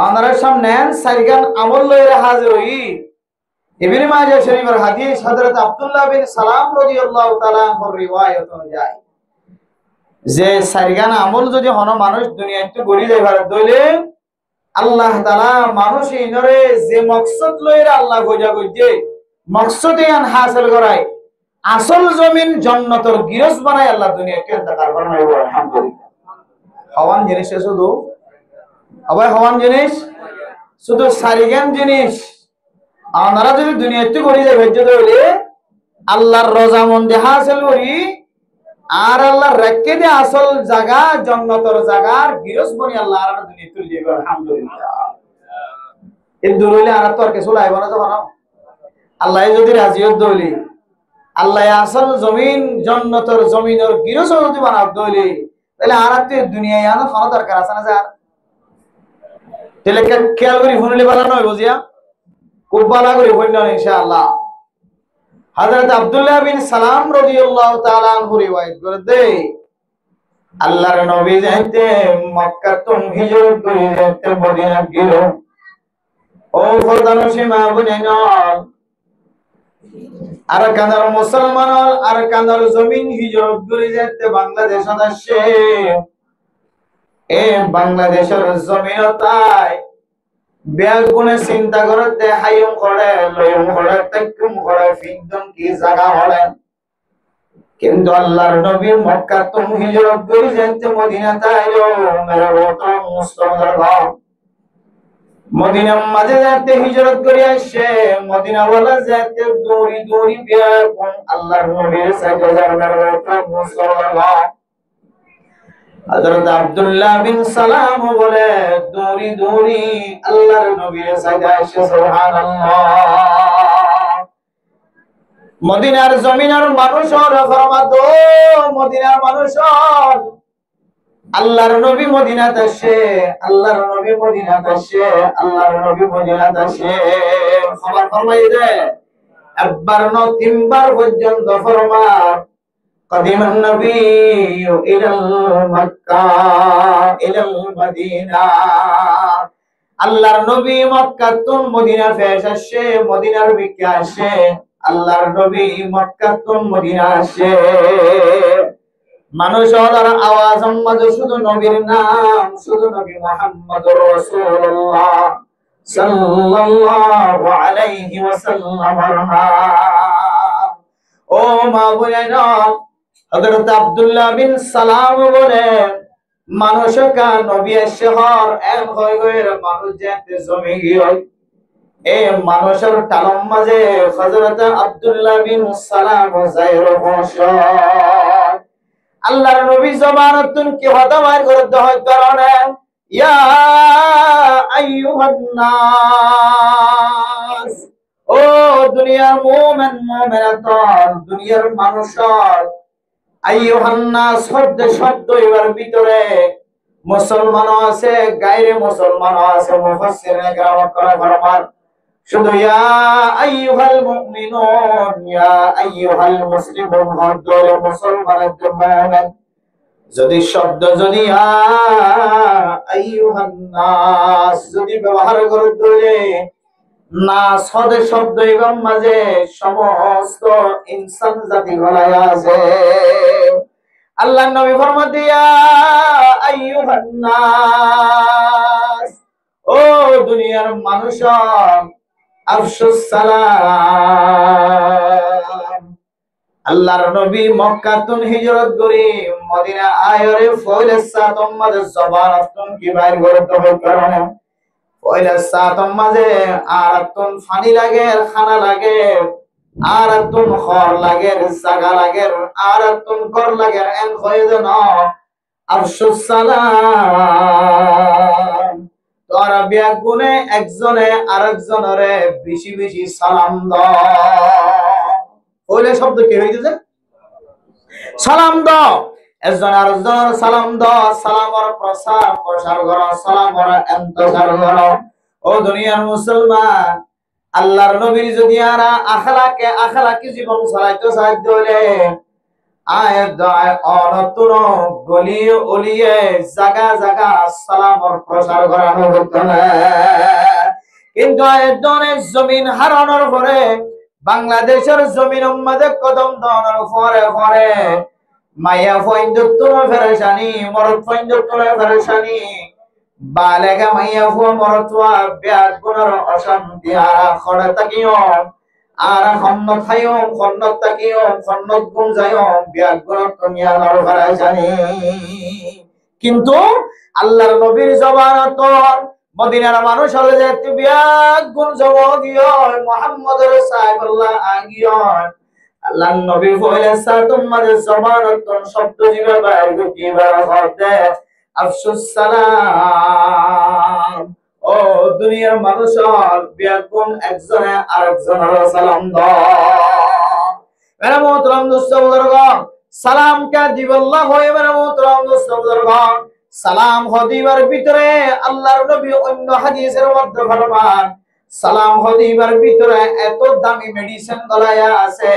আমাদের সামনে সাইগান আমল লইরে হাজির হই। ইবনে মাজাহ শরীফের হাদিস হযরত আব্দুল্লাহ বিন সালাম রাদিয়াল্লাহু তাআলা আনহুর রিওয়ায়াত অনুযায়ী যে সাইগান আমল যদি হন মানুষ দুনিয়াতে গড়ি যাইবার দইলে আল্লাহ তাআলা মানুষ ইনরে যে মকসদ লইরে আল্লাহ গোজা গইছে মকসদে আন হাসিল করায় আসল জমিন জান্নাতের গিরস বানায় আল্লাহ দুনিয়াতে ইন্তেকাল ফরমাইবো। আলহামদুলিল্লাহ। হওয়ান জিনিস শুধু আবার হওয়ান জিনিস শুধু সারিগান জিনিস আমরা যদি দুনিয়াতে গড়ি যাই ভেজ্য হইলে আল্লাহর রজামন্দি হাসিল করি আর আল্লাহর রাখতে দে আসল জায়গা জান্নাতের জায়গার গিরস বনি আল্লাহ আর দুনিয়া তুলে যাবে। আলহামদুলিল্লাহ। এই দূরলে আর তো আর কিছু লাইব না যখন আল্লাহ যদি রাজি হইলি আল্লাহ আসল জমিন জান্নাতের জমিনের গিরস যদি বানাব দইলি তাহলে আর দুনিয়ায় আনা খাওয়া দরকার আছে না স্যার? তাহলে খেয়াল করি শুনলে ভালো নয় বুঝিয়া খুব ভালো করে শুনল ইনশাআল্লাহ। হযরত আব্দুল্লাহ বিন সালাম রাদিয়াল্লাহু তাআলা আনহু রিওয়ায়াত করে দেই আল্লাহর নবী যাইতে মক্কা তুম হিজরত করে যাইতে মদিনা গেল। ও ফরদানসী মা বোনেন আর কানার মুসলমান আর কানার জমিন হিজরত করে যাইতে বাংলাদেশ আসছে। এ বাংলাদেশের জমিন তাই বেগুনে চিন্তা করতে হাইম করে লয়ম করে তাকুম করে ফিন্দম কি জায়গা হলে কিন্তু আল্লাহর নবী মক্কা তুম হিজরত করে যাইতে মদিনা তাইলো মেরে ওটা মুসলমান মদিনার মাঝে যাইতে হিজরত করে আসে মদিনা ওয়ালা যাইতে দৌড়ি দৌড়ি বেগুন আল্লাহর নবীর সাথে যাবে ওটা মুসলমান। হযরত আব্দুল্লাহ বিন সালাম বলে দৌড়ি দৌড়ি আল্লাহর নবীর সাথে আসে। সুবহানাল্লাহ। মদিনার জমিনের মানুষের ফরমাত মদিনার মানুষের আল্লাহর নবী মদিনাতে আসে আল্লাহর নবী মদিনাতে আসে আল্লাহর নবী মদিনাতে আসে খবর ফরমাই দে একবার ন তিনবার পর্যন্ত ফরমান قدم النبي إلى مكة إلى المدينة আল্লাহর নবী মক্কা তুন মদিনা ফেস আসে মদিনার বিকে আসে আল্লাহর নবী মক্কা তুন মদিনা আসে মানুষ ওর আওয়াজ মাঝে শুধু নবীর নাম শুধু নবী মুহাম্মদুর রাসূলুল্লাহ সাল্লাল্লাহু আলাইহি ওয়াসাল্লাম। ও মা বোনেরা হযরত আব্দুল্লাহ বিন সালাম বলে মানুষ কা নবী শহর এম হয়ে গের মানুষ যেতে জমি গিয়ে এ মানুষের টালম মাঝে হযরত আব্দুল্লাহ বিন সালাম যাইর বসর আল্লাহর নবী জবানতুন কি হতা মার করে দহত কারণে ইয়া আইয়ুহান নাস ও দুনিয়ার মুমিন মুমিনাত দুনিয়ার মানুষর আইয়ুহান নাস শব্দ এর ভিতরে মুসলমান আছে গায়রে মুসলমান আছে মুফাসসিরিনে কেরাম করা ফরমান শুধু ইয়া আইয়ুহাল মুমিনুন ইয়া আইয়ুহাল মুসলিমুন হদরে মুসলমানের মুমিন যদি শব্দ যদি ইয়া আইয়ুহান নাস যদি ব্যবহার করে দিলে না সদে শব্দ এবং মাঝে সমস্ত ইনসান জাতি গলায় আছে। আল্লাহ নবী ফরমান দিয়া আইয়ুহান নাস ও দুনিয়ার মানুষ আফসুস সালাম। আল্লাহর নবী মক্কা তুন হিজরত করে মদিনা আয়রে ফয়লে সাতম মাঝে জবানতুন কি বাইর করতে হবে কারণে পয়লা সাতম মাঝে আর তুন ফানি লাগে খানা লাগে আর তুন খর লাগে জায়গা লাগে আর তুন কর লাগে এন হয়ে যেন আফসুস সালাম তোরা বেগুনে একজনে আরেকজনরে বেশি বেশি সালাম দাও। পয়লা শব্দ কি হইতেছে সালাম দাও একজন আরেকজনের সালাম দাও সালামর প্রসার করো সালামর ইন্তজার করো। ও দুনিয়ার মুসলমান আল্লাহর নবীর যদি আরা আখলাকে জীবন চালাইতে সাহায্য হইলে আয়াত অনতুন গলিয়ে অলিয়ে জাগা জাগা সালামর প্রচার করানো হতো না। কিন্তু আয়াত জমিন হারানোর পরে বাংলাদেশের জমিন উম্মাদে কদম দানোর পরে পরে মাইয়া ফইন্দুত্তুর ফেরেশানি মরদ ফইন্দুত্তুর ফেরেশানি বালেগা মাইয়া ফু মরতুয়া বিয়াত গুনার অশান্তি আর খড়া তাকিও আর খন্নত খাইও খন্নত তাকিও খন্নত গুম যাইও বিয়াত গুনার দুনিয়া নর ফেরেশানি। কিন্তু আল্লাহর নবীর জবানত মদিনার মানুষ হলে যে বিয়াত গুণ জবাগিও মুহাম্মদুর সাহাবাল্লাহ আগিও আল্লাহ নবী বলে তোমাদের জবানত শব্দ জিবে বাইর গতিবার হতে আফসুস সালাম। ও দুনিয়ার মানুষ বিয়াগুন একজনে আরেকজনের সালাম দাও। মেরা মোহতরম দোস্ত বুজুর্গন সালাম কা দিবাল্লাহ হয়। মেরা মোহতরম দোস্ত বুজুর্গন সালাম হদিবার ভিতরে আল্লাহর নবী অন্য হাদিসের মধ্যে ফরমান সালাম হদিবার ভিতরে এত দামি মেডিসিন গলায়া আছে।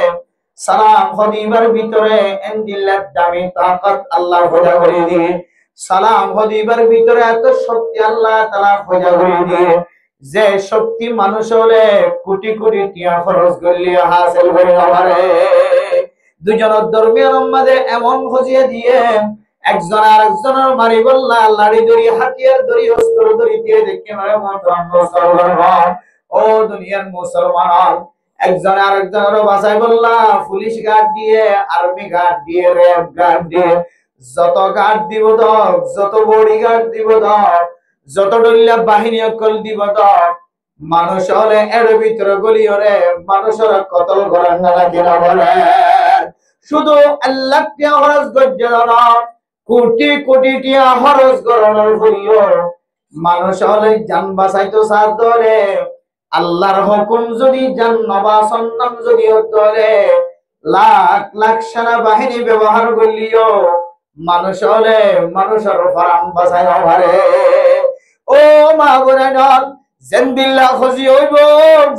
সালাম হদিবার ভিতরে এন্দিল্লাহ দামি তাকাত আল্লাহ খোদা করে দিয়ে। সালাম হদিবার ভিতরে এত শক্তি আল্লাহ তাআলা খোদা করে দিয়ে যে শক্তি মানুষ হলে কোটি কোটি টিয়া খরচ করলে হাসিল করে না পারে। দুজনের দরমিয়ান মধ্যে এমন খোঁজিয়ে দিয়ে একজন আরেকজনের মারি বললা লাড়ি দড়ি হাতিয়ার দড়ি অস্ত্র দড়ি দিয়ে দেখে মারে মুসলমান। ও দুনিয়ার মুসলমান একজন আরেকজনের বাসায় বললা পুলিশ গার্ড দিয়ে আর্মি গার্ড দিয়ে র্যাব গার্ড দিয়ে যত গার্ড দিব দক যত বডি গার্ড দিব দক যত ডল্লা বাহিনী অকল দিব দক মানুষ হলে এর ভিতরে গলি হলে মানুষের কতল করার না কিনা বলে। শুধু আল্লাহ টিয়া খরচ করছে না কোটি কোটি টিয়া খরচ করানোর হইও মানুষ হলে জান বাঁচাইতো সাথ ধরে আল্লাহর হুকুম যদি জান নবাসন নাম যদি ধরে লাখ লাখ সেনা বাহিনী ব্যবহার করলিও মানুষ হলে মানুষের ফারাম বাঁচাই পারে। ও মা বোনেরা জেন্দিল্লা খুশি হইব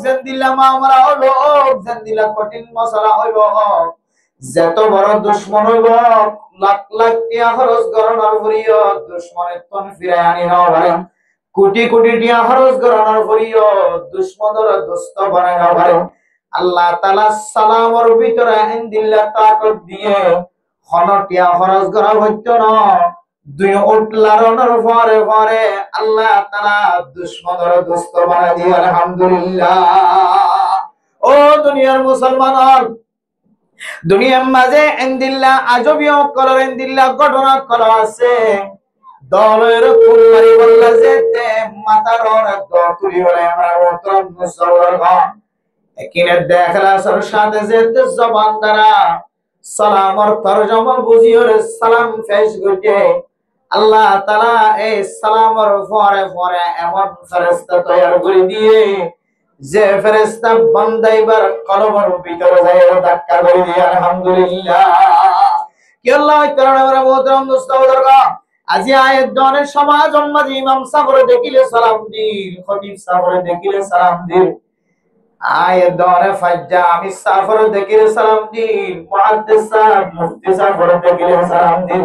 জেন্দিল্লা মামলা হইব জেন্দিল্লা কঠিন মশলা হইব যত বড় দুশ্মন হইব লাখ লাখ টিয়া খরচ করানোর পরিও দুশ্মনের তন ফিরাই আনি না পারে। কোটি কোটি টিয়া খরচ করানোর পরিও দুশ্মনের দুষ্ট বানাই না পারে। আল্লাহ তাআলা সালামর ভিতরে ইনদিল্লাহ তাকত দিয়ে খনটিয়া খরচ করা হইতো না। দুই উঠলারনের পরে পরে আল্লাহ তাআলা দুশ্মনের দুষ্ট বানাই দিয়ে আলহামদুলিল্লাহ। ও দুনিয়ার মুসলমান দুনিয়ার মাঝে ইনদিল্লাহ আজবিয় করার ইনদিল্লাহ ঘটনা করা আছে। দলের কুমারী বললা যেতে মাতার অনেক তুলি বলে আমরা উত্তম মুসলমান একিনে দেখলা সর সাথে যেতে জবান দ্বারা সালামর তরজমা বুঝিও সালাম ফেস করতে আল্লাহ তাআলা এই সালামর পরে পরে এমন ফেরেশতা তৈরি করে দিয়ে যে ফেরেশতা বান্দাইবার কলবের ভিতরে যায় ধাক্কা করে দিয়ে আলহামদুলিল্লাহ। কি আল্লাহ তাআলা আমরা মোহতরম দোস্ত বুজুর্গন আজি আয়াত দনের সমাজ মাঝে ইমাম সাহেব দেখিলে সালাম দিল খতিব সাহেব দেখিলে সালাম দিল আয়াত দনে ফাজ্জা আমি সাফর দেখিলে সালাম দিল মুহাদ্দিস সাহেব মুফতি সাহেব দেখিলে সালাম দিল।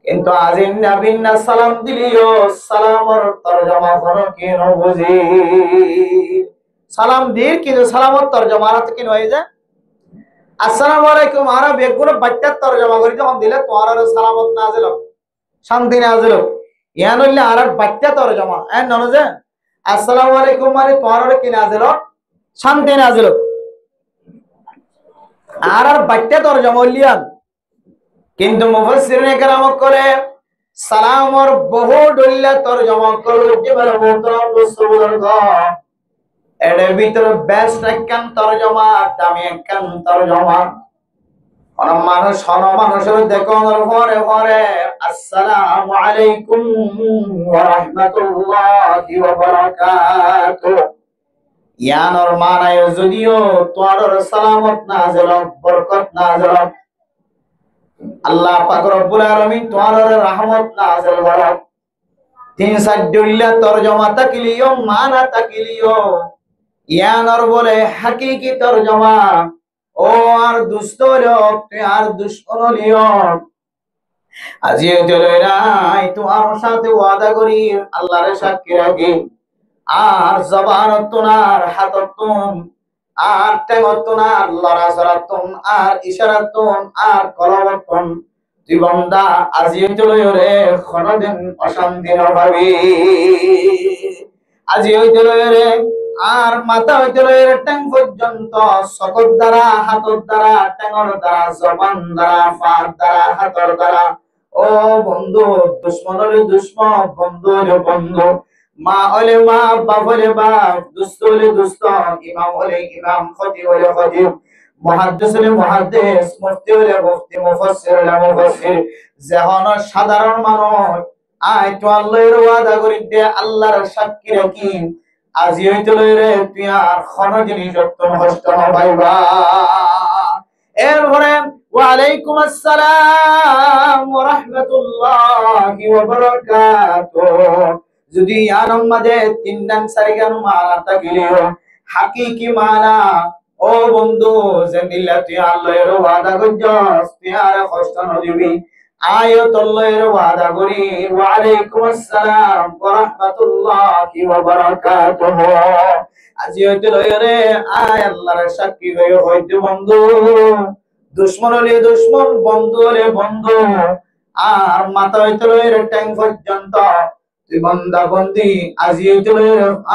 কিন্তু আজি নবীন না সালাম দিলিও সালামর তরজমা কোন কি ন বুঝি সালাম দিল কিন্তু সালামর তরজমা রাত কি হয়ে যায় আসসালামু আলাইকুম আরা বেগুন বাচ্চা তরজমা করি যখন দিলে তোমার সালামত নাজিল শান্তি নাজিল ইয়ান হইলে আর বাচ্চা তরজমা এ নন যে আসসালামু আলাইকুম মানে তোমার কি নাজিল শান্তি নাজিল আর বাচ্চা তরজমা হইলিয়ান। কিন্তু মুফাসসিরিনে কেরাম করে সালামর বহু ডল্লা তরজমা করল যে বলে মোহতরম দোস্ত বুজুর্গন এর ভিতরে বেস্ট একখান তরজমা দামি একখান তরজমা কোন মানুষের দেখোর পরে পরে আসসালামু আলাইকুম ওয়া রাহমাতুল্লাহি ওয়া বারাকাতুহু ইয়ানোর মানায় যদিও তোর সালামত নাযিল বরকত নাযিল আল্লাহ পাক রব্বুল আলামিন তোর রহমত নাযিল করেন। তিন সাদ্দুল্লাহ তরজমা তাকলিও মানা তাকলিও ইয়ানোর বলে হাকিকি তরজমা ও আর দুষ্ট হইলো তুই আর দুশ্মন হলিও আজি নাই তোমার সাথে ওয়াদা করি আল্লাহর সাক্ষী রাখি আর জবানত তোনার হাতত তুন আর টেঙত তোনার লড়াচড়াত তুন আর ইশারাত তুন আর কলমত তুন তুই বান্দা আজি রে কোনদিন অশান্তি নভাবি আজি রে আর মাথা হইতে রে ট্যাং পর্যন্ত সকল দ্বারা হাতর দ্বারা ট্যাঙর দ্বারা জবান দ্বারা পার দ্বারা হাতর দ্বারা ও বন্ধু দুশ্মন হলে দুশ্মন বন্ধু হলে বন্ধু মা হলে মা বাপ হলে বাপ দুস্থ হলে দুস্থ ইমাম হলে ইমাম খতিব হলে খতিব মুহাদ্দিস হলে মুহাদ্দিস মুফতি হলে মুফতি মুফাসসির হলে মুফাসসির যেহন সাধারণ মানুষ আয় তো আল্লাহর ওয়াদা করি দে আল্লাহর সাক্ষী রাখি আজি হইতে রে তুই আর কোন জিনিস উত্তম কষ্ট পাইবা এরপরে ওয়ালাইকুম আসসালাম ওয়া রাহমাতুল্লাহি ওয়া বারাকাতুহু যদি ইয়ার মাঝে তিন নাম সারিগান মানা থাকিলেও হাকিকি মানা ও বন্ধু যে মিল্লা তুই আল্লাহর ওয়াদা করছস তুই আর কষ্ট নদিবি আয়াতুল্লাহর ওয়াদা করি ওয়ালাইকুম আসসালাম ওয়া রাহমাতুল্লাহি ওয়া বারাকাতুহু আজি হইতে রে আয় আল্লাহর সাক্ষী হইতে বন্ধু দুশ্মন হলে দুশ্মন বন্ধু হলে বন্ধু আর মাথা হইতে রে ট্যাং পর্যন্ত তুই বান্দা বন্দি আজি হইতে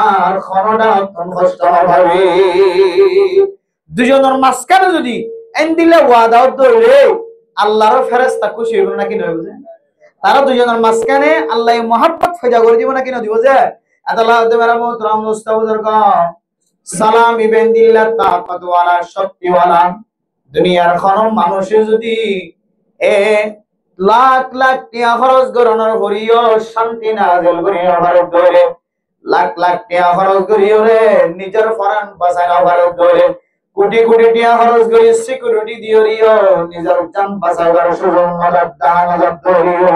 আর ক্ষণটা কষ্ট হবে দুজনের মাঝখানে যদি এন দিলে ওয়াদা ধরে আল্লাহর ফেরেশতা খুশি হইব নাকি নয় বুঝে তারা দুজনের মাঝখানে আল্লাহ মহব্বত ফয়দা করে দিব নাকি না দিব যে আল্লাহ মেরা মোহতরম মুস্তাফিজুর কা সালাম ইবেন দিল্লাহ তাকাত ওয়ালা শক্তি ওয়ালা দুনিয়ার কোন মানুষে যদি এ লাখ লাখ টাকা খরচ করানোর করিও শান্তি নাযিল করিও ভারত ধরে লাখ লাখ টাকা খরচ করিও রে নিজের প্রাণ বাঁচানো ভারত ধরে কোটি কোটি টাকা খরচ করি সিকিউরিটি দিও নিজের জান বাঁচাবার সুযোগ মদত দান ধরিও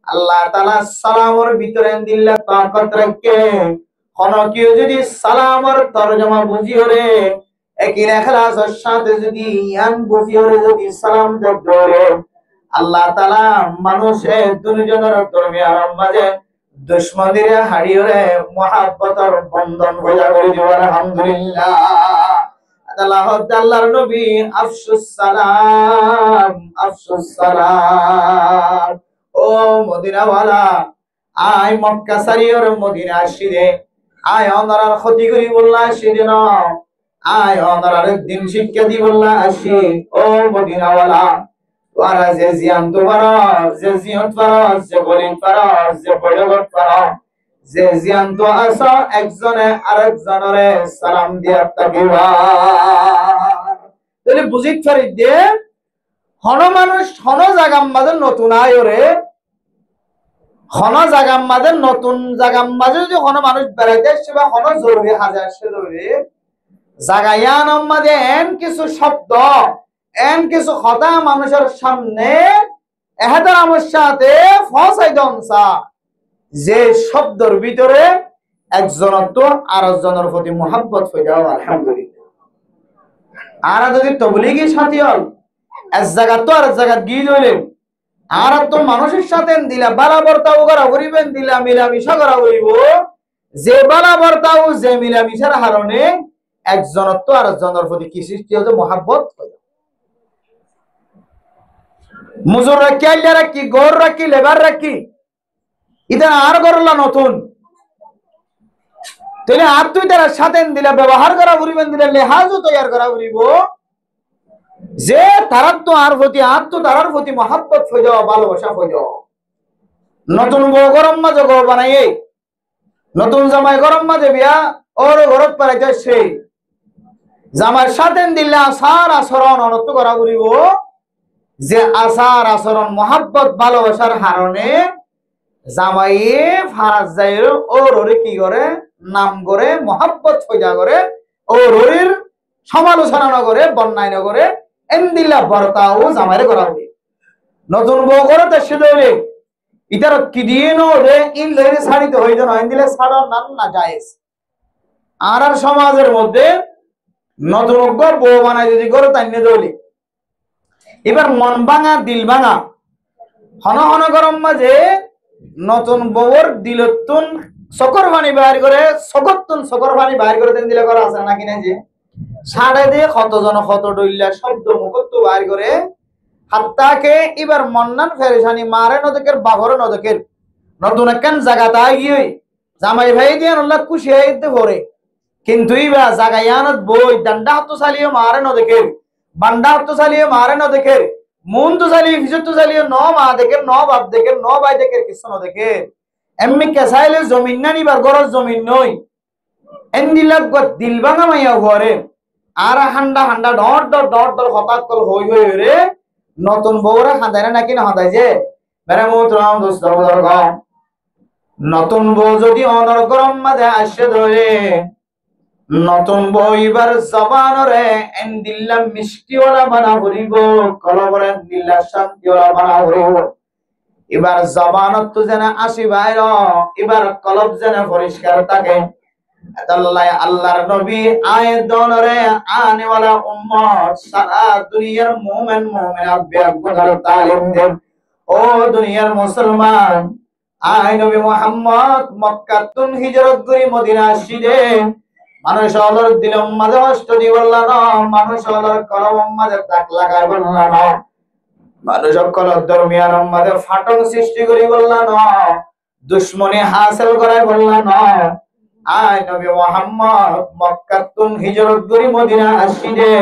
আল্লাহ তাআলা সালামের ভিতরে দিল্লাহ তাকাত রাখে কোন কেউ যদি সালামের তরজমা বুঝিও রে একই ইখলাসের সাথে যদি ইয়ান বুঝিও রে যদি সালাম ধরে আল্লাহ তাআলা মানুষের দুজনের দরমিয়ানের মাঝে দুশমনীরে হারিয়ে রে মহব্বতের বন্ধন হইয়া করে দিব আলহামদুলিল্লাহ আল্লাহর নবী আফসুস সালাম ও মদিনা ওয়ালা আয় মক্কা সারিয়র মদিনা আসিরে আয় অনারার ক্ষতি করি বললা আসিরে না আয় অনারার দিন শিক্ষা দি বললা আসি ও মদিনা ওয়ালা ওরা যে জিয়ান তো পারো যে জিয়ত পারো যে গরিব পারো যে বড়গত পারো যে জিয়ান তো আসো একজনে আরেকজনরে সালাম দিয়া থাকিবা তাহলে বুঝিত পারি দে হন মানুষ হন জায়গা মাঝে নতুন আয়রে হন জায়গা মাঝে নতুন জায়গা মাঝে যদি হন মানুষ বেড়াইতে আসছে বা হন জরুরি হাজার আসছে জরুরি জায়গায়ান মাঝে এন কিছু শব্দ এন কিছু কথা মানুষের সামনে এহাদের আমার সাথে ফসাই দমসা যে শব্দের ভিতরে একজনের তো আরেকজনের প্রতি মহব্বত হয়ে যাও আলহামদুলিল্লাহ আর যদি তবলিগি সাথী হল এক জায়গা তো আর এক জায়গা গিয়ে ধরলে আর তো মানুষের সাথে দিলা বালাবর্তাও করা করিবেন দিলা মিলামিশা করা করিব যে বালাবর্তাও যে মিলামিশার কারণে একজনের তো আরেকজনের প্রতি কি সৃষ্টি হচ্ছে মহব্বত হয়ে মুজুর রাখি আল্লাহ রাখি গড় রাখি লেবার রাখি ইটা আর গড়লা নতুন তাহলে আর তুই তারা সাথে দিলা ব্যবহার করা পরিবেন দিলে লেহাজও তৈরি করা পরিব যে তারার তো আর প্রতি আর তো তারার প্রতি মহব্বত হয়ে যাওয়া ভালোবাসা হয়ে যাওয়া নতুন বউ গরম মাঝে গো বানাই নতুন জামাই গরম মাঝে বিয়া ওর ঘরত পারাইতে সেই জামাই সাথে দিলে আসার আচরণ অনত করা পরিব যে আচার আচরণ মহাব্বত ভালোবাসার কারণে জামাইয়ে ফারাজ যাইর ওর ওরে কি করে নাম করে মহাব্বত হইয়া করে ওর ওরের সমালোচনা না করে বন্যায় না করে এন্দিল্লা বর্তাও জামাইরে করা হবে নতুন বউ করতে সে দৌড়ে ইতার কি দিয়ে রে ইন লইরে ছাড়িতে হইতো না এন্দিলে ছাড়ার নাম না জায়েজ আর সমাজের মধ্যে নতুন ঘর বউ বানাই যদি ঘরে তাইনে দৌলি এবার মন ভাঙা দিল ভাঙা হন হন গরম মাঝে নতুন বউর দিলতুন সকর পানি বাইর করে সকর পানি বাইর করে দেন দিলে করা আছে নাকি না যে সাড়ে দিয়ে কতজন কত ডইলা শব্দ মুখত্ব বাইর করে হাত্তাকে এবার মন্নান ফেরেশানি মারে নদকের বাঘর নদকের নতুন একখান জায়গা তাই গিয়ে জামাই ভাই দিয়ে আল্লাহ খুশি হইতে পড়ে কিন্তু ইবা জাগায়ানত বই ডান্ডা হাত চালিয়ে মারে নদকের বান্ডা হাত চালিয়ে মারে নদকের মন তো চালিয়ে ফিজত তো চালিয়ে ন মা দেখের ন বাপ দেখের ন ভাই দেখের কিছু নদকের এমনি কেসাইলে জমিন না নিবার গরজ জমিন নই এন্দিলাক দিল ভাঙা মাইয়া ঘরে আর হান্ডা হান্ডা ডট ডট হঠাৎ কল হই হই রে নতুন বউরা খাঁদায় না নাকি না খাঁদায় যে মেরে মোহতরাম দোস্ত নতুন বউ যদি অনর গরম মাঝে আসে ধরে নতুন বউ এবার জবানরে এন্দিল্লা মিষ্টিওয়ালা বানা হরিব কলবরে দিল্লা শান্তিওয়ালা বানা হরিব এবার জবানত তো যেন আসি বাইর এবার কলব যেন পরিষ্কার থাকে আল্লাহর নবী আয়েদনরে আনেওয়ালা উম্মত সারা দুনিয়ার মুমিন মুমিনাত বিয়াগুনার তালিম দেন ও দুনিয়ার মুসলমান আয় নবী মুহাম্মদ মক্কা তুন হিজরত করি মদিনা আসিদে মানুষ হলর দিলম মাঝে কষ্ট দি বললা না মানুষ হলর কলম মাঝে দাগ লাগাই বললা না মানুষ সকলের দরমিয়ান মাঝে ফাটল সৃষ্টি করি বললা না দুশ্মনী হাসিল করাই বললা না আয় নবী মুহাম্মদ মক্কা তুন হিজরত করি মদিনা আসিদে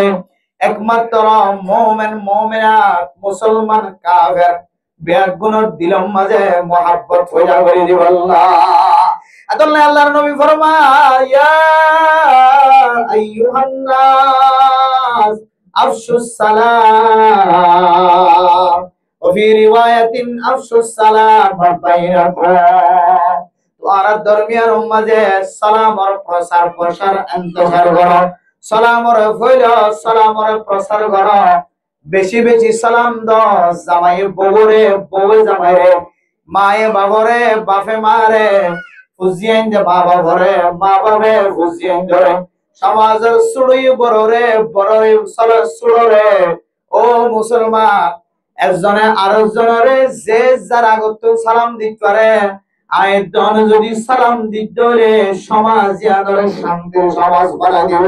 একমাত্র মুমিন মুমিনাত মুসলমান কাফের বেগুনের দিলম মাঝে মোহাব্বত পয়দা করে দিব আল্লাহ আল্লাহ আল্লাহর নবী ফরমায় ইয়া আইয়ুহান নাস আফশুস সালাম ওয়া ফি রিওয়ায়াতিন আফশুস সালাম বাইনাকুম তোমরা দরমিয়ান মাঝে সালামর প্রসার ইন্তজার করো সালামর ফয়লা সালামর প্রসার করো বেশি বেশি সালাম দাও জামাই বউরে বউ জামাইরে মায়ে বাবরে বাপে মারে ফুজিয়েন দে বাবা ভরে মা বাবে ফুজিয়েন ধরে সমাজের সুড়ি বড়রে বড়রে সলা সুড়রে ও মুসলমান একজনে আরেকজনের যে যার আগত সালাম দিতে পারে আয়তন যদি সালাম দিতে হলে সমাজ ইয়াদের শান্তির সমাজ বানা দিব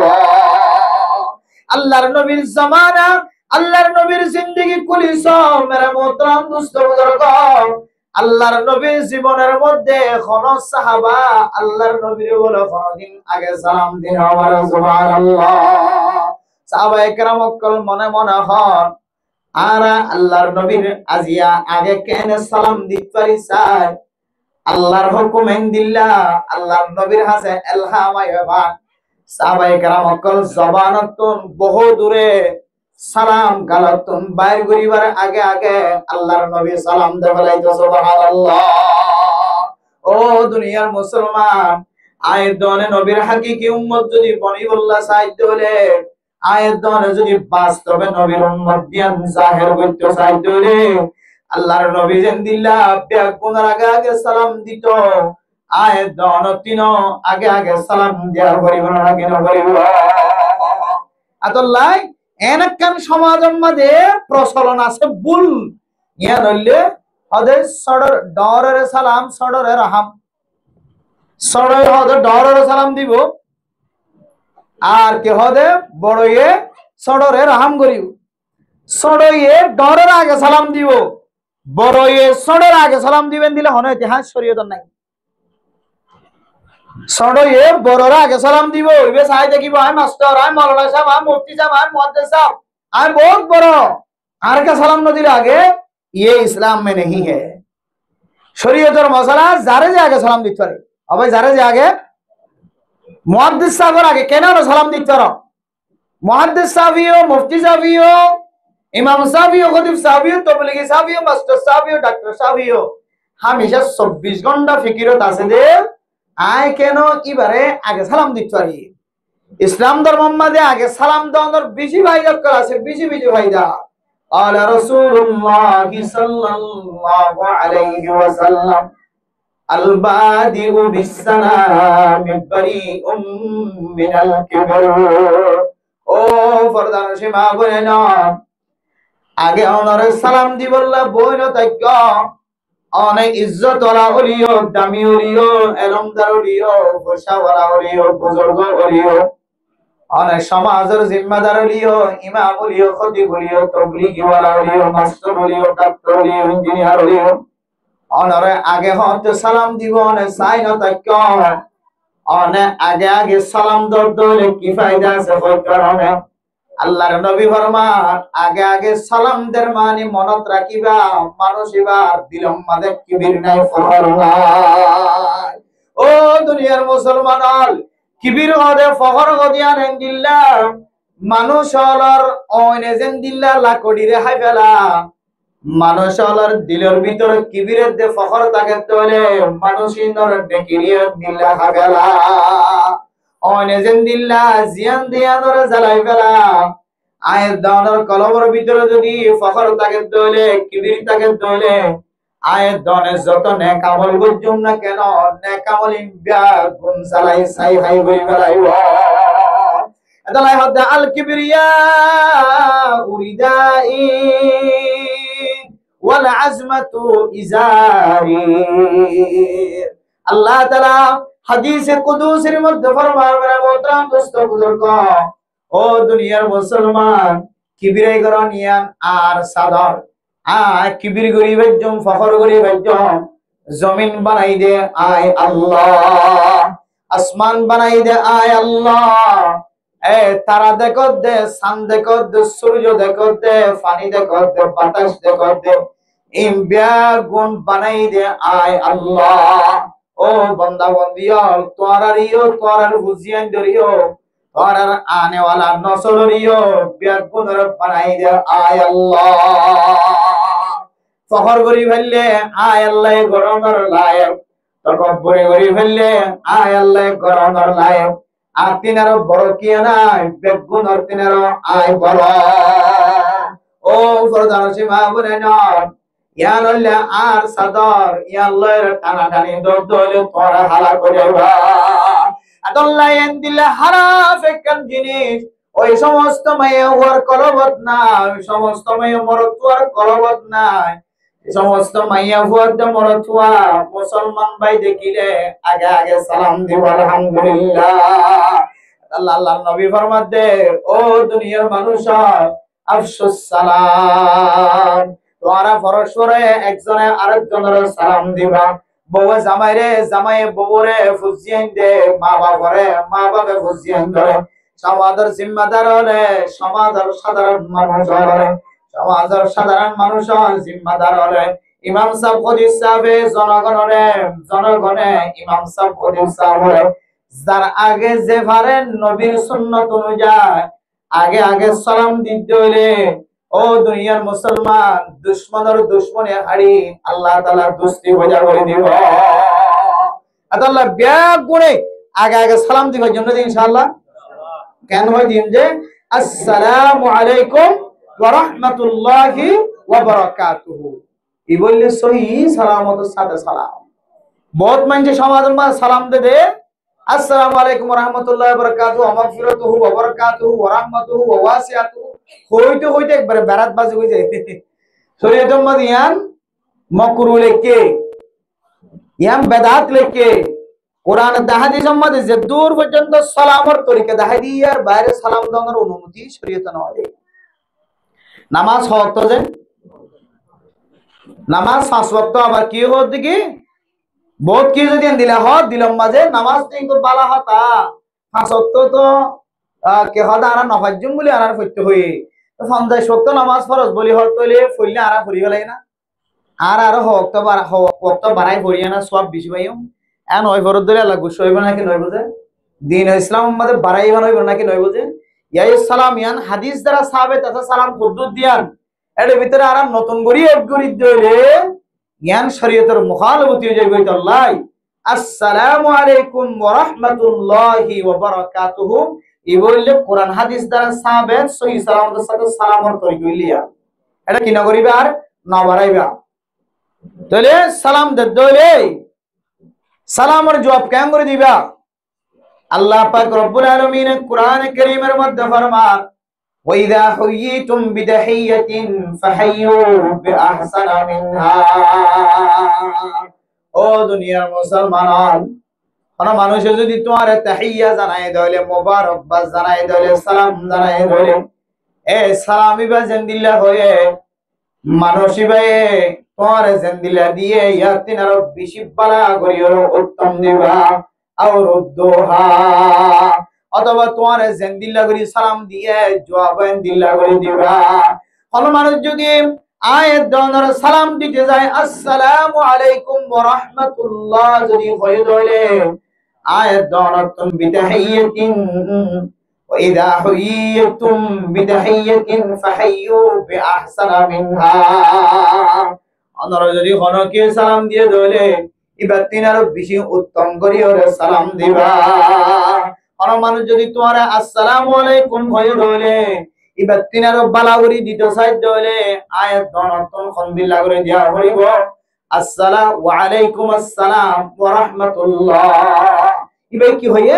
আল্লাহর নবীর জামানা আল্লাহর নবীর জিন্দেগি কুলিস মেরে মোহতরম দোস্ত বুজুর্গ আল্লাহর নবীর জীবনের মধ্যে কোন সাহাবা আল্লাহর নবীর বলে কোনদিন আগে সালাম দিন আমার সুবহানাল্লাহ সাহাবায়ে কেরাম কল মনে মনে হন আর আল্লাহর নবীর আজিয়া আগে কেন সালাম দিতে পারি চাই আল্লাহর হুকুম দিল্লাহ আল্লাহর নবীর হাতে ইলহাম আইবা সাহাবায়ে কেরাম কল জবানতুন বহু দূরে সালাম গালাতুন বাইর করিবার আগে আগে আল্লাহর নবী সালাম দেওয়ালাইতো সুবহানাল্লাহ ও দুনিয়ার মুসলমান আয়েদনে নবীর হাকিকি উম্মত যদি বনিবল্লাহ চাইতে হলে আয়েদনে যদি বাস্তবে নবীর উম্মত দিয়ান জাহির করতে চাইতে হলে আল্লাহর নবী জিন্দিল্লাহ বেগুনার আগে আগে সালাম দিত আয়েদন তিন আগে আগে সালাম দেওয়ার পরিমাণ আগে না করিব আল্লাহ এনেকান সমাজের মধ্যে প্রচলন আছে ভুল ইয়া নইলে ওদের সড়র ডরের সালাম সড়রে রাহাম সড়র ওদের ডরের সালাম দিব আর কে হদে বড়য়ে সড়রে রাহাম করিব সড়য়ে ডরের আগে সালাম দিব বড়য়ে সড়ের আগে সালাম দিবেন দিলে হন ইতিহাস শরীয়ত নাই সড়য়ে বড়রা আগে সালাম দিব ইবে চাই দেখিব আই মাস্টার আই মাওলানা সাহেব আই মুফতি সাহেব আই মুহাদ্দিস সাহেব আই বহুত বড় আর কা সালাম ন দিলে আগে ये इस्लाम में नहीं है শরীয়ত और মশলা যারে যে আগে সালাম দিতে পারে আবে যারে যে আগে মুহাদ্দিস সাহেবের আগে কেন সালাম দিতে পারো মুহাদ্দিস সাহেবিও মুফতি সাহেবিও ইমাম সাহেবিও খতিব সাহেবিও তবলিগি সাহেবিও মাস্টার সাহেবিও ডাক্তার সাহেবিও হামেশা 24 ঘন্টা ফিকিরত আছে দে আয় কেন এবারে আগে সালাম দিতে পারি ইসলাম ধর্ম মধ্যে আগে সালাম দেওয়ার বেশি ফায়দা আছে বেশি ফায়দা قال رسول الله صلى الله عليه وسلم البادئ بالسلام بريء من الكبر ও ফরদান সীমা বলে না আগে অনরে সালাম দিবল্লা বইন তাইক অনেক ইজ্জত ওলা হলিও দামি হলিও এলমদার হলিও পোশাওয়ালা হলিও বুজুর্গ হলিও অনেক সমাজের জিম্মাদার হলিও ইমাম হলিও খতিব হলিও তবলিগি ওয়ালা হলিও মাস্টার হলিও ডাক্তার হলিও ইঞ্জিনিয়ার হলিও অনরে আগে হতে সালাম দিব অনেক সাইন তাইক অনেক আগে আগে সালাম দলে কি ফায়দা আছে কই কারণে আল্লাহর নবী ফরমান আগে আগে সালাম দের মানে মনত রাখিবা মানুষ এবার দিলম মাদে কিবির নাই ফখর নাই ও দুনিয়ার মুসলমান হল কিবির হদে ফখর গদিয়া নেন দিল্লা মানুষ হলর ওনে যেন দিল্লা লাকড়ি রে হাই ফেলা মানুষ হলর দিলের ভিতর কিবিরের দে ফখর থাকে তোলে মানুষই নর ডেকিরিয়া দিল্লা হাই ফেলা ওনে যেন দিল্লা জিয়ান দিয়া নরে জ্বালাই ফেলা আয়ের দানের কলমের ভিতরে যদি ফখর থাকে দলে কিবির থাকে দলে আয়ের দনে যত নেক আমল করছুম না কেন নেক আমল ইনবিয়া গুণ চালাই সাই হাই হই বেলাইব এদালাই হদা আল কিবরিয়া উরিদাই ওয়াল আজমাতু ইজারি আল্লাহ তাআলা হাদিসে কুদুসের মধ্যে ফরমান মেরা মোহতারাম দোস্ত বুজুর্গ ও দুনিয়ার মুসলমান কিবিরে গরনিয়ান আর সাদর কিবির গরিবের জম ফখর গরিবের জম জমিন বানাই দে আয় আল্লাহ আসমান বানাই দে আয় আল্লাহ এ তারা দেখো দে চাঁদ দেখো দে সূর্য দেখো দে পানি দেখো দে বাতাস দেখো দে ইমবিয়া গুণ বানাই দে আয় আল্লাহ ও বান্দা বন্দিয়ল তোরারিও তোরার বুঝিয়ান দরিও তোরার আনে वाला নসরিও বিয়াগুনর বানাই দে আয় আল্লাহ ফখর করি ফেললে আয় আল্লাহ গরমর লায়ক তকব্বুরি করি ফেললে আয় আল্লাহ গরমর লায়ক আর তিনারও বড় কি নাই বেগুনর তিনারও আয় বড় ও ফরদান সীমা বলে না ইয়া আল্লাহ আর সাদর ইয়া আল্লাহর টানা টানি দলে তোরা হালা করেবা আদাল্লাহ এন্দিলে হারাফ একখান জিনিস ওই সমস্ত মায়ে ওর কলবত নাই ওই সমস্ত মায়ে মরতুয়ার কলবত নাই সমস্ত মাইয়া হুয়ার দে মরতুয়া মুসলমান ভাই দেখিলে আগে আগে সালাম দিব আলহামদুলিল্লাহ আল্লাহ আল্লাহর নবী ফরমাতে ও দুনিয়ার মানুষ আফসুস সালাম তোরা পরস্পরে একজনে আরেকজনের সালাম দিবা বউ জামাইরে জামাই বউরে ফুজিয়েন দে মা বাবারে মা বাবা ফুজিয়েন ধরে সমাজের জিম্মাদার হলে সমাজের সাধারণ মানুষ হলে সমাজের সাধারণ মানুষ জিম্মাদার হলে ইমাম সাহেব খতিব সাহেবে জনগণে ইমাম সাহেব খতিব সাহেব যার আগে যে পারেন নবীর সুন্নাত অনুযায়ী আগে আগে সালাম দিতে হইলে ও দুনিয়ার মুসলমান দুশ্মনের দুশ্মনে হারি আল্লাহ তাআলা দুস্তি বজা করে দিব আল্লাহ ব্যাগ গুণে আগে আগে সালাম দিবার জন্য ইনশাআল্লাহ কেন হয় দিন যে আসসালামু আলাইকুম ওয়া রাহমাতুল্লাহি ওয়া বারাকাতুহু এই বললে সহি সালামতের সাথে সালাম বহুত মানুষ সমাজের মধ্যে সালাম দে আসসালামু আলাইকুম ওয়া রাহমাতুল্লাহি ওয়া বারাকাতুহু ওয়া মাগফিরাতুহু ওয়া বারাকাতুহু ওয়া রাহমাতুহু ওয়া ওয়াসিআতুহু হইতে একবারে বেরাত বাজি হই যায় শরীয়তের মধ্যে ইয়ান মাকরু লেখকে ইয়ান বেদাত লেখকে কোরআন হাদিসের মধ্যে যে দূর পর্যন্ত সালামের তরিকা দেখাই দিয়ে আর বাইরে সালাম দেওয়ার অনুমতি শরীয়তে নয় নামাজ হক তো যে নামাজ 5 ওয়াক্ত আবার কি হচ্ছে কি বহুত কি যদি দিলে হক দিলাম মাঝে নামাজ কিন্তু বালা হতা 5 ওয়াক্ত তো কে হদা আর নফাজ্জুম বলি আর ফইতে হই 50 ওয়াক্ত নামাজ ফরজ বলি হক তইলে ফইলে আর ফরি গলাই না আর হক তো বাড়াই ফরিয়া না সব বেশি পাইও এন ওই ফরজ ধরে আল্লাহ গুছ হইব নাকি নয় বুঝে দিন ইসলাম মধ্যে বাড়াই হইব নাকি নয় বুঝে ইয়া সালাম ইয়ান হাদিস দ্বারা সাহাবে তথা সালাম কুদ্দুস দিয়ান এর ভিতরে আর নতুন গরি এক গরি দইলে জ্ঞান শরীয়তের মুখালফতি হয়ে যাবে তো আল্লাহ আসসালামু আলাইকুম ওয়া রাহমাতুল্লাহি ওয়া বারাকাতুহু এই বললে কোরআন হাদিস দ্বারা সাহাবে সহিহ সালামের সাথে সালামের তরিকা হইলিয়া এটা কি না করিবা আর না বাড়াইবা তাহলে সালাম দে দইলে সালামের জবাব কেন করে দিবা আল্লাহ পাক রব্বুল আলামিন কোরআন কারীমের মধ্যে ফরমান ওয়াইদা হুয়িতুম বিতাহিয়াতিন ফাহাইয়ু বিআহসানা মিনহা। ও দুনিয়ার মুসলমান, কোন মানুষে যদি তোমার তাহিয়া জানাই দলে মোবারকবাদ জানাই দলে সালাম জানাই দলে এ সালামি বা জিন্দিল্লাহ হয়ে মানুষই ভাই তোমার জিন্দিল্লাহ দিয়ে ইয়াতিন আরো বেশি বালা করি হলো উত্তম দিবা আর দোহা, অথবা তোমার জিন্দিল্লাহ করি সালাম দিয়ে জবাব দিল্লাহ করে দিবা। কোন মানুষ যদি আয়াত দনর সালাম দিতে যায় আসসালামু আলাইকুম ওয়া রাহমাতুল্লাহ যদি হয়ে দলে আয়াত দনর তুম বিতাহিয়াতিন وإذا حييتم بتحية فحيوا بأحسن منها। আমরা যদি কোনকে সালাম দিয়ে দলে এবার তিনারও বেশি উত্তম করি ওরে সালাম দিবা। কোন মানুষ যদি তোমার আসসালামু আলাইকুম হয়ে দলে এবার তিনারও বালা করে দিতে চাই দলে আয়াত দনতন খন্দিল্লা করে দেওয়া হইব আসসালামু আলাইকুম আসসালাম ওয়া রাহমাতুল্লাহ। এবার কি হইয়ে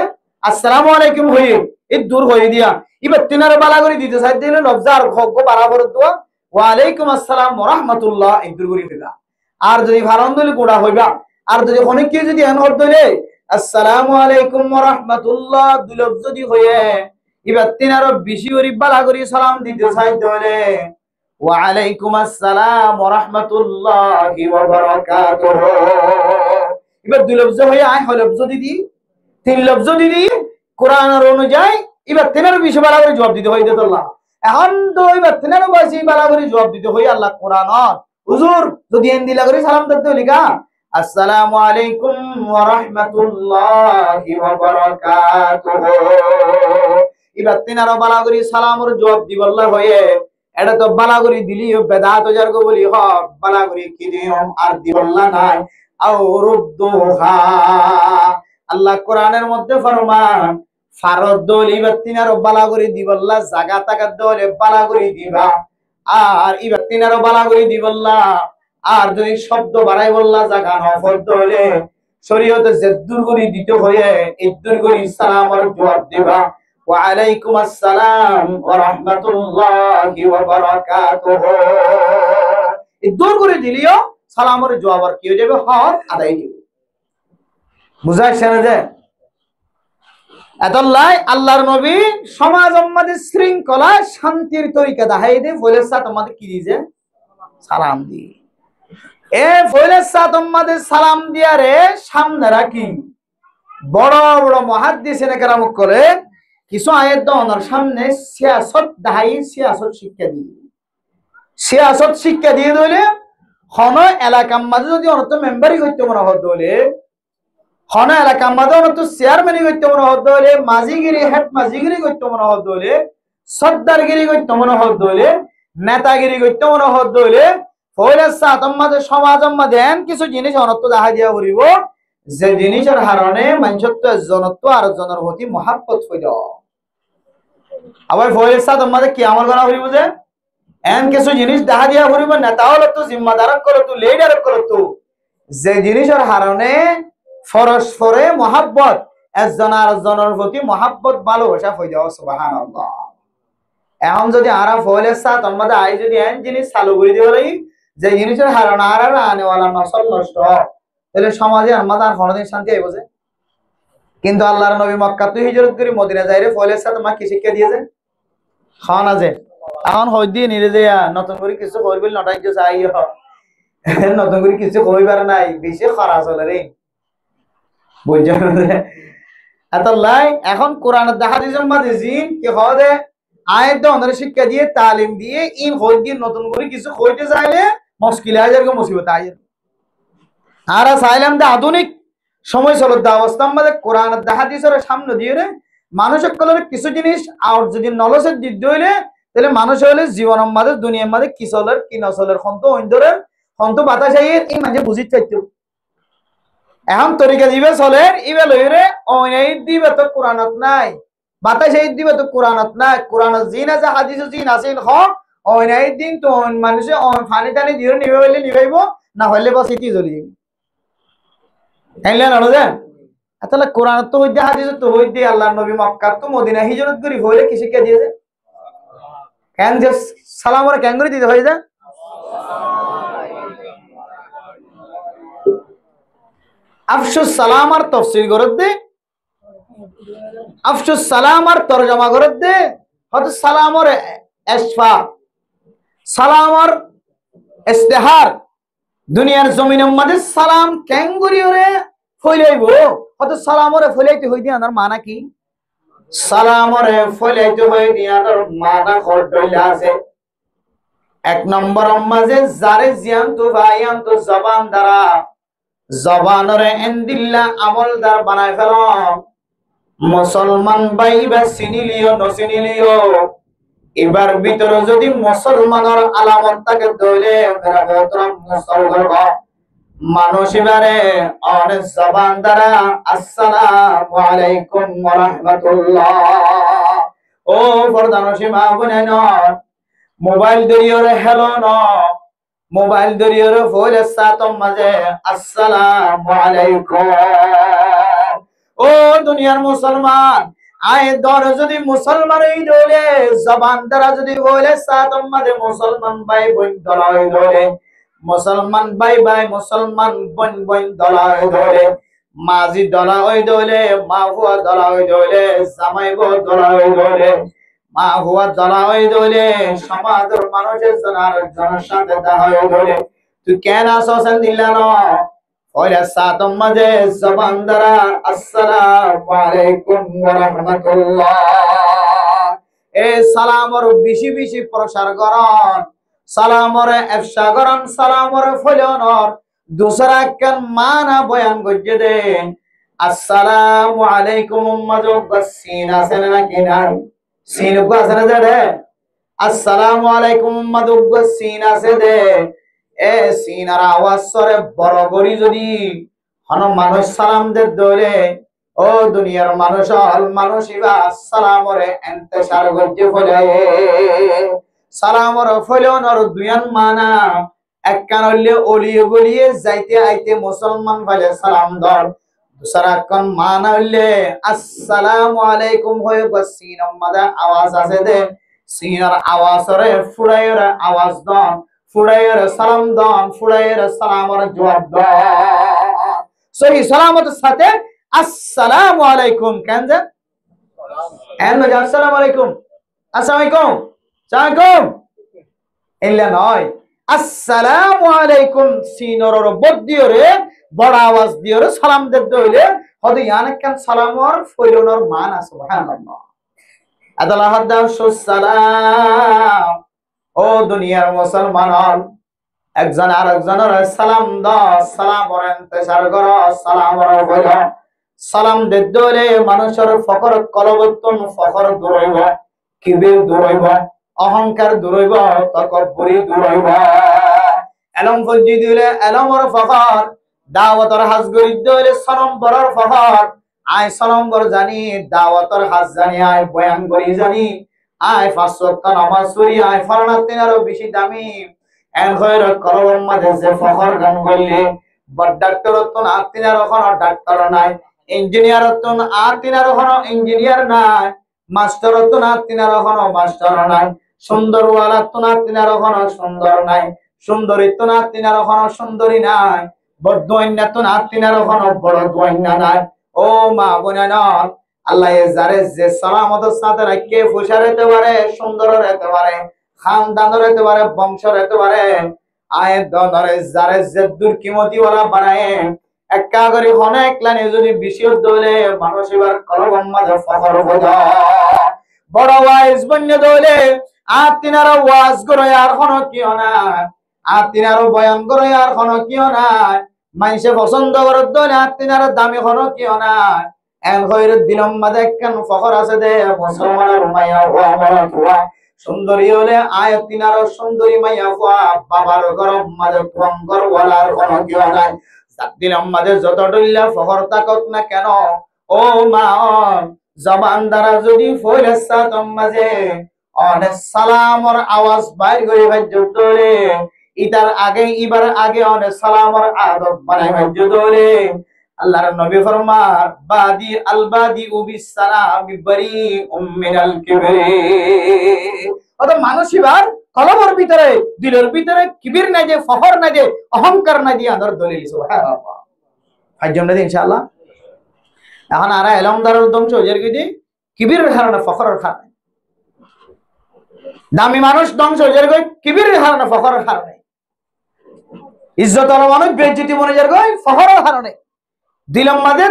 আসসালামু আলাইকুম হইয়ে এই দূর হয়ে দিয়া এবার তিনারে বালা করে দিতে চাই দিলে লফজার খগ্গ বারাবর দোয়া ওয়া আলাইকুম আসসালাম ওয়া রাহমাতুল্লাহ এই দূর করে দিবা। আর যদি ভারন্দলি গোড়া হইবা আর যদি অনেক কেউ যদি এন হর দইলে আসসালামু আলাইকুম ওয়া রাহমাতুল্লাহ দুলফ যদি হয়ে এবার তিনারে বেশি করে বালা করে সালাম দিতে চাই দইলে ওয়া আলাইকুম আসসালাম ওয়া রাহমাতুল্লাহি ওয়া বারাকাতুহু। এবার দুলফ হয়ে আয় হলফ যদি দি তিন লফজ যদি কোরআনের অনুযায়ী এবার তেনারও বেশি বালা করে জবাব দিতে হয় দিতল্লাহ। এখন তো এবার তেনারও বেশি বালা করে জবাব দিতে হয় আল্লাহ কোরআনত হুজুর যদি এন দিলা করে সালাম দিতে লিখা আসসালামু আলাইকুম ওয়া রাহমাতুল্লাহি ওয়া বারাকাতুহু। এবার তেনারও বালা করে সালামের জবাব দিবল্লাহ হয়ে এটা তো বালা করে দিলি বেদাত জারগো বলি হ বালা করে কি দিও আর দিবল্লাহ নাই আও রুদ্দুহা। আল্লাহ কোরআনের মধ্যে ফরমান ফারদ দলি বাতিনারও বালা করে দিবল্লাহ জাগা তাকা দলে বালা করে দিবা আর ইবাতিনারও বালা করে দিবল্লাহ। আর যদি শব্দ বাড়াই বললা জাগা নফর দলে শরীয়তে জেদ্দুর করে দিতে হয়ে ইদ্দুর করে সালামের জবাব দিবা ওয়া আলাইকুম আসসালাম ওয়া রাহমাতুল্লাহি ওয়া বারাকাতুহু। ইদ্দুর করে দিলিও সালামের জবাব আর কি হয়ে যাবে হক আদায় দিবে। বুঝাইছে না যে এতলাই আল্লাহর নবী সমাজ আমাদের শৃঙ্খলা শান্তির তরিকা দেখাই দে ফয়লের সাথে আমাদের কি দিয়েছে সালাম দি এ ফয়লের সাথে আমাদের সালাম দিয়ারে সামনে রাখি বড় বড় মুহাদ্দিসিনে কেরাম করে কিছু আয়াত দনের সামনে সিয়াসত দেখাই সিয়াসত শিক্ষা দিয়ে দইলে হন এলাকার মাঝে যদি অনত মেম্বারই হইতে মনে হত দইলে হন এলাকার মাঝে অনত চেয়ারম্যানই করতে মনে হত দইলে মাঝিগিরি হেড মাঝিগিরি করতে মনে হত দইলে সর্দারগিরি করতে মনে হত দইলে নেতাগিরি করতে মনে হত দইলে ফয়লের সাথে আমাদের সমাজ দেন কিছু জিনিস অনত দেখা দিয়া করিব যে জিনিসের হারণে মানুষত্ব জনত্ব আর জনের প্রতি মহাব্বত হয়ে যাও। আবার ফয়লের সাথে আমাদের কি আমল করা করিব যে এন কিছু জিনিস দেখা দিয়া করিব নেতা হলো তো জিম্মাদার করো তো লিডার করো তো যে জিনিসের হারণে পরস্পরে মহাব্বত একজন আর জনের প্রতি মহাব্বত ভালোবাসা হয়ে যাও। সুবহানাল্লাহ। এখন যদি আরা ফয়লের সাথে আমাদের আই যদি এন জিনিস চালু করে দিব লাগি যে জিনিসের হারণে আর আনেওয়ালা নসল নষ্ট তাহলে সমাজে আমাদের আর কোনোদিন শান্তি আইব যে। কিন্তু আল্লাহর নবী মক্কা তো হিজরত করে মদিনা যাইরে ফয়লের সাথে মা কি শিক্ষা দিয়েছে খান আছে এখন হই দিয়ে নিরে যে নতুন করে কিছু করবি নটাই চাই নতুন করে কিছু কইবার নাই বেশি খরচ হলে রে বুঝছেন এত লাই এখন কোরআনের দেখা দিয়েছে মাঝে জিন কি হদে আয়াত অন্যের শিক্ষা দিয়ে তালিম দিয়ে ইন হই দিয়ে নতুন করে কিছু কইতে চাইলে মুশকিল আয় যাবে মুসিবত আয় আর চাইলাম যে আধুনিক সময় চলত অবস্থা আমাদের কোরআনের দেখা দিয়েছে সামনে দিয়ে রে মানুষের কলরে কিছু জিনিস আর যদি নলেজের দিক হইলে তাহলে মানুষ হলে জীবন আমাদের দুনিয়ার মাঝে কি চলের কি নচলের খন্ত অন্ধরের খন্ত বাতাস এই মাঝে বুঝি চাইতো এখন তরিকা দিবে চলের ইবে লইরে অনাই দিবে তো কোরআনত নাই বাতাস এই দিবে তো কোরআনত নাই কোরআনত জিন আছে হাদিস জিন আছে হক অনাই দিন তো মানুষে ফানি টানি দিয়ে নিবে বলে নিবাইব না হলে বস ইতি জ্বলি যাবে তাইলে না তাহলে কোরআন তো হইতে হাদিস তো হইতে আল্লাহর নবী মক্কা তো মদিনা হিজরত করি হইলে কি শিক্ষা দিয়েছে কেন যে সালাম ওরা কেন করে দিতে হয়ে যায় আফসুস সালাম আর তাফসীর করত দে আফসুস সালাম আর তরজমা করত দে হয়তো সালাম আর ইসফা সালাম আর ইস্তেহার দুনিয়ার জমিনের মধ্যে সালাম কেন করি ওরে ফইলাইব হয়তো সালাম ওরে ফইলাইতে হই দি আনার মানা কি সালাম ওরে ফইলাইতে হই দি আনার মানা হইলা আছে এক নম্বর মাঝে যারে জিয়ান তো ভাইয়ান তো জবান দ্বারা জবানরে এন্দিল্লা আমল দ্বার বানায় ফেল মুসলমান ভাই বা চিনিলিও নচিনিলিও এবার ভিতরে যদি মুসলমানের আলামত থাকে দইলে মেরা মোহতরম মুসলমান মানুষ এবারে অনেক জবান দ্বারা আসসালামু আলাইকুম ওয়া রাহমাতুল্লাহ ও প্রধান সীমা বনে ন মোবাইল দরিয়রে হেলো ন মোবাইল দরিয়রে ফলে সাতম মাঝে আসসালামু আলাইকুম ও দুনিয়ার মুসলমান আয় দর যদি মুসলমান এই দলে জবান দ্বারা যদি বলে সাতম মাঝে মুসলমান ভাই বোন দলাই দলে মুসলমান ভাই ভাই মুসলমান বোন বোন দলাই দলে মাঝি দলা ওই দলে মা হুয়া দলা ওই দলে জামাই বউ দলা ওই দলে মা হুয়া দলা ওই দলে সমাজের মানুষের জনের সাথে দেখা হয়ে দলে তুই কেন আসেন দিলা না ওরে সাতম মাঝে জবান দ্বারা আসসালামু আলাইকুম ওয়া রাহমাতুল্লাহ এ সালামর বেশি বেশি প্রসার করন সালামরে ইফশা করন সালামরে ফলনর দুসরা কেন মানা বয়ান গজে দেন আসসালামু আলাইকুম মাযুবাসসিন আছেন না কিনা সিন গো আছে না দে আসসালামু আলাইকুম মাযুবাসসিন আছে দে এ সিনার আওয়াজ সরে বড় করি যদি হন মানুষ সালাম দে দলে ও দুনিয়ার মানুষ হল মানুষ ইবা সালামরে ইন্তেশার গজে ফলে সালামর ফলনর দুয়ান মানা এক কানলে ওলিয়ে গলিয়ে যাইতে আইতে মুসলমান বলে সালাম দর দুসরা কোন মানা হইলে আসসালামু আলাইকুম হয়ে বসিন মাদা আওয়াজ আছে দে সিনার আওয়াজ রে ফুড়াইয়ের আওয়াজ দন ফুড়াইয়ের সালাম দন ফুড়াইয়ের সালামর জবাব দন সহি সালামতের সাথে আসসালামু আলাইকুম কেন যে আসসালামু আলাইকুম আসসালামু আলাইকুম সালাম ইল্লা নয় আসসালামু আলাইকুম সিনর বদ্দিয়রে বড় আওয়াজ দিয়রে সালাম দে দইলে হদি ইয়ানে কেন সালামর ফইলনর মান সুবহানাল্লাহ আদাল্লাহ দাউস সালাম ও দুনিয়ার মুসলমান একজন আরেকজনের সালাম দাও সালামর ইন্তেশার করো সালামর বল সালাম দে দইলে মানুষের ফকর কলবতন ফকর দূর হইব কিবির দূর হইব অহংকার দূর হইব তাকাব্বুরি দূর হইব এলম ফজি দিলে এলমর ফখর দাওয়াতর হাজ গরি দিলে সনম বড়র ফখর আয় সনম বড় জানি দাওয়াতর হাজ জানি আয় বয়ান করি জানি আয় পাঁচ ওয়াক্ত নামাজ পড়ি আয় ফরনাত তিনারও বেশি দামি এন হইর কলম মাঝে যে ফখর গান করলে বড় ডাক্তার তো না তিনার ওখানে ডাক্তার নাই ইঞ্জিনিয়ার তো আর তিনার ওখানে ইঞ্জিনিয়ার নাই মাস্টার তো না তিনার ওখানে মাস্টার নাই সুন্দরওয়ালা তো না তিনার ওখানে সুন্দর নাই সুন্দরী তো না তিনার ওখানে সুন্দরী নাই বড় দোয়ান্না তো না তিনার ওখানে বড় দোয়ান্না নাই ও মা বোনেরা আল্লাহ যারে যে সালামতের সাথে রাখে ফুসার হতে পারে সুন্দর হতে পারে খানদান হতে পারে বংশ হতে পারে আয় দরে যারে যে দুর্কিমতি ওরা বানায় একা করে অনেক লাইনে যদি বিশেষ দলে মানুষ এবার কলম মাঝে ফখর বোঝা বড় ওয়াইজ বন্য দলে আর তিনারা ওয়াজ করে আর কোনো কিও না আর তিনারও বয়ান করে আর কোনো কিও না মানুষে পছন্দ করে দলে আর তিনারা দামি কোনো কিও না এন হইর দিলম মাঝে কেন ফখর আছে দে মুসলমানের মাইয়া ও আমার ফুয়া সুন্দরী হলে আয় তিনারও সুন্দরী মাইয়া ফুয়া বাবার গরম মাঝে কম গর ওয়ালার কোনো কিও নাই দিলম মাঝে যত ডইলা ফখর তাকক না কেন ও মা জবান দ্বারা যদি ফইলে সাতম মাঝে অনেক সালামর আওয়াজ বাইর করে ভাজ্যতরে ইতার আগে ইবার আগে অনেক সালামর আদব বানাই ভাজ্যতরে আল্লাহর নবী ফরমান বাদি আল বাদি বিস সালাম বারিউম মিনাল কিবরি। অত মানুষ এবার কলবের ভিতরে দিলের ভিতরে কিবির নাই যে, ফখর নাই যে, অহংকার নাই যে, আদর দলিল সুবহানাল্লাহ। ফাইজম না ইনশাআল্লাহ। এখন আরা এলমদারের ধ্বংস হয়ে যায় কি কিবিরের কারণে, ফখরের কারণে। দামি মানুষ ধ্বংস হয়ে যায় কিবিরের কারণে, ফখরের কারণে। ইজ্জতর মানুষ বেইজ্জতি মনে যায় ফখরের কারণে। দিলম মাঝে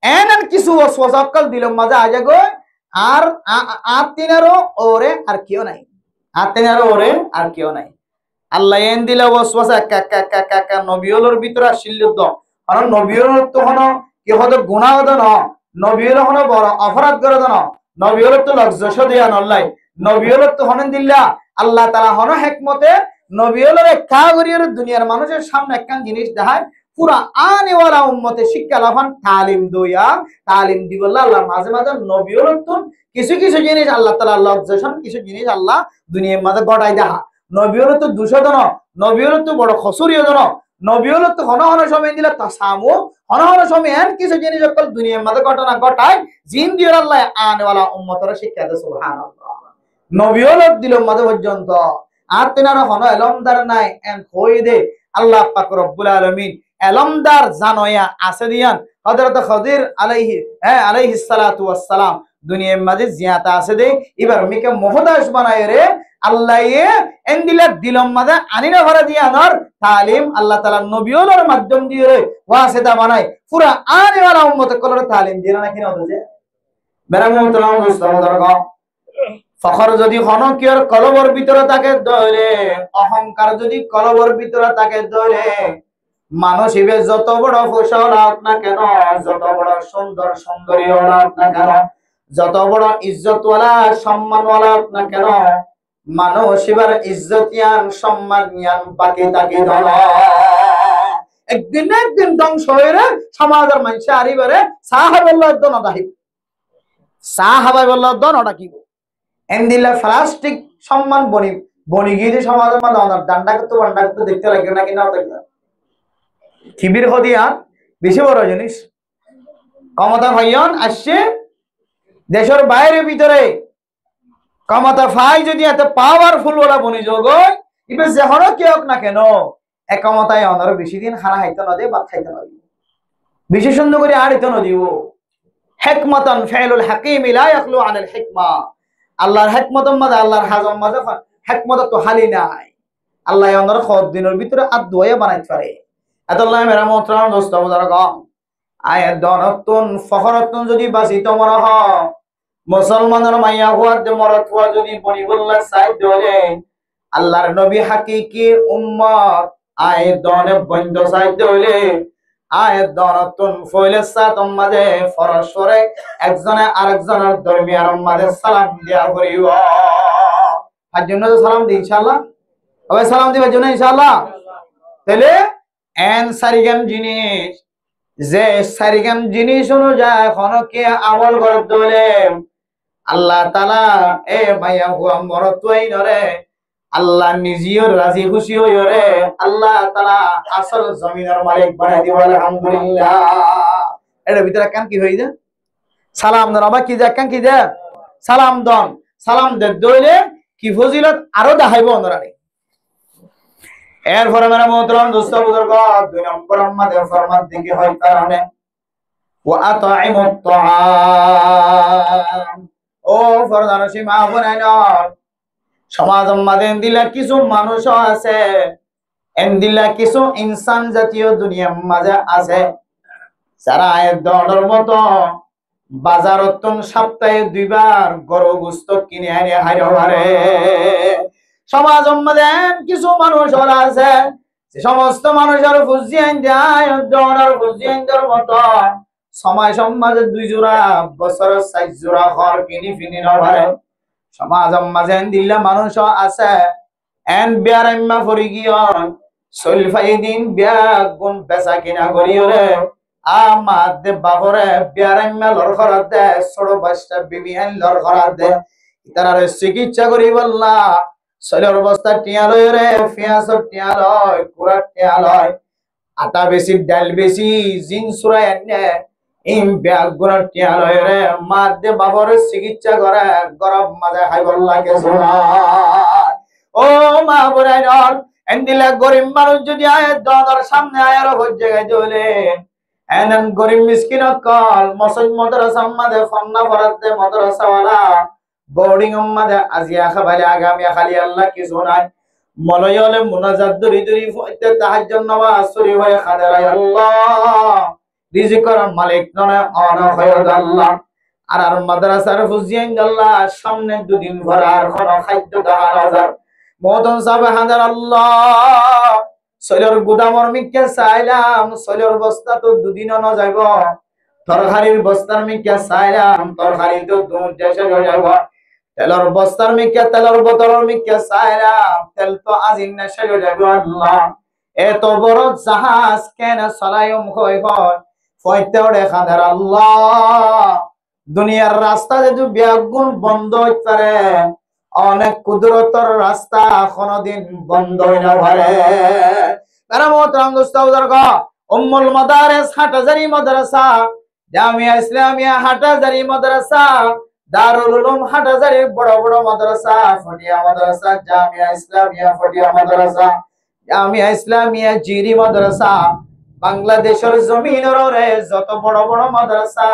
এন কিছু ওয়াসওয়াসাকাল দিলম মাঝে আজে গয় আর আতিনারও ওরে আর কেউ নাই, আতিনারও ওরে আর কেউ নাই। আল্লাহ এন দিলে ওয়াসওয়াসা কাকা নবিয়লের ভিতরে শিল্লুদ, কারণ নবিয়ল তো হনো কি হতো গুনাহ হতো না, নবিয়ল হনো বড় অপরাধ করে না, নবিয়ল তো লজ্জস দিয়া নল্লাই, নবিয়ল তো হনন দিল্লা আল্লাহ তাআলা হনো হিকমতে নবিয়লের কাগরিয়র দুনিয়ার মানুষের সামনে একখান জিনিস দেখায়, পুরা আনেওয়ালা উম্মতে শিক্ষা লাভান তালিম দইয়া, তালিম দিবল্লা আল্লাহ মাঝে মাঝে নবিয়ল তো কিছু কিছু জিনিস আল্লাহ তাআলা লজ্জসন কিছু জিনিস আল্লাহ দুনিয়ার মাঝে গড়াই দেখা। নবিয়ল তো দুশোজন, নবিয়ল তো বড় খসুরিয় জন, নবিয়ল তো হন হন সময় দিলে তাসামু, হন হন সময় এন কিছু জিনিস সকল দুনিয়ার মাঝে ঘটনা ঘটায় জিন দিয়ে আল্লাহ আনেওয়ালা উম্মতের শিক্ষা দেয় সুবহানাল্লাহ। নবিয়ল দিল মাঝে পর্যন্ত আর তেনার হন এলমদার নাই এন কই দে আল্লাহ পাক রব্বুল আলামিন এলমদার জানোয়া আছে দিয়ান হযরত খদির আলাইহিস সালাতু ওয়াস সালাম দুনিয়ার মাঝে জিয়াতা আছে দে। এবার মিকে মুহতাজ বানায় রে আল্লাহ এন দিলা দিলম মাঝে আনিনা ভরা দিয়ানর তালিম আল্লাহ তাআলা নবিয়লের মাধ্যম দিয়ে রে ওয়াসিতা বানায় পুরা আনেওয়ালা উম্মত কলর তালিম দিয়ে না কিনা হচ্ছে বেরা মুহতারাম মুস্তামদারগা। ফখর যদি হনকিয়র কলবর ভিতরে তাকে ধরে, অহংকার যদি কলবর ভিতরে তাকে ধরে, মানুষ ইবে যত বড় ফসল হোক না কেন, যত বড় সুন্দর সুন্দরী হোক না কেন, যত বড় ইজ্জতওয়ালা সম্মানওয়ালা হোক না কেন, মানুষ এবার ইজ্জতিয়ান সম্মানিয়ান বাকি তাকে ধর একদিন না একদিন ধ্বংস হয়ে রে সমাজের মানুষ আরিবারে সাহাবাল্লাহ দন দাহিব, সাহাবাল্লাহ দন ওটা কি এন্দিলা প্লাস্টিক সম্মান বনি বনি গিয়ে সমাজের মধ্যে ডান্ডা করতে বান্ডা করতে দেখতে লাগে না কিনা কিবির হদিয়া বেশি বড় জিনিস। ক্ষমতা ভাইয়ন আসছে দেশের বাইরে ভিতরে, ক্ষমতা ভাই যদি এত পাওয়ারফুল ওরা বনি যোগ ইবে যে হলো কি হোক না কেন এক ক্ষমতায় অনার বেশি দিন খানা খাইতে না দে, ভাত খাইতে না দিব, বেশি সুন্দর করে আর ইতো না দিব। হিকমাতান ফাইলুল হাকিম লা ইয়াখলু আনিল হিকমা, আল্লাহর হিকমতের মাঝে আল্লাহর হাজম মাঝে হিকমত তো হালি নাই। আল্লাহ অনর খদ দিনের ভিতরে আর দোয়া বানাইতে পারে। এতল্লাহ মেরা মোহতারাম দোস্ত বুজুর্গ আয়াত দনতুন ফখরতুন যদি বাসিত মরা হ মুসলমানের মাইয়া হওয়ার যে মরত হওয়া যদি বনিবুল্লাহ চাই ধরে আল্লাহর নবী হাকিকি উম্মত আয়াত দনে বন্ধ চাই ধরে আয়াত দনতুন ফয়লেসা তোমাদে ফরশরে একজনে আরেকজনের দরমিয়ার মাঝে সালাম দিয়া করিব। তার জন্য সালাম দিই ইনশাআল্লাহ, তবে সালাম দিবার জন্য ইনশাআল্লাহ। তাহলে এন সারিগাম জিনিস যে সারিগাম জিনিস অনুযায়ী হনকে আমল করতে হলে আল্লাহ তাআলা এ মাইয়া হুয়া মরতুই নরে আল্লাহ নিজেও রাজি খুশি হই রে আল্লাহ তাআলা আসল জমিনের মালিক বানাই দিব আলহামদুলিল্লাহ। এর ভিতরে কান কি হই যায় সালাম দন আবার কি যায় কান কি যায় সালাম দন, সালাম দে দইলে কি ফজিলত আরো দেখাইব অনরারে। এরপরে মেরা মোহতারাম দোস্ত বুজুর্গ 2 নম্বর আমাদের ফরমান দিকে হয় কারণে ওয়া আতাইমুত তাআম। ও ফরদানসি মা বোনেরা সমাজ আমাদের দিলা কিছু মানুষ আছে, এন দিলা কিছু ইনসান জাতীয় দুনিয়ার মাঝে আছে যারা দলের মতো বাজারত সপ্তাহে 2 বার গরু গোশত কিনে আনে হারে। সমাজ মধ্যে কিছু মানুষ আছে সমস্ত মানুষের ফুজিয়ান দেয় দনের ফুজিয়ানদের মতো সময় সমাজে 2 জোড়া বছর 4 জোড়া ঘর কিনি ফিনি নভারে। সমাজ মাঝে দিল্লা মানুষ আছে এন বিয়ার আম্মা ফরি গিয়ন সলফাই দিন বিয়া গুণ বেচা কিনা করিওরে আমার দে বাবরে বিয়ার আম্মা লর করার দে ছোট বাচ্চা বিবি আন লর করার দে তারা চিকিৎসা করি বললা শৈলের অবস্থা টিয়া লয় রে, পেঁয়াজ টিয়া লয়, কুড়া টিয়া লয়, আটা বেশি ডাল বেশি জিন সুরাই এনে ইম ব্যাগ গুণর টিয়া লয় রে মাধ্যে বাবর চিকিৎসা করে গরম মাঝে খাইবার লাগে ও মা বুড়াই নন এন্দিলা গরিব মানুষ যদি আয় দর সামনে আয়ার হজ্জে গাই চলে এনন গরিব মিসকিন কল মসজিদ মাদ্রাসা মাঝে ফন্না ফরাতে মাদ্রাসা ওয়ালা বোর্ডিং মাঝে আজিয়া খাবালে আগামী খালি আল্লাহ কিছু নাই মলয়লে মুনাজাত দরি দরি ফইতে তাহাজ্জুদ নামাজ শুরু হয়ে খাদারাই আল্লাহ রিজিকের মালিক নয় অন হয় আল্লাহ আর মাদ্রাসার ফুজিয়ান আল্লাহ সামনে দুদিন ভরা আর কোন খাদ্য দেওয়া হাজার মতন সাবে হাজার আল্লাহ সৈলর গুদামর মিকে চাইলাম সৈলর বস্তা তো দুদিনও ন যাইব তরকারির বস্তার মিকে চাইলাম তরকারি তো দুধ দেশে যাইব তেলর বস্তার মিকে তেলর বোতলর মিকে চাইলাম তেল তো আজিন না শেষ যাইব আল্লাহ এত বড় জাহাজ কেন চলায়ম হই হয় ফয়তে ওড়ে খাদের আল্লাহ দুনিয়ার রাস্তা যদি ব্যাগুন বন্ধ হইতে পারে অনেক কুদরতর রাস্তা কোনদিন বন্ধ হই না পারে কারামত রামদোস্তাউদার গো উম্মুল মাদারিস হাটহাজারী মাদ্রাসা জামিয়া ইসলামিয়া হাটহাজারী মাদ্রাসা দারুল উলুম হাটহাজারী বড় বড় মাদ্রাসা ফটিয়া মাদ্রাসা জামিয়া ইসলামিয়া ফটিয়া মাদ্রাসা জামিয়া ইসলামিয়া জিরি মাদ্রাসা বাংলাদেশের জমিনের রে যত বড় বড় মাদ্রাসা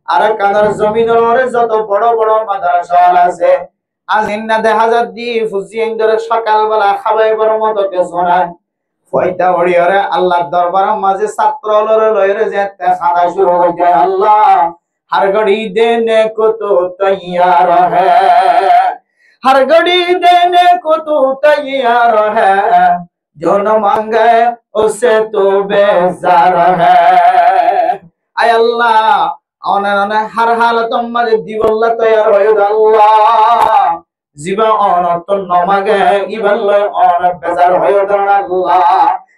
আর কানার জমিনের রে যত বড় বড় মাদ্রাসা আছে আজ ইন্না দেখা যাচ্ছি ফুজিয়েন ধরে সকালবেলা খাবাইবার মতো কিছু নাই ফয়তা ওড়িয়রে আল্লাহর দরবারের মাঝে ছাত্র লরে যেতে খানা শুরু হয়ে যায় আল্লাহ हर घड़ी देने को तो तैयार है हर घड़ी देने को तो तैयार है जो न मांगे उसे तो बेजार है आय अल्लाह অনে हर हालत में दिवल्ला तैयार হয়ে আল্লাহ জীবা অনত নমাগে ইবাল্লা অন বেজার হয়ে দাঁড়া আল্লাহ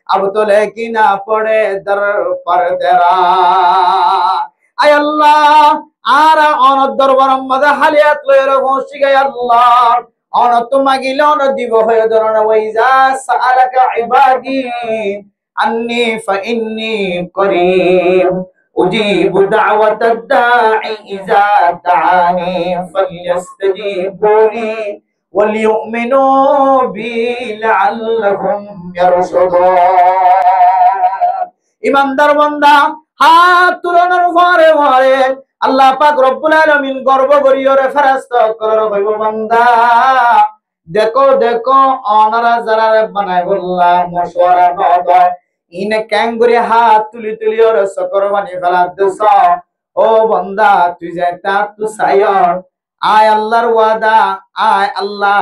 अब तो लेकिन ना पड़े दर पर तेरा आय अल्लाह आरा অনত দরবার মধ্যে হালিয়াত লয়ের বসি গায় আল্লাহ অনত মাগিলে অন দিব হয়ে দাঁড়া ওয়াইজা সাআলাকা ইবাদি আন্নী ফাইন্নী করিম أجيب دعوة الداعي إذا دعاني فليستجيبوا لي وليؤمنوا بي لعلهم يرشدون ইমানদার বান্দা হাত তুলনার পরে পরে আল্লাহ পাক রব্বুল আলামিন গর্ব করিয়রে ফেরেশতা করার কইব বান্দা দেখো দেখো অনারা যারা বানাই বললাম মশওয়ারা নয় ইনে ক্যাঙ্গুরি হাত তুলি তুলি ওর সকর বানি ফেলা দিস ও বান্দা তুই যে তার তু সায়র আয় আল্লাহর ওয়াদা আয় আল্লাহ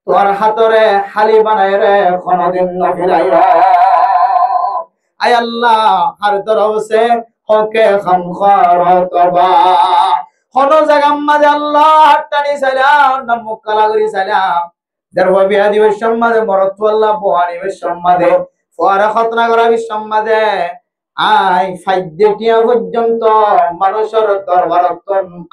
তোর হাতরে খালি বানায় রে কোনদিন না ফিরাই আয় আল্লাহ হার তরফে হকে খামখারতবা কোন জায়গার মাঝে আল্লাহ হাতটানি সালাম না মুখ কালা করি সালাম দরবা বিয়া দিবস সম্মাদে মরত আল্লাহ বহানি বিশ সম্মাদে ফোয়ারা খতনা করা বিশ সম্মাদে আই ফাইদ্যটিয়া পর্যন্ত মানুষের দরবারত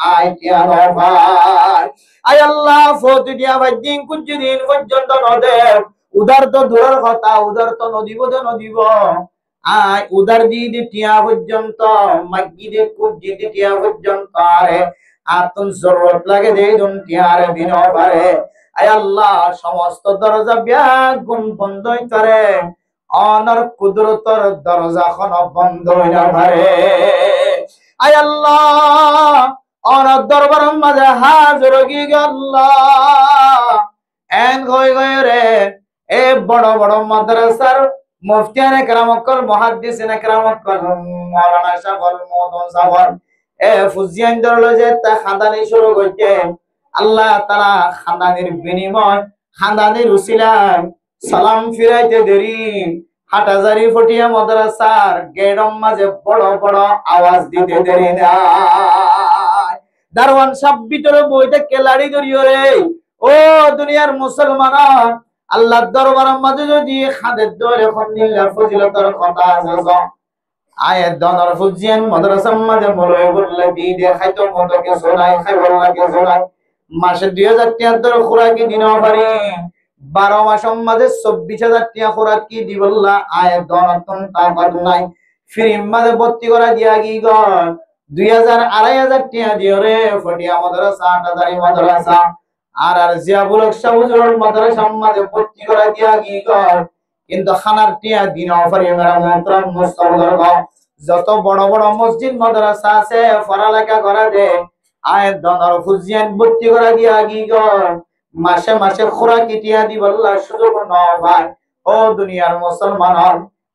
আই টিয়া নভাই আয় আল্লাহ ফতিটিয়া বাইদিন কুঞ্জিদিন পর্যন্ত নদেব উদার তো দূরের কথা উদার তো নদীব আয় উদার দি টিয়া পর্যন্ত মাগি দে কুঞ্জি টিয়া পর্যন্ত আরে আতন জরুরত লাগে দে দুন টিয়ারে দিন পারে আয় আল্লাহ সমস্ত দরজা ব্যাগুন বন্ধ করে অনর কুদরতর দরজা খন বন্ধ হইনা পারে আয় আল্লাহ অনর দরবার মাঝে হাজির গি আল্লাহ এন গয় রে এ বড় বড় মাদ্রাসার মুফতিয়ানে কেরামকল মুহাদ্দিসিনে কেরামকল মাওলানা শাহল মওদুন সাওয়ার এ ফুজিয়ান দরলে যে তা খানদানি শুরু কইতে আল্লাহ তাআলা খানদানের বিনিময় খানদানের উসিলায় সালাম ফিরাইতে দেরি হাটহাজারী ফটিয়া মাদ্রাসার গেটম মাঝে বড় বড় আওয়াজ দিতে দেরি না দারওয়ান সাহেব ভিতরে বইতে কেলাড়ি ধরিও রে ও দুনিয়ার মুসলমান আল্লাহর দরবারের মাঝে যদি খাদের দরে খন্দিল্লার ফজিলতের কথা আছে আয়াত দনর ফুজিয়ান মাদ্রাসার মাঝে মরই বললে দি দেখাইতো মতকে শোনাই খাইবার লাগে শোনাই মাসে 2000 টাকা ধরে খোরাকি দিনও পারি 12 মাসের মাঝে 24,000 টিয়া খোরাক কি দিবল্লা আয়ের দনতন টাকা নাই ফ্রি মাঝে ভর্তি করা দিয়া কি গন 2,000 2,500 টিয়া দিও রে ফটিয়া মাদ্রাসা 8,000 মাদ্রাসা আর জিয়াবুলক শাহুজুর মাদ্রাসা মাঝে ভর্তি করা দিয়া কি গন কিন্তু খানার টিয়া দিন অফারি মেরা মন্ত্রম মুস্তাফার যত বড় বড় মসজিদ মাদ্রাসা আছে পড়ালেখা করা দে আয়ের দনর ফুজিয়ান ভর্তি করা দিয়া কি গন মাসে মাসে খোরাকি টিয়া দিবল্লা সুযোগ নয় ও দুনিয়ার মুসলমান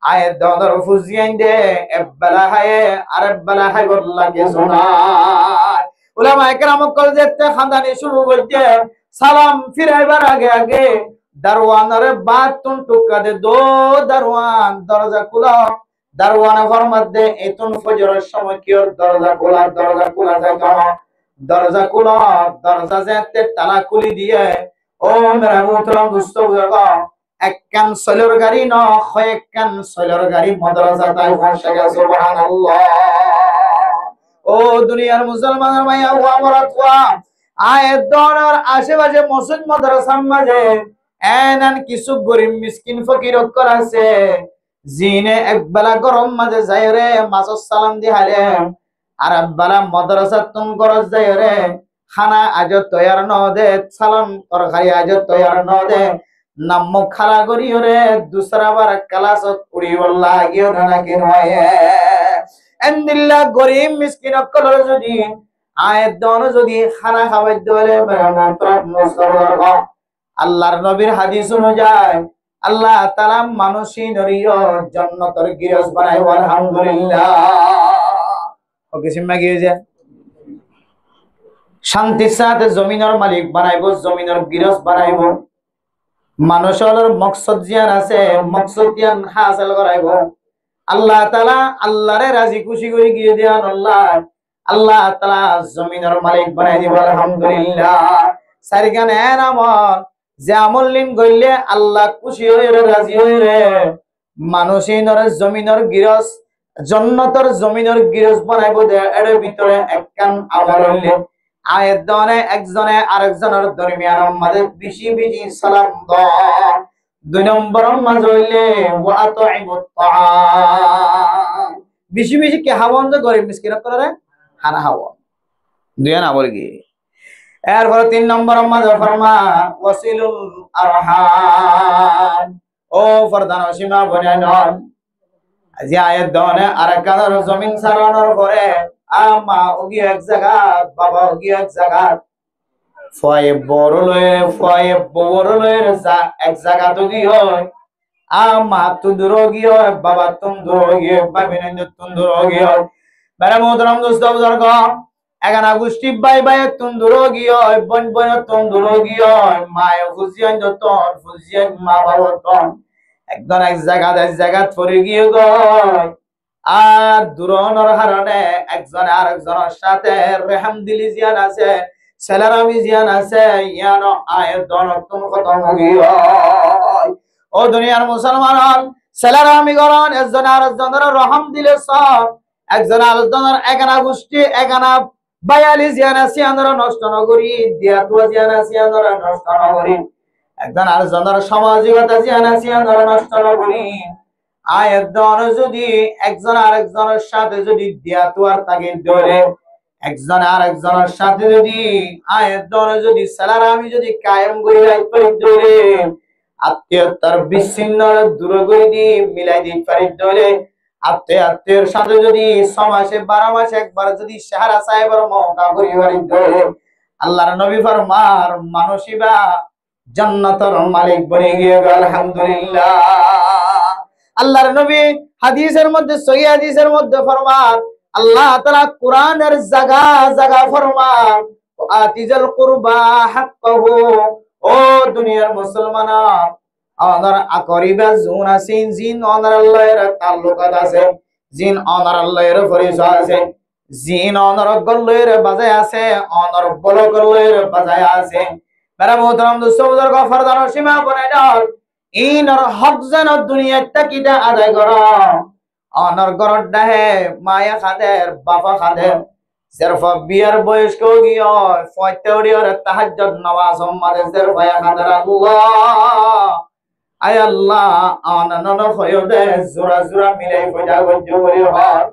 আয়ের দনর ফুজিয়ান দে একবেলা হায়ে আরেকবেলা হাই বল্লা কে শোনায় উলামা একরাম কল যেতে খানদানি শুরু করতে সালাম ফিরাইবার আগে আগে দারওয়ানের বাত তুন টুকা দে দো দারওয়ান দরজা খুলো দারওয়ানে ফরমাত দে এতুন ফজরের সময় কি ওর দরজা খোলা যায় কেন দরজা খুলো দরজা যেতে তালা খুলি দিয়ে ও মেরা মুহতরম দোস্ত বুজুর্গ একখান সলের গাড়ি ন কয়েকখান সলের গাড়ি মাদ্রাসা তাই পৌঁছে গেছে সুবহানাল্লাহ ও দুনিয়ার মুসলমানের মাইয়া ও আমরা তোয়া আয়ের দনের আশেপাশে মসজিদ মাদ্রাসার মাঝে এনান কিছু গরিব মিসকিন ফকির অক্ষর আছে জিনে একবেলা গরম মাঝে যায় রে মাসুস সালাম দি হালে আর একবেলা মাদ্রাসা তুম গরজ যায় রে খানা আজ তৈয়ার ন দে সালাম তরকারি আজ তৈয়ার ন দে নাম খালা করি রে দুসরা বার ক্লাসত উড়ি বল্লা গিয়ে না কি নয় এন্দিল্লা গরিব মিসকিন অক্ষর যদি আয়ের দন যদি খানা খাওয়াই দলে আল্লাহর নবীর হাদিস অনুযায়ী আল্লাহ তাআলা মানুষই নরিয় জান্নাতের গিরস বানাই আলহামদুলিল্লাহ ওকে সিম্মা কি হয়েছে শান্তির সাথে জমিনের মালিক বানাইবো জমিনের গিরস বানাইবো মানুষের মকসদ জিয়ান আছে মকসদ জিয়ান হাসিল করাইবো আল্লাহ তাআলা আল্লাহরে রাজি খুশি করে গিয়ে দেন আল্লাহ তাআলা জমিনের মালিক বানাই দিব আলহামদুলিল্লাহ সারিগানে আমল যে আমল লিন গইলে আল্লাহ খুশি হই রে রাজি হই রে মানুষের জমিনের গিরস জান্নাতের জমিনের গিরস বানাইবো দে এর ভিতরে একখান আমল হইলে আয়ের দনে একজনে আরেকজনের দরমিয়ান মাঝে বেশি বেশি সালাম দাও 2 নম্বর মাঝে হইলে ওয়া আতাইমুত তাআম বেশি বেশি কে হাওয়ান যে গরিব মিসকিন করে খানা হাওয়া দুয়া না বল কি এরপর 3 নম্বর মাঝে ফরমা ওয়াসিলুল আরহাম ও ফরদান সীমা বনান আজি আয়ের দনে আরেকজনের জমিন সারানোর পরে আমা ওগি এক জায়গা বাবা ওগি এক জায়গা ফয়ে বড় লয়ে যা এক জায়গা তো কি হয় আমা তুদুর গি হয় বাবা তুন্দুর গি বাবিনন্দ তুন্দুর গি হয় মেরা মোহতরম দোস্ত বুজুর্গ এখানে গোষ্ঠী বাই বাই তুন্দুর গি হয় বন বন তুন্দুর গি হয় মায় ফুজিয়ান যতন ফুজিয়ান মা বাবা তন একদম এক জায়গা পড়ে গিয়ে গয় আর দুরনের হারণে একজন আরেকজনের সাথে রেহাম দিলি জিয়ান আছে সেলারামি জিয়ান আছে ইয়ানো আয়ের দনতম খতম গিয়ে ও দুনিয়ার মুসলমান সেলারামি গরন একজন আরেকজনের রহম দিলে সব একজন আরেকজনের একানা গোষ্ঠী একানা বায়ালি জিয়ান আছে আন্দরা নষ্ট নগরী দিয়াতুয়া জিয়ান আছে আন্দরা নষ্ট নগরী একজন আরেকজনের সামাজিকতা জিয়ান আছে আন্দরা নষ্ট নগরী আয়ের দন যদি একজন আরেকজনের সাথে যদি দিয়াতুয়ার তাকে ধরে একজন আরেকজনের সাথে যদি আয়ের দন যদি সালারামি যদি কায়েম করে রাখতে ধরে আত্মীয়তার বিচ্ছিন্ন দূর করে দিয়ে মিলাই দিতে পারি ধরে আত্মীয়ের সাথে যদি 6 মাসে 12 মাসে একবার যদি সাহারা সাহেবের মওকা করি বাড়ি ধরে আল্লাহর নবী ফরমার মানুষিবা জান্নাতের মালিক বনে গিয়ে আলহামদুলিল্লাহ আল্লাহর নবী হাদিসের মধ্যে সহিহ হাদিসের মধ্যে ফরমান আল্লাহ তাআলা কোরআনের জায়গা ফরমান আতিজাল কুরবা হাক্কাহু ও দুনিয়ার মুসলমানা আমার আকরিবা জুন আছে জিন অনার আল্লাহর তাল্লুকাত আছে জিন অনার আল্লাহর পরিচয় আছে জিন অনার গল্লের বাজায় আছে অনার বলগলের বাজায় আছে মেরা মোহতরম দোস্ত বুজুর্গ ফরদান সীমা বনে দাও ইনর হক যেন দুনিয়ার তাকিদা আদায় কর অনর গরড ডাহে মায়া খাদের বাবা খাদের সেরফা বিয়ার বয়স কো গিয়ে ফয়তেওরিয়র তাহাজ্জুদ নামাজ মারে সেরফা হাদার আল্লাহ আয় আল্লাহ আনানন হয়ে দে জোরা জোরা মিলাই ফজা গজ্জু করি হর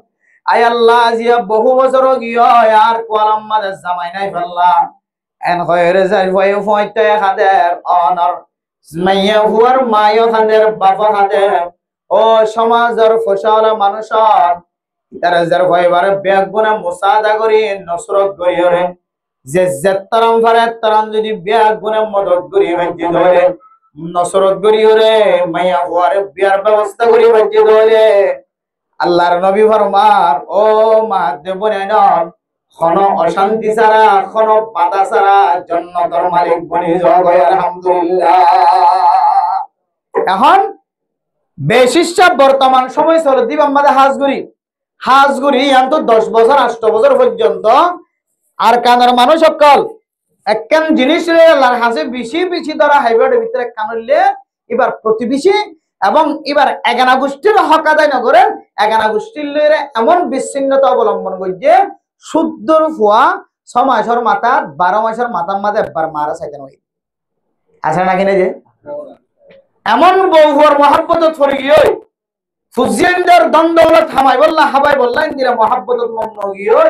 আয় আল্লাহ জিয়া বহু বছর গিয়ে আর কোয়ালাম মাদে জামাই নাই ফেললা এন হয়ে যায় ভয় ফয়তে হাদের অনর মাইয়া হুয়ার মায়ো হাদের বাবা হাদের ও সমাজের ফসল মানুষর তারা যার ভয় বারে ব্যাগ গুনা মুসাদা করি নসরত করি রে যে যেতারাম ফারে তারাম যদি ব্যাগ গুনা মদত করি বাজি ধরে নসরত করি রে মাইয়া হুয়ারে বিয়ার ব্যবস্থা করি বাজি ধরে আল্লাহর নবী ফরমার ও মাহাদেব বনেন কোন অশান্তি ছাড়া কোন বাধা ছাড়া জান্নাতের মালিক বনি যাও আলহামদুলিল্লাহ। এখন বেশিরভাগ বর্তমান সময় চলে দিব আমাদের হাজগুড়ি তো 10 বছর 8 বছর পর্যন্ত আর কানের মানুষ সকল একখান জিনিস আল্লাহর হাসে বেশি বেশি ধরা হাইওয়ের ভিতরে কানলে এবার প্রতিবেশী এবং এবার এগানা গোষ্ঠীর হক আদায় নগরেন এগানা গোষ্ঠীর লইরে এমন বিচ্ছিন্নতা অবলম্বন করছে শুদ্ধর ফুয়া 6 মাসের মাথা 12 মাসের মাথার মাঝে একবার মারা চাইতেন ওই আছে নাকি না যে এমন বউর মহাব্বত ফরি গিয়ে ফুজিয়ানদের দ্বন্দ্বলত থামাই বললা হাবাই বললা ইন্দিরা মহাব্বত মগ্ন গিয়ে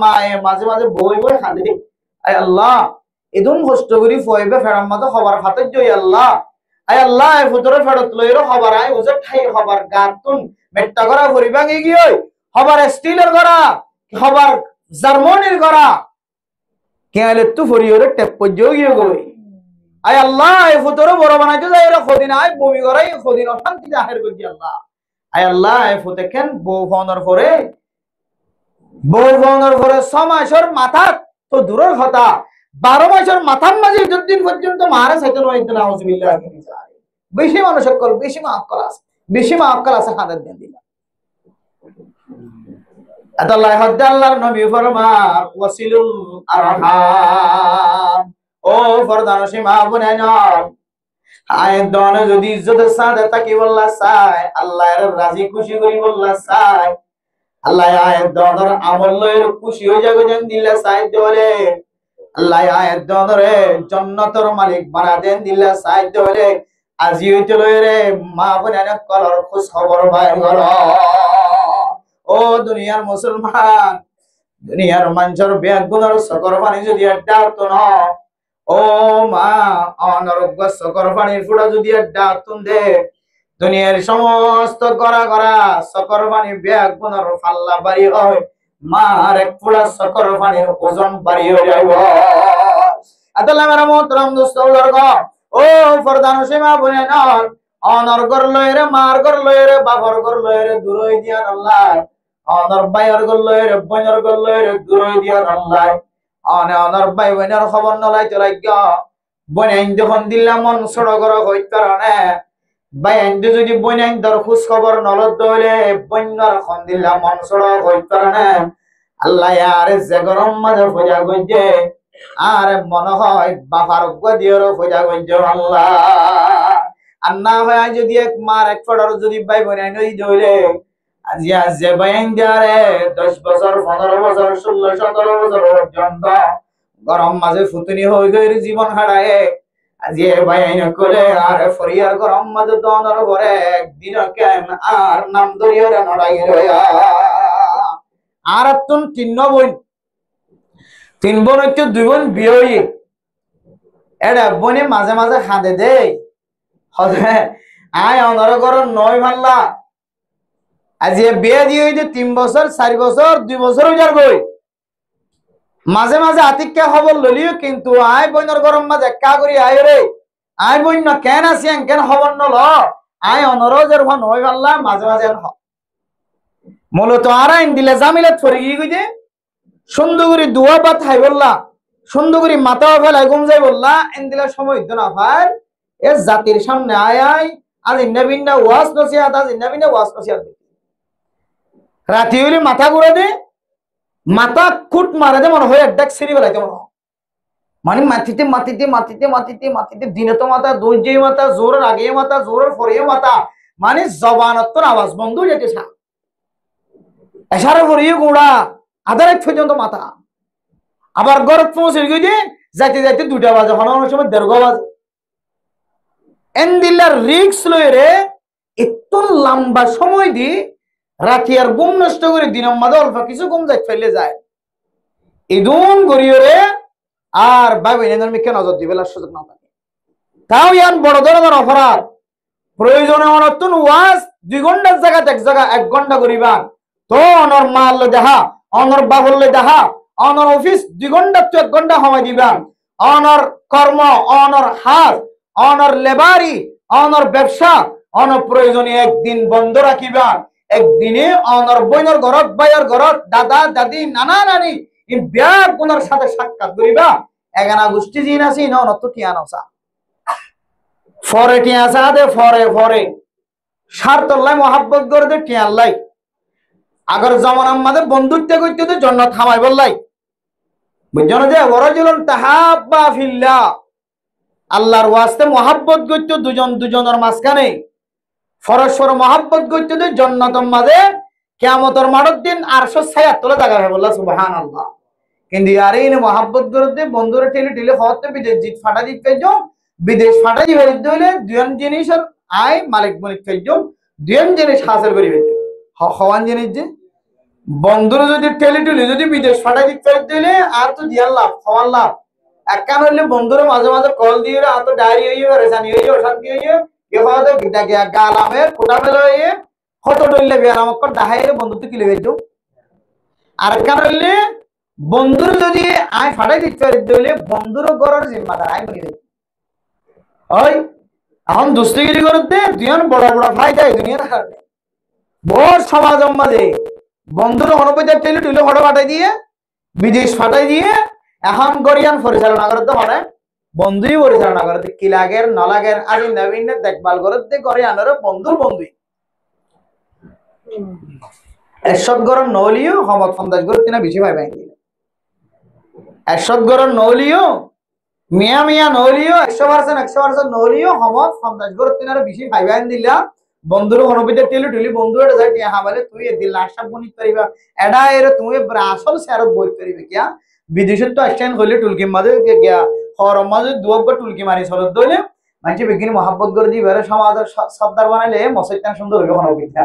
মায়ে মাঝে মাঝে বই বই খাঁদে আয় আল্লাহ এদম কষ্ট করি ফইবে ফেরাম মতো খবর হাতে জই আল্লাহ আয় আল্লাহ ফুতরে ফেরত লইরো খবর আয় ওজে ঠাই খবর গাতুন মেট্টা করা ভরিবা গিয়ে খবর স্টিলের করা খবর জার্মানির করা কেলে তু ফরিওরে টেপ পর্যও গিয়ে গই আয় আল্লাহ এই ফুতরে বড় বানাইতে যাই এরা খদিন আয় বমি করাই খদিন অশান্তি জাহের করছি আল্লাহ আয় আল্লাহ এই ফুতে কেন বউ ফোনের পরে 6 মাসের মাথা তো দূরের কথা 12 মাসের মাথার মাঝে যতদিন পর্যন্ত মারা সাইতেন ওয়াইতে নাউজুবিল্লাহ বেশি মানুষ সকল বেশি মাফ আছে হাদাত দেন দিলা আল্লাহ আল্লাহর নবী ফরমান ওয়াসিলুল আরহাম ও ফরদান সীমা বুনাইনা আয় দন যদি ইজ্জতের সাথে তাকি বললা চাই আল্লাহর রাজি খুশি করি বললা চাই আল্লাহ আয় দনর আমল লয়ের খুশি হয়ে যাবে যেন দিল্লা চাই দরে আল্লাহ আয় দনরে জান্নাতের মালিক বানা দেন দিল্লা চাই দরে আজি হইতে লয়েরে মা বুনাইনা কলর খুশ খবর ভাই গর ও দুনিয়ার মুসলমান দুনিয়ার মানুষের ব্যাগুনের সকর পানি যদি ডাকতো না ও মা অনারোগ্য সকর পানির ফুটা যদি ডাকতুন দে দুনিয়ার সমস্ত গড়া গড়া সকর পানি ব্যাগুনের ফাল্লা বাড়ি হয় মার এক ফুটা সকর পানির ওজন বাড়ি হয়ে যাইব আদাল্লাহ মেরা মোহতরম দোস্ত ও ফরদান সীমা বনে নর অনর্গর লয়েরে মার গর লয়েরে বাবর গর লয়েরে দূরই দিয়ান আল্লাহ অনর বাইর গর লয়েরে বইনর গর লয়েরে দূরই দিয়ান আল্লাহ অনর বাই বইনর খবর নলাই চলাই গিয়া বইনাইন যখন দিলাম মন সড়গর হইত কারণে বাইন যদি বইনাইন দর খোঁজ খবর নলত দইলে বইনর খন দিলাম মন সড়গ হইত কারণে আল্লাহ আরে যে গরম মাঝে ফজা গইছে আর মনে হয় বাবার গদিয়র ফজা গইছে আল্লাহ আর না হয় যদি এক মার এক ফড়র যদি বাই বইনাইন হই দইলে আজিয়া যে বাইন দারে 10 বছর 15 বছর 16 17 বছর পর্যন্ত গরম মাঝে ফুতুনি হই গইর জীবন হারায় আজি বাইন করে আর ফরিয়ার গরম মাঝে দনর পরে একদিন কেন আর নাম দরিয়রে নড়াই রয়া আর তুন তিন বোন হচ্ছে 2 বোন বিয়ে হই এডা বোনে মাঝে মাঝে খাঁদে দেই হবে আয় অনর গর নয় ভাল্লা আজি বিয়ে দিয়ে হইতে 3 বছর 4 বছর 2 বছর যার গই মাঝে মাঝে আতিক্যা খবর ললিও কিন্তু আয় বইনর গরম মাঝে একা করি আয় রে আয় বইন কেন আসি কেন খবর নল আয় অনরজের ভান হই পাল্লা মাঝে মাঝে মূলত আর আইন দিলে জামিলাত ফরি গিয়ে গইতে সুন্দরী দুয়া বাত হাই বললা সুন্দরী মাথা ফেলাই ঘুম যাই বললা এন দিলে সময় হইতো না ভাই এ জাতির সামনে আয় আজ ইন্নাবিন্না ওয়াজ নসিহাত আজ ইন্নাবিন্না ওয়াজ নসিহাত রাতি হইলে মাথা ঘুরে দে মাথা খুট মারে দে মনে হয় একডাক সিঁড়ি বেলাইতে মনে হয় মানে মাটিতে দিনে তো মাথা দৌড়ে মাথা জোরের আগে মাথা জোরের পরে মাথা মানে জবানত আওয়াজ বন্ধ হয়ে যেতে এসারে পরিয়ে গোড়া আধা রাত পর্যন্ত মাথা, আবার গরত পৌঁছে গিয়ে যাইতে যাইতে 2টা বাজে, অনেক সময় 1:30 বাজে। এন্দিল্লার রিক্স লয়ে রে এত লম্বা সময় দি রাখি আর ঘুম নষ্ট করে দিনের মাঝে অল্প কিছু ঘুম যাই ফেলে যায় ইদুন গড়িয়ে রে, আর ভাই বোনের মিকে নজর দিবে সুযোগ না থাকে। তাও ইয়ান বড় ধরনের অপরাধ। প্রয়োজনে অনতুন ওয়াজ 2 ঘন্টার জায়গা 1 ঘন্টা করিবা, তো অনর মাল দেখা, অনর বাবুল দেখা, অনর অফিস 2 ঘন্টা তো 1 ঘন্টা সময় দিবা, অনর কর্ম, অনর হাত, অনর লেবারি, অনর ব্যবসা, অনর প্রয়োজনে একদিন বন্ধ রাখিবা। একদিনে অনর বইনর ঘরত, বাইর ঘরত, দাদা দাদি, নানা নানি এই ব্যাগ গুলোর সাথে সাক্ষাৎ করিবা। এগানা গোষ্ঠী জিন আছি ন নত টিয়ান আসা ফরে টিয়া আসা দে ফরে ফরে সারতল্লাই মহাব্বত করে দে টিয়াল্লাই। আগর যেমন আমাদের বন্ধুত্ব করতে তো জন্য থামাই বললাই বুঝছো যে ওরাজুলন তাহাব্বা ফিল্লাহ, আল্লাহর ওয়াস্তে মহাব্বত করতে দুজনের মাঝখানে পরস্পর মহাব্বত করতে তো জান্নাতের মাঝে কিয়ামতের মাঠের দিন আরশের ছায়া তলে জায়গা হবে বললা সুবহানাল্লাহ। কিন্তু আর এই মহাব্বত করতে বন্ধুরা ঠেলে ঠেলে হতে বিদেশ জিত ফাটা দিতে যাও, বিদেশ ফাটা দিয়ে হইলে দুজন জিনিসের আয় মালিক মালিক ফেলছো, দুজন জিনিস হাসিল করি ফেলছো। হওয়ান জিনিস যে বন্ধুরা যদি ঠেলে ঠেলে যদি বিদেশ ফাটা দিতে দিলে আর তো দিয়ার লাভ হওয়ার লাভ। একখান হইলে বন্ধুরা মাঝে মাঝে কল দিয়ে আর তো ডায়রি হইয়ে রেশানি হইয়ে অশান্তি হইয়ে গালামের কোটা ফেলে হইয়ে কত ডইলে বিয়ার আমাকে ডাহাইরে বন্ধুত্ব কিলে ফেলছো। আর একখান হইলে বন্ধুর যদি আয় ফাটাই দিতে দিলে বন্ধুর গড়ের জিম্মাদার আয় বলি ওই এখন দুষ্টিগিরি করতে দুজন বড় বড় ফায়দা এই দুনিয়ার কারণে বড় সমাজের মাঝে বন্ধুর অনুপচার টেলে টুলে ফটো ফাটাই দিয়ে বিদেশ ফাটাই দিয়ে এখন গরিয়ান পরিচালনা করতে পারে, বন্ধুই পরিচালনা করতে কি লাগের নলাগের আদি নবীন দেখভাল করতে গরিয়ানের বন্ধুর বন্ধুই এসব গরম নলিও হমত সন্দাস করতে না বেশি ভাই ভাই একশো নলিও মিয়া মিয়া নলিও 100% নলিও হমত সন্তাস গর তিনার বেশি ভাইবাইন দিলা বন্ধুর অনুভূতি টেলি টুলি বন্ধু এটা যাই টিয়া হাবালে তুই দিল আশা বনিত করিবা এডা এর তুমি আসল শেয়ারত বই করিবে কিয়া বিদেশে তো আসছেন হইলে টুলকি মাঝে গিয়া হরম মাঝে দুয়াব্বা টুলকি মারি চলত দইলে মানুষ বিজ্ঞানী মহাব্বত করে দিবে সমাজের সর্দার বানাইলে মসজিদটা সুন্দর হবে অনুভূতিটা।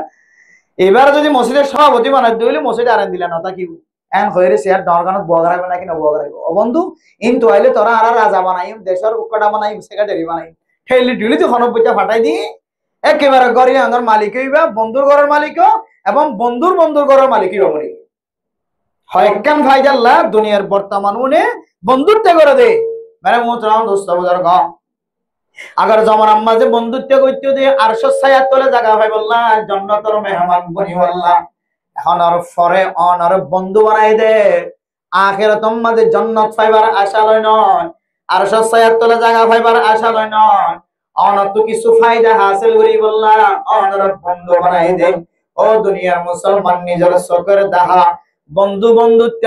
এবার যদি মসজিদের সভাপতি বানাই দইলে মসজিদ আরাম দিলা না তা কি এন হইরে শেয়ার দরকানত বগরাইবে নাকি না বগরাইবে ও বন্ধু ইন তো আইলে তোরা আর রাজা বানাইম দেশের উকটা বানাইম সেক্রেটারি বানাইম হেলি ডিলি তো হনবইটা ফাটাই দি একেবারে গরিয়া আঙ্গর মালিক হইবা বন্ধুর ঘরের মালিকও এবং বন্ধুর ঘরের মালিকই হবে হয় একখান ফায়দাল্লাহ দুনিয়ার বর্তমান উনি বন্ধুত্ব করে দে মেরে মোহতরাম দোস্ত বুজুর্গ আগার যেমন আম্মা যে বন্ধুত্ব করতে দে আরশের ছায়ার তলে জায়গা হয় বললা জান্নাতের মেহমান বনি বললা এখন আর ফরে অন আর বন্ধু বানাই দে আখিরাতের মাঝে জান্নাত পাইবার আশা লয় নয় আরশের ছায়ার তলে জায়গা পাইবার আশা লয় নয় অন তো কিছু ফায়দা হাসিল করি বললা অন আর বন্ধু বানাই দে। ও দুনিয়ার মুসলমান নিজের চোখের দেখা বন্ধুত্ব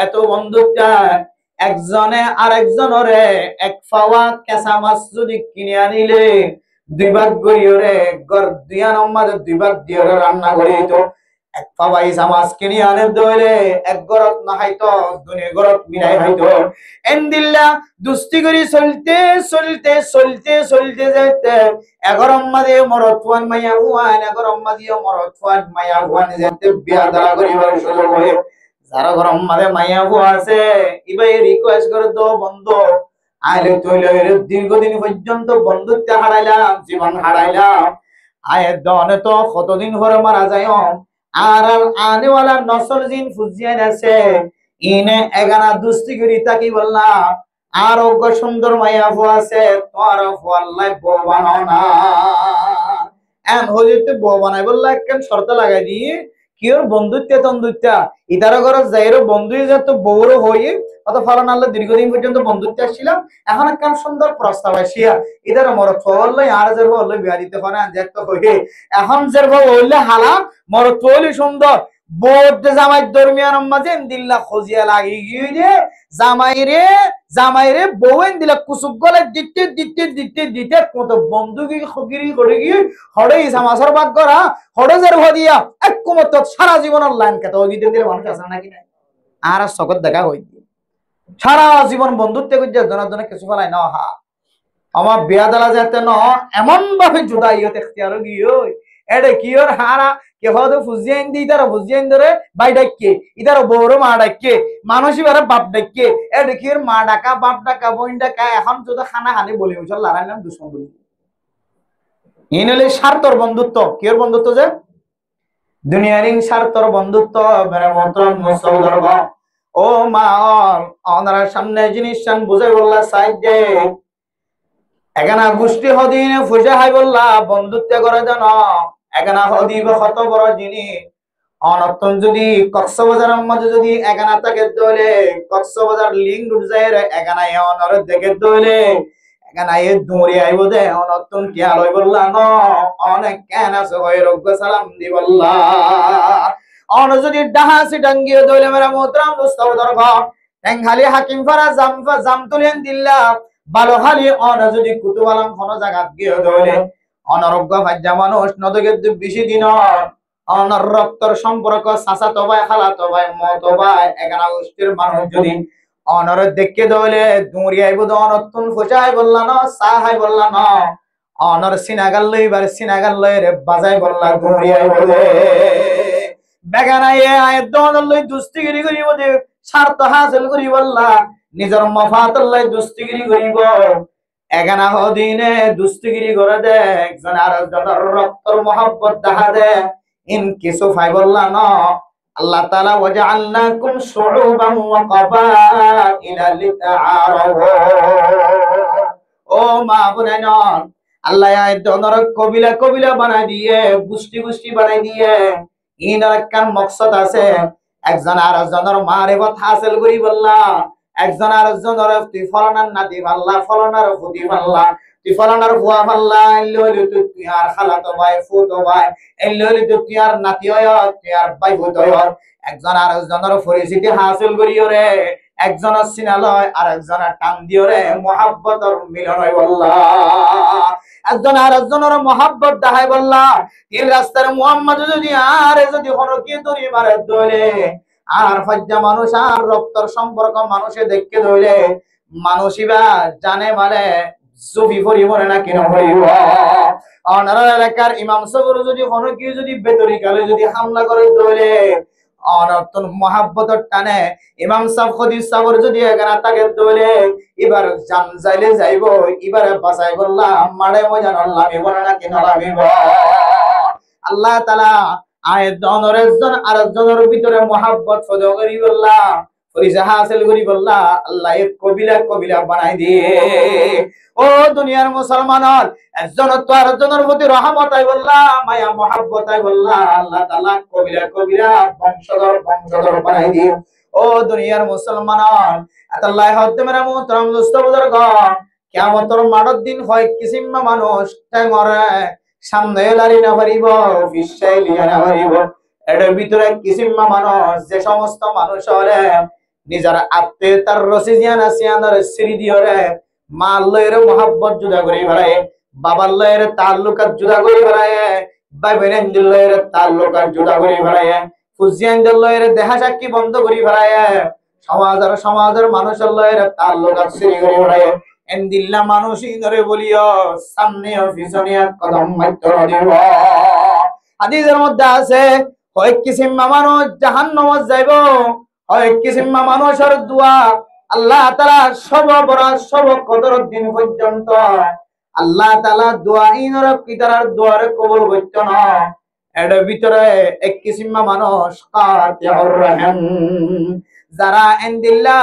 এত বন্ধুত্ব একজনে আরেকজনরে এক পাওয়া কেঁচা মাছ যদি কিনে আনিলে 2 ভাগ করিয়ে গড় দিয়া নম্বরে 2 ভাগ দিয়ে রান্না করে তো এক পাওয়াই মাছ কিনে আনে দইলে এক গরত না হয়তো দুনিয়া গরত মিলাই হয়তো এন্দিল্লা দুস্তি করে চলতে চলতে চলতে চলতে যেতে এগরম মাঝে মরতওয়ান মাইয়া হুয়ান এগরম মাঝে মরতওয়ান মাইয়া হুয়ান যেতে বিয়া দাঁড়া করিবার সুযোগ হয়ে যারা গরম মাঝে মাইয়া হুয়া আছে এবার রিকোয়েস্ট করে দো বন্ধু আইলে তৈলে দীর্ঘদিন পর্যন্ত বন্ধুত্ব হারাইলাম জীবন হারাইলাম আয়ের দনে তো কতদিন ধরে মারা যায় আর আনেওয়ালা নসল জিন ফুজিয়ান আছে ইনে এগানা দুস্তি করি তাকি বললা আর অজ্ঞ সুন্দর মাইয়া ফো আছে তোর ফল্লাই বউ বানাও না এন হইতে বউ বানাই বললা কেন শর্ত লাগাই দিয়ে কি ওর বন্ধুত্ব ইতার ঘর যাইরো বন্ধু যত বউর হয়ে অত ফলন আল্লাহ দীর্ঘদিন পর্যন্ত বন্ধুত্ব আসছিলাম এখন একখান সুন্দর প্রস্তাব আসিয়া ইতার মরত ফললাই আর যে বললে বিয়া দিতে পারে যেত হয়ে এখন যে বললে হালা মরত ফলি সুন্দর বোধ জামাই দরমিয়ান মাঝে দিল্লা খোঁজিয়া লাগি গিয়ে জামাইরে বউয়েন দিলা কুসুক গলে দিতে কত বন্ধু গিরি করে গিয়ে হড়ে জামাসর বাদ করা হড়ে যার দিয়া এক কুমত সারা জীবনের লাইন কেত গিতে দিলে মানুষ আছে নাকি নাই আর সকত দেখা হই সারা জীবন বন্ধুত্ব করছে জনের জন্য কিছু ফেলাই না হা আমার বিয়া দালা যাতে ন এমন ভাবে জুদাই হতে আর গিয়ে এটা কি ওর হারা কে হয়তো ফুজিয়াইন দি ইতারা ফুজিয়াইন ধরে বাই ডাক্কে ইতারা বউরও মা ডাক্কে মানুষই বারে বাপ ডাক্কে এটা কি ওর মা ডাকা বাপ ডাকা বোন ডাকা এখন যদি খানা খানি বলি উঠল লড়াই নাম দুশ্মন বলি ইন হলে স্বার্থর বন্ধুত্ব কি ওর বন্ধুত্ব যে দুনিয়ার স্বার্থর বন্ধুত্ব মেরে মতরম মুসলমান ও মা ওনার সামনে জিনিস বুঝাই বললা সাইড দে এখানে গোষ্ঠী হদিনে ফুজা হাই বললা বন্ধুত্ব করে জান এখানে হদিব কত বড় জিনিস অনতন যদি কক্সবাজারের মধ্যে যদি এখানে থাকে দলে কক্সবাজার লিঙ্ক উঠ যায় এখানে অনর দেখে দলে এখানে এ দৌড়ে আইব দে অনতন কি আলোই বললা ন অনেক কেন আছে ওই রোগ সালাম দি বললা অন যদি ডাহাসি ডাঙ্গিয়ে দলে মেরা মোহতরাম দোস্ত দরগা টেঙ্গালি হাকিম ফারা জাম তুলেন দিল্লা ভালো খালি অন যদি কুতুবালাম কোন জায়গা গিয়ে দলে অনারোগ্য ভাজ্যা মানুষ নদকে বেশি দিন অনার রক্তর সম্পর্ক চাচা তো ভাই খালা তো ভাই মতো ভাই এখানে গোষ্ঠীর মানুষ যদি অনর দেখে দলে দৌড়ি আইব অনতুন ফুচাই বললা না সাহাই বললা না অনর সিনাগাল লইবার সিনাগাল লই রে বাজাই বললা দৌড়ি আইব দে বেগানাই আয় দন লই দুস্তিগিরি করিব দে স্বার্থ হাসিল করি বললা নিজের মফাত লই দুস্তিগিরি করিব এখানে হদিনে দুস্তিগিরি করে দে একজন আর একজনের রক্তর মহব্বত দেখা দে ইন কিছু ফাই বললা না আল্লাহ তাআলা ওয়াজআলনাকুম শুউবান ওয়া ক্বাবাইলা লিতাআরাফু ও মা বোনেন আল্লাহ এই দনর কবিলা কবিলা বানাই দিয়ে গোষ্ঠী গোষ্ঠী বানাই দিয়ে ইনার কান মকসদ আছে একজন আর একজনের মারিফত হাসিল করি বললা একজন আর একজনের তুই ফলনার নাতি ভাল্লা ফলনার ফুটি ভাল্লা তুই ফলনার ফুয়া ভাল্লা এল্লি তুই আর খালাতো ভাই ফুতো ভাই এল্লি তুই আর নাতি হয় তুই আর ভাই ফুতো হয় একজন আর একজনের পরিচিতি হাসিল করিও রে একজনের সিনালয় আর একজনের টান দিও রে মহাব্বতর মিলন হয় বললা একজন আর একজনের মহাব্বত দেখাই বললা তিন রাস্তার মুহাম্মদ যদি আর যদি হরকি দড়ি মারে দলে আর ফজ্জা মানুষ আর রক্তর সম্পর্ক মানুষে দেখতে ধরলে মানুষই বা জানে মানে জুফি ফরি মরে না কেন হইব অনার এলাকার ইমাম সাহেব যদি কোনো কি যদি বেতরি কালে যদি হামলা করে ধরলে অনতন মহাব্বতর টানে ইমাম সাহেব খদিজ সাহেব যদি এখানে তাকে ধরলে এবার জান যাইলে যাইব এবারে বাঁচাই বললাম মারে মজা নলামি মরে না কেন লামিব আল্লাহ তাআলা আয় দনর একজন আর একজনের ভিতরে মহাব্বত সদা করি বললা পরিচয় হাসিল করি বললা আল্লাহ এক কবিলা কবিলা বানাই দিয়ে ও দুনিয়ার মুসলমান একজন তো আর একজনের প্রতি রহমত আই বললা মায়া মহাব্বত আই বললা আল্লাহ তাআলা কবিলা কবিলা বংশধর বংশধর বানাই দিয়ে ও দুনিয়ার মুসলমান আল্লাহ হতে মেরা মোহতরম দোস্ত বুজুর্গ কিয়ামতের মাঠের দিন হয় কিসিমা মানুষ তাই মরে সামনে লারি না পারিব ফিসাই লিয়া না পারিব এর ভিতরে কিসিমা মানুষ যে সমস্ত মানুষ হলে নিজের আত্মীয়তার রসি জিয়ান আসিয়ানের শ্রী দিয়রে মা আল্লাহর মহব্বত জুদা করে বেড়ায় বাবা আল্লাহর তাল্লুকাত জুদা করে বেড়ায় ভাই বোনের দিল্লাহর তাল্লুকাত জুদা করে বেড়ায় ফুজিয়ান দিল্লাহর দেখা সাক্ষী বন্ধ করে বেড়ায় সমাজের মানুষ আল্লাহর তাল্লুকাত শ্রী করে বেড়ায় এন্দিল্লা মানুষই ধরে বলিও সামনে পিছনে কদম মাত্র দিব হাদিসের মধ্যে আছে হয় কিসিমা মানুষ জাহান্নামে যাইব হয় কিসিমা মানুষের দোয়া আল্লাহ তাআলা সর্ববড় সর্ব কদর দিন পর্যন্ত আল্লাহ তাআলা দোয়া ইনর কিতার দোয়ারে কবুল করত না এর ভিতরে এক কিসিমা মানুষ কাতিয়ার রহিম যারা এন্দিল্লা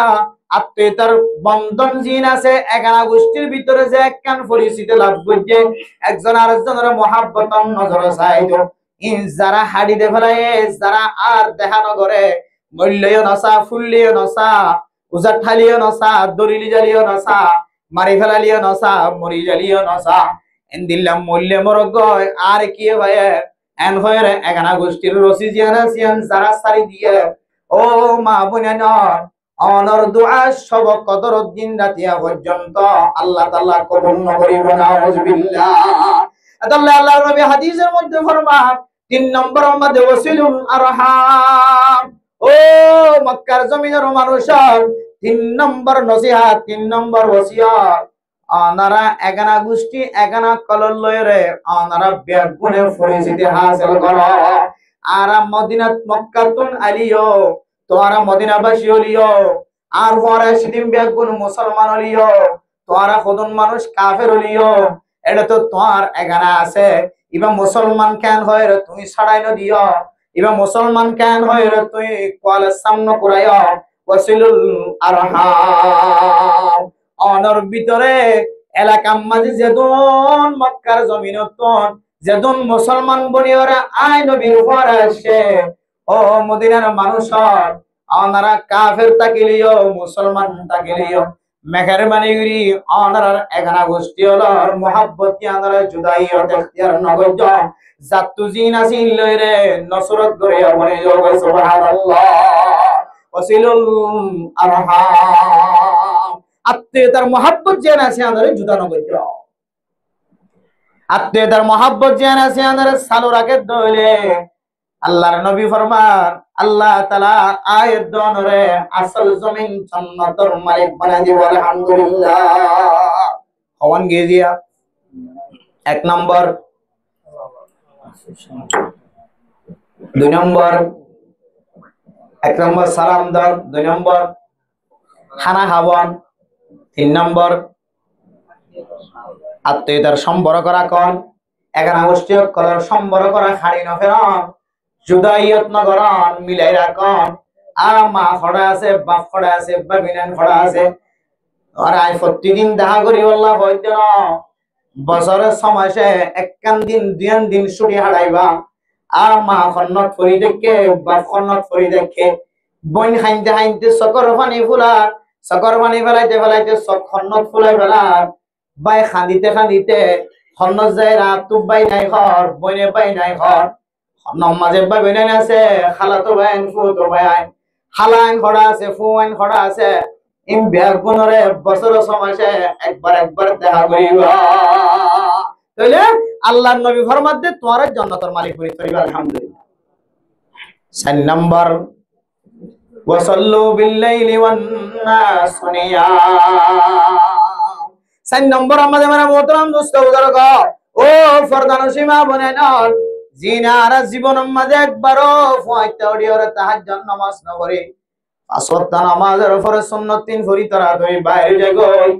আত্মীয়তার বন্ধন জিন আছে এগানা গোষ্ঠীর ভিতরে যে একখান পরিচিতি লাভ করছে একজন আরেকজনের মহাব্বত নজর চাইতো যারা হাড়ি দে ফেলায় যারা আর দেখানো করে মূল্যও নসা ফুললিও নসা উজার ঠালিও নসা দরিলি জালিও নসা মারি ফেলালিও নসা মরি জালিও নসা এন দিল্লাম মূল্য মরগ আর কি ভাই এন হয়ে এগানা গোষ্ঠীর রসি জিয়ানা সিয়ান যারা সারি দিয়ে ও মা বোনেন অনর দোয়া সব কদর দিন রাতিয়া পর্যন্ত আল্লাহ তাআলা কবুল করিব না নাউযুবিল্লাহ আল্লাহ নবী হাদিসের মধ্যে ফরমান 3 নম্বর মধ্যে ওয়াসিলুল আরহাম ও মক্কার জমিনের মানুষ, 3 নম্বর নসিহত, 3 নম্বর ওসিয়ত, আনারা এগানা গোষ্ঠী এগানা কলর লয়রে আনারা বেগুনে পরিচিতি হাসিল করো। আর মদিনাত মক্কাতুন আলিও, তোরা মদিনাবাসী হলিও, আর পরে সেদিন বেগুন মুসলমান হলিও, তোরা কদন মানুষ কাফের হলিও, এটা তো তোমার এগানা আছে। এবার মুসলমান কেন হয় রে তুমি ছাড়াই দিও, এবার মুসলমান কেন হয় রে তুই কোয়ালের সামনে করাইও। ওয়াসিলুল আরহাম, অনর ভিতরে এলাকার মাঝে যেদন মক্কার জমিনতন যেদন মুসলমান বনিয়রা আয় নবীর উপর আসে, ও মদিনার মানুষ অনারা কাফের তাকিলিও মুসলমান তাকিলিও মেহরবানি করি অনার এগানা গোষ্ঠী হলর মোহাব্বতি আনারা জুদাই এখতিয়ার নগজ জাতু জিন আসিল লইরে নসরত করে বনে যোগ সুবহানাল্লাহ। ওয়াসিলুল আরহাম, আত্মীয়তার মহাব্বত যেন আছে আমাদের জুদা নগজ, আত্মীয়তার মহাব্বত যেন আছে আমাদের সালো রাখে দইলে। আল্লাহর নবী ফরমান আল্লাহ তাআলা আয়াত দনরে আসল জমিন জান্নাতের মালিক বানাই দিব আলহামদুলিল্লাহ। হওয়ান গেজিয়া 1 নম্বর, 2 নম্বর, 1 নম্বর সালাম দাও, 2 নম্বর খানা খাওয়ান, 3 নম্বর আত্মীয়তার সম্পর্ক করা কোন এগানা গোষ্ঠী কলর সম্পর্ক করা হাড়ি নফেরন জুদাইয়ত নগরন মিলাই রাখন। আর মা খড়া আছে, বাপ খড়া আছে, বাবিনান খড়া আছে, আর আই প্রতিদিন দেখা করি বললা হইতে ন বছরের সময়সে একখান দিন 2 দিন ছুটি হারাইবা। আর মা খন্নত ফরি দেখে, বাপ খন্নত ফরি দেখে, বইন খাইতে খাইতে চকর পানি ফুলার, চকর পানি ফেলাইতে ফেলাইতে চক খন্নত ফুলাই ফেলার, বাই খান্দিতে খান্দিতে খন্নত যায় রাত তু বাই নাই ঘর, বইনে বাই নাই ঘর, নমাজে বাই বেনাই আছে, খালাতো বাইন ফুতো বাইন, খালাইন খড়া আছে, ফুয়াইন খড়া আছে, ইম বেগুনরে বছরের সময়সে একবার একবার দেখা করিবা। তাইলে আল্লাহর নবী ফরমাতে তোমার জান্নাতের মালিক হই করিবা আলহামদুলিল্লাহ। 4 নম্বর ওয়াসাল্লু বিল্লাইলি ওয়ান নাস নিয়াম। 4 নম্বর আমাদের মানে মোহতারাম দোস্ত বুজুর্গ ও ফরদান সীমা বনেন জিনারা জীবনের মাঝে একবারও ফাইতে ওড়িয়রে তাহাজ্জুদ নামাজ না করে, 5 ওয়াক্ত নামাজের উপরে সুন্নাত 3 ফরি তাড়াতাড়ি বাইরে যাই গই।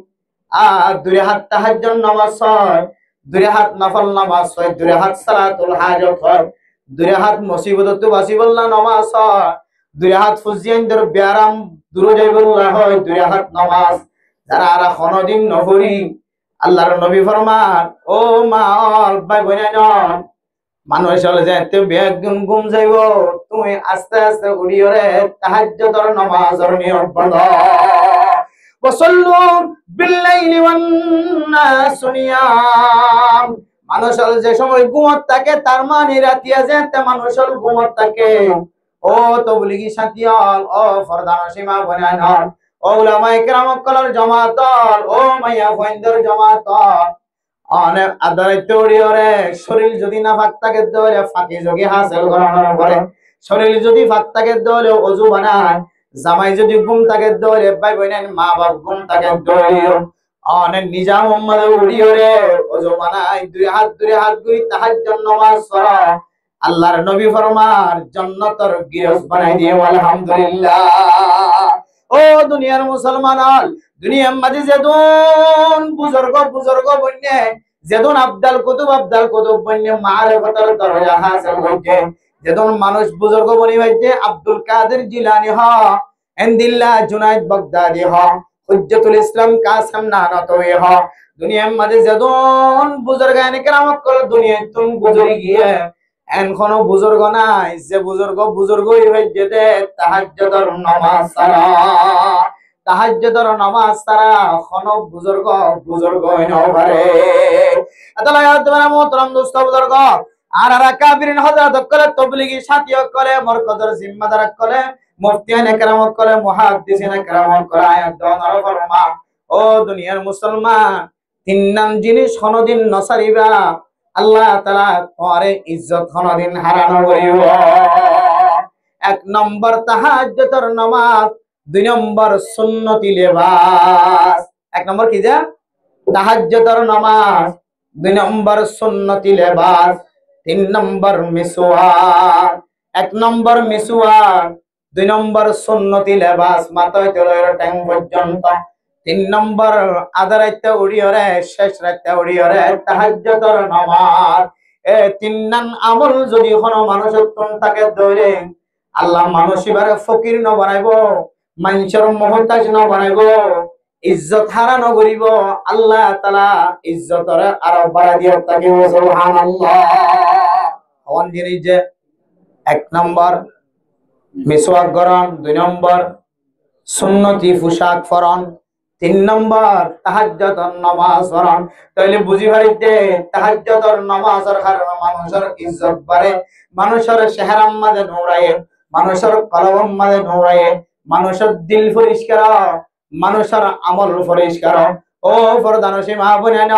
আর 2 হাত তাহাজ্জুদ নামাজ হয়, 2 হাত নফল নামাজ হয়, 2 হাত সালাতুল হাজত হয়, 2 হাত মুসিবত বাসিবুল্লাহ নামাজ হয়, 2 হাত ফুজিয়ানদের ব্যারাম দূর যাইবুল্লাহ হয়, 2 হাত নামাজ যারা আর কোনদিন নফরি আল্লাহর নবী ফরমান ও মা ভাই বোনেন মানুষ হলে যেতে বেগুন ঘুম যাইব, তুমি আস্তে আস্তে উড়িয়রে তাহাজ্জুদের নামাজের নিয়ম পড়ো। ওয়াসাল্লু বিল্লাইলি ওয়ান নাস নিয়াম, মানুষ হল যে সময় ঘুমত থাকে তার মানে রাতিয়া যেতে মানুষ হল ঘুমত থাকে। ও তবলিগি সাথীয়ল, ও ফরদান সীমা বনান, ও উলামায়ে কেরাম কলর জামাত, ও মাইয়া ফইন্দর জামাত, অনেক আদায় তৈরিরে শরীর যদি না ফাঁক থাকে তাহলে ফাঁকি যোগে হাসিল করানোর পরে, শরীর যদি ফাঁক থাকে তাহলে ওযু বানায়, জামাই যদি ঘুম থাকে তাহলে ভাই বোনেন মা বাপ ঘুম থাকে তাহলে অনেক নিজাম মোহাম্মদ উড়িয়রে ওযু বানায়, 2 হাত গুলি তাহাজ্জুদ নামাজ পড়া আল্লাহর নবী ফরমান জান্নাতের গিরস বানাই দিও আলহামদুলিল্লাহ। ও দুনিয়ার মুসলমান, দুনিয়ার মাঝে যেদন বুজুর্গ বন্যে যেদন আবদাল কুতুব বন্যে মারিফাতের দরজা হাসিল হইছে, যেদন মানুষ বুজুর্গ বনি হইছে আব্দুল কাদের জিলানী হ, ইনদিল্লাহ জুনাইদ বাগদাদি হ, হুজ্জতুল ইসলাম কাসেম নানাতওয়ি হ, দুনিয়ার মাঝে যেদন বুজুর্গানে কেরাম কল দুনিয়ায় তুম গুজরি গিয়ে এখনো বুজুর্গ নাই যে বুজুর্গই হইছে দে তাহাজ্জুদের নামাজ সারা, তাহাজ্জুদের নামাজ সারা এখনো বুজুর্গ হইন পারে। আতালা তোমার মোহতরম দোস্ত বুজুর্গ আর কাবিরিন হযরত কলে তবলিগি সাথী কলে মরকজের জিম্মাদার কলে মুফতিয়ানে কেরাম কলে মুহাদ্দিসিনে কেরাম কলে আয়াত দনর ফরমা ও দুনিয়ার মুসলমান 3 নাম জিনিস কোনদিন নসারিবা আল্লাহ তাআলা তোমারে ইজ্জত কোনদিন হারানো করিব। এক নম্বর তাহাজ্জুদের নামাজ, দুই নম্বর সুন্নতি লেবাস। এক নম্বর কি যে তাহাজ্জুদের নামাজ, দুই নম্বর সুন্নতি লেবাস, তিন নম্বর মিসওয়াক। এক নম্বর মিসওয়াক, দুই নম্বর সুন্নতি লেবাস মাথায় তলের ট্যাং পর্যন্ত, তিন নম্বর আধা রাইতে উড়িয়রে শেষ রাইতে উড়িয়রে তাহাজ্জুদের নামাজ। এ তিন নাম আমল যদি কোনো মানুষের তাকে ধরে আল্লাহ মানুষ এবারে ফকির ন বানাইব, মানুষের মহতাজ ন বানাইব, ইজ্জত হারানো করিব, আল্লাহ তাআলা ইজ্জতরে আরো বাড়া দিয়ে তাকে সুবহানাল্লাহ। কোন জিনিস যে এক নম্বর মিসওয়াক গরম, দুই নম্বর সুন্নতি পোশাক ফরন, তিন নম্বর তাহাজ্জুদের নামাজ পড়ন। তাইলে বুঝি পারিতে তাহাজ্জুদের নামাজের কারণে মানুষের ইজ্জত বাড়ে, মানুষের চেহারার মাঝে নূরায়ে, মানুষের কলবের মাঝে নূরায়ে, মানুষের দিল পরিষ্কার, মানুষের আমল পরিষ্কার। ও ফরদানসী মা বোনেন,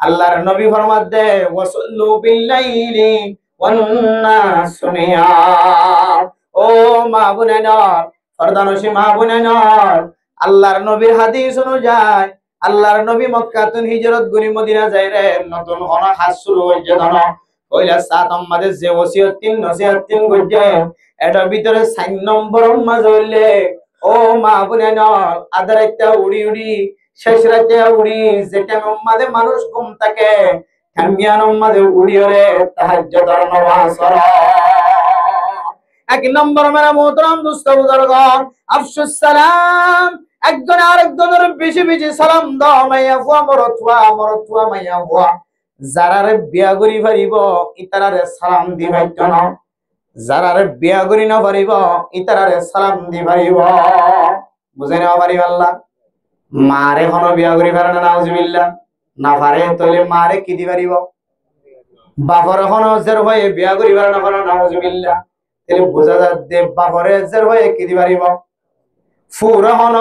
আল্লাহর নবী ফরমাতে ওয়াসাল্লু বিল্লাইলি ওয়ান নাস নিয়াম। ও মা বোনেন, ফরদানসী মা বোনেন, আল্লাহর নবীর হাদিস অনুযায়ী আল্লাহর নবী মক্কা তুন হিজরত করি মদিনা যাই রে, নতুন কোন কাজ শুরু হইছে ধরো কইলা সাত আমাদের যে ওসিয়ত তিন নসিহত তিন কইছে এটার ভিতরে 4 নম্বর মাঝে হইলে ও মা বোনেন আদারাইতে উড়ি উড়ি শেষ রাতে উড়ি যেটা মাঝে মানুষ ঘুম থাকে কামিয়ান মাঝে উড়ি রে তাহাজ্জুদের নামাজ পড়ো। এক নম্বর মেরা মোহতরম দোস্ত বুজুর্গন আফসুস সালাম, একজন আরেকজনের বেশি বেশি সালাম দাও। মাইয়া ফুয়া মরতুয়া মরতুয়া মাইয়া ফুয়া যারারে বিয়া করি পারিব ইতারারে সালাম দিবাই জন, যারারে বিয়া করি না পারিব ইতারারে সালাম দি পারিব। বুঝে নেওয়া পারিব আল্লাহ। মারে কোনো বিয়া করি পারে না নাউজুবিল্লাহ, না পারে তাহলে মারে কি দি পারিব? বাপর কোনো জের হয়ে বিয়া করি পারে না পারে নাউজুবিল্লাহ, তাহলে বোঝা যায় বাপরে জের হয়ে কি দি পারিব? ফুর হন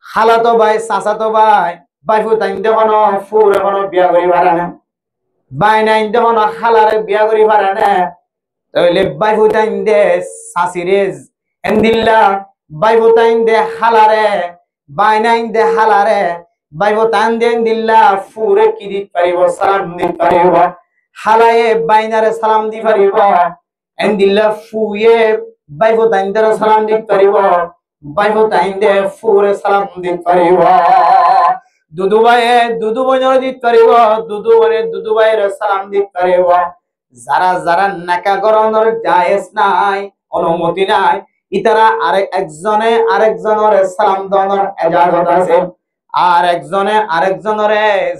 খালাতো ভাই চাচাতো ভাই বাইফু তাইন দেখনো ফুর এখনো বিয়া করি পারে না, বাই নাইন দেখনো খালারে বিয়া করি পারে না, তাহলে বাইফু তাইন দে চাচিরে এন্দিল্লা, বাইফু তাইন দে খালারে, বাই নাইন দে খালারে, বাইফু তাইন দে এন্দিল্লা ফুরে কি দিতে পারিব? সালাম দিতে পারিব। খালায়ে বাইনারে সালাম দি পারিব, এন্দিল্লা ফুয়ে বাইফু তাইন দে সালাম দিতে পারিব, বাইফু তাইন দে ফুরে সালাম দিতে পারিব। দুদু ভাইয়ে দুদু বোনের দিতে পারিব, দুদু বোনে দুদু ভাইয়ের সালাম দিতে পারিব। যারা যারা নাকা গরনের জায়েজ নাই, অনুমতি নাই, ইতারা একজনে আরেকজনের সালাম দেওয়ার ইজাজত আছে। আর একজনে আরেকজনের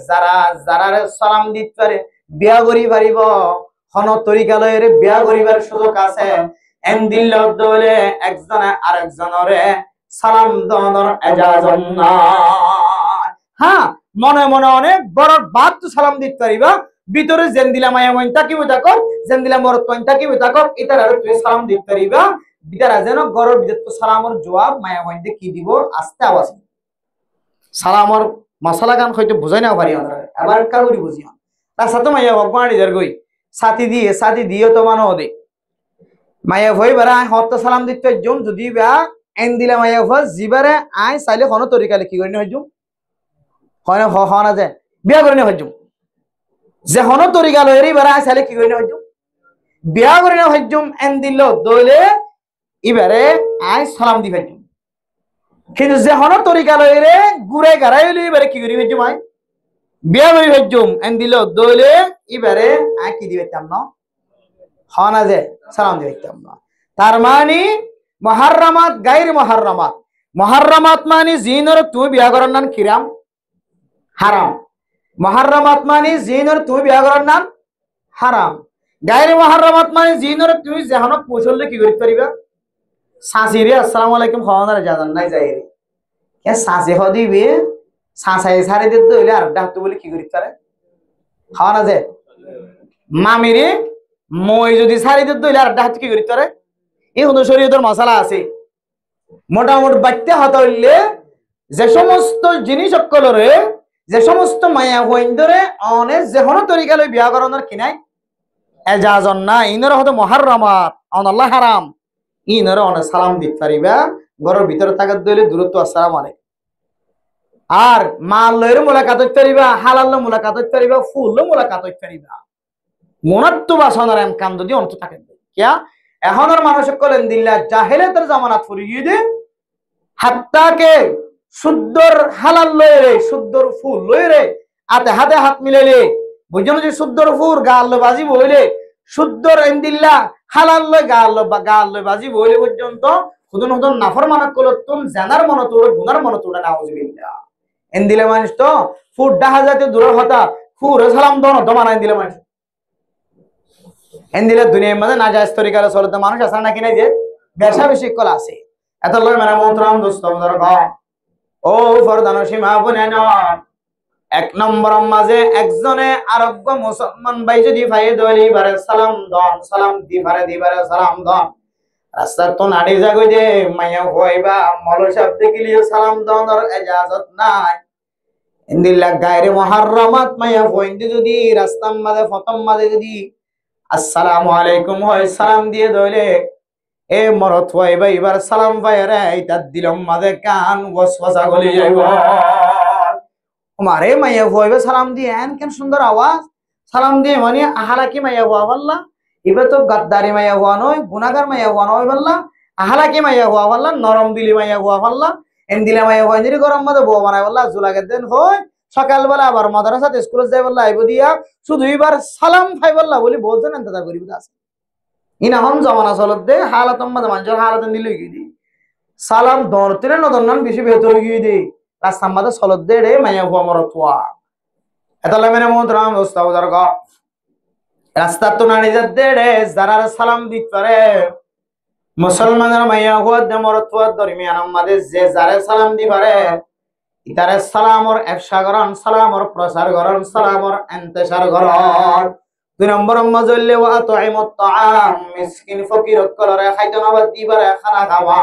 যারা যারা সালাম দিতে পারে বিয়া করি পারিব, কোন তরিকালয়ের বিয়া করিবার সুযোগ আছে। এন্দিল দলে একজনে আরেকজনের সালাম দেওয়ার ইজাজত নাই। হ্যাঁ, মনে মনে অনেক বড় বাদ তো সালাম দিতে পারিবা, ভিতরে জেন দিলা মায়া মইন তাকিব তাকর, জেন দিলা মরত মইন তাকিব তাকর, ইতারা তুই সালাম দিতে পারিবা। বিতারা যেন গরর বিদত তো সালামের জবাব মায়া মইন কি দিব আস্তে আওয়াজ সালামর মশলা গান হয়তো বুঝাই না পারি আমরা আবার কাগুরি বুঝিও তার সাথে মাইয়া ভগবানি দের গই সাথী দিয়ে তো মানো দে মায়া ভই বারা হত সালাম দিতে জম যদি বা এন দিলা মায়া ভজ জিবারে আই চাইলে কোনো তরিকালে কি করি হজুম হয় না হয় না যে বিয়া করে নে হজুম যে হনো তরিকা লয়েরি বারা আই চাইলে কি করি হজুম বিয়া করে নে হজুম এন দিল দইলে ইবারে আই সালাম দি হজুম। কিন্তু যে হনো তরিকা লয়েরে গুড়ে গারাই হইলে এবারে কি করি হজুম আই বিয়া করি হজুম এন দিল দইলে ইবারে আই কি দিবেতাম না হয় না যে সালাম দিবেতাম না। তার মানে মুহাররামাত গায়র মুহাররামাত, মুহাররামাত মানে জিনর তুই বিয়া করার নাম কিরাম হারাম, মুহাররামাত মানে জিনর তুই বিয়া করার নাম হারাম, গায়র মুহাররামাত মানে জিনর তুই যেহন পৌঁছলে কি করতে পারিবা সাসিরে আসসালামু আলাইকুম খাওয়ানোর জানান নাই যাই রে কে সাসে হদিবে সাসাই সারে দিতে হইলে আর ডাকতে বলে কি করতে পারে খাওয়া না যায় মামিরে মই যদি সারি দিতে হইলে আর ডাকতে কি করতে পারে। এই হলো শরীয়তের মশলা আছে। মোটামুটি বাচ্চা হতে হইলে যে সমস্ত জিনিস সকলরে যে সমস্ত মায়া হইন ধরে অনেক যে কোনো তরিকা লই বিয়া করানোর কিনাই এজাজন না ইনর হতে মুহাররামাত আল্লাহ হারাম ইনরে অনেক সালাম দিতে পারিবা ঘরের ভিতরে থাকার দইলে দূরত্ব আসসালামু আলাইকুম আর মাল লয়ের মোলাকাত হইতে পারিবা হালাল মোলাকাত হইতে পারিবা ফুল মোলাকাত হইতে পারিবা মনাত্ব বাসনার এম কাম যদি অন্ত থাকে কিয়া এখনের মানুষ কলেন দিল্লা জাহেলাতের জামানাত ফুরিয়ে দে হাত্তাকে শুদ্ধর হালাল লয়েরে শুদ্ধর ফুল লয়েরে আতে হাতে হাত মিলাইলে বুঝছো যে শুদ্ধর ফুল গাল বাজি বইলে শুদ্ধর এন্দিল্লা হালাল লয় গাল বাজি বইলে পর্যন্ত হুদন হুদন নাফর মানক কলতুম জানার মন তোড়ে গুনার মন তোড়ে নাউজুবিল্লাহ এন্দিলে মানুষ তো ফুট ডাহা জাতীয় দূরের হতা ফুর সালাম দন দমানা এন্দিলে মানুষ এন্দিলে দুনিয়ার মধ্যে না যায় তরিকার চলতে মানুষ আছে নাকি নাই যে ব্যবসা বেশি কলা আছে এত লয় মানে মন্ত্রাম দোস্ত ও ফরদান সীমা বনে না এক নম্বর মাঝে একজনে আরোগ্য মুসলমান ভাই যদি ভাই দলি বারে সালাম দন সালাম দিবারে সালাম দন রাস্তা তো নাড়ি যাগই দে মাইয়া হইবা মল শব্দ কিলিও সালাম দনর ইজাজত নাই ইন্দিল্লা গায়রে মুহাররামাত মাইয়া হইন্দি যদি রাস্তার মাঝে প্রথম মাঝে যদি আসসালামু আলাইকুম হয় সালাম দিয়ে দইলে এ মরত হইবা এবার সালাম ভাইরে এইটা দিলম মাঝে কান ওয়াসওয়াসা গলি যাইব हमारे मैया हुआ सलाम दिए एन केन सुंदर आवाज सलाम दिए मानी आहाला की मैया हुआ वल्ला इबे तो गद्दारी मैया हुआ नय गुनाहगार मैया हुआ नय वल्ला आहाला की मैया हुआ वल्ला नरम दिली मैया हुआ वल्ला एन दिले मैया हुआ इंदिरी गरम मदे बो बानाय वल्ला जुलागे दिन होय সকাল বেলা আবার মাদ্রাসাতে স্কুলে যাই বললা আইবো দিয়া শুধু এবার সালাম ফাই বললা বলি বলছেন এন্তা গরিব আছে ইনা হম জামানা চলত দে হালাতম মাদে মানুষের হালাতন দিলে গিয়ে সালাম দরতিরে নদনন বেশি ভেতর গিয়ে দে রাস্তার মাঝে চলত দে রে মাইয়া হুয়া মরতুয়া এতালে মেনে মন্ত্রাম দোস্তাও দরগ রাস্তা তো নাড়ি দে রে যারা সালাম দিত পারে মুসলমানের মাইয়া হুয়া দে মরতুয়া দরমিয়ান আমাদের যে যারা সালাম দি পারে ইতারে সালামর এফশা করন সালামর প্রচার করন সালামর ইন্তেশার করন দুই নম্বর মজল্লে ওয়া তুইমুত তাআম মিসকিন ফকির কলরে খাইতে না দিবারে খানা খাওয়া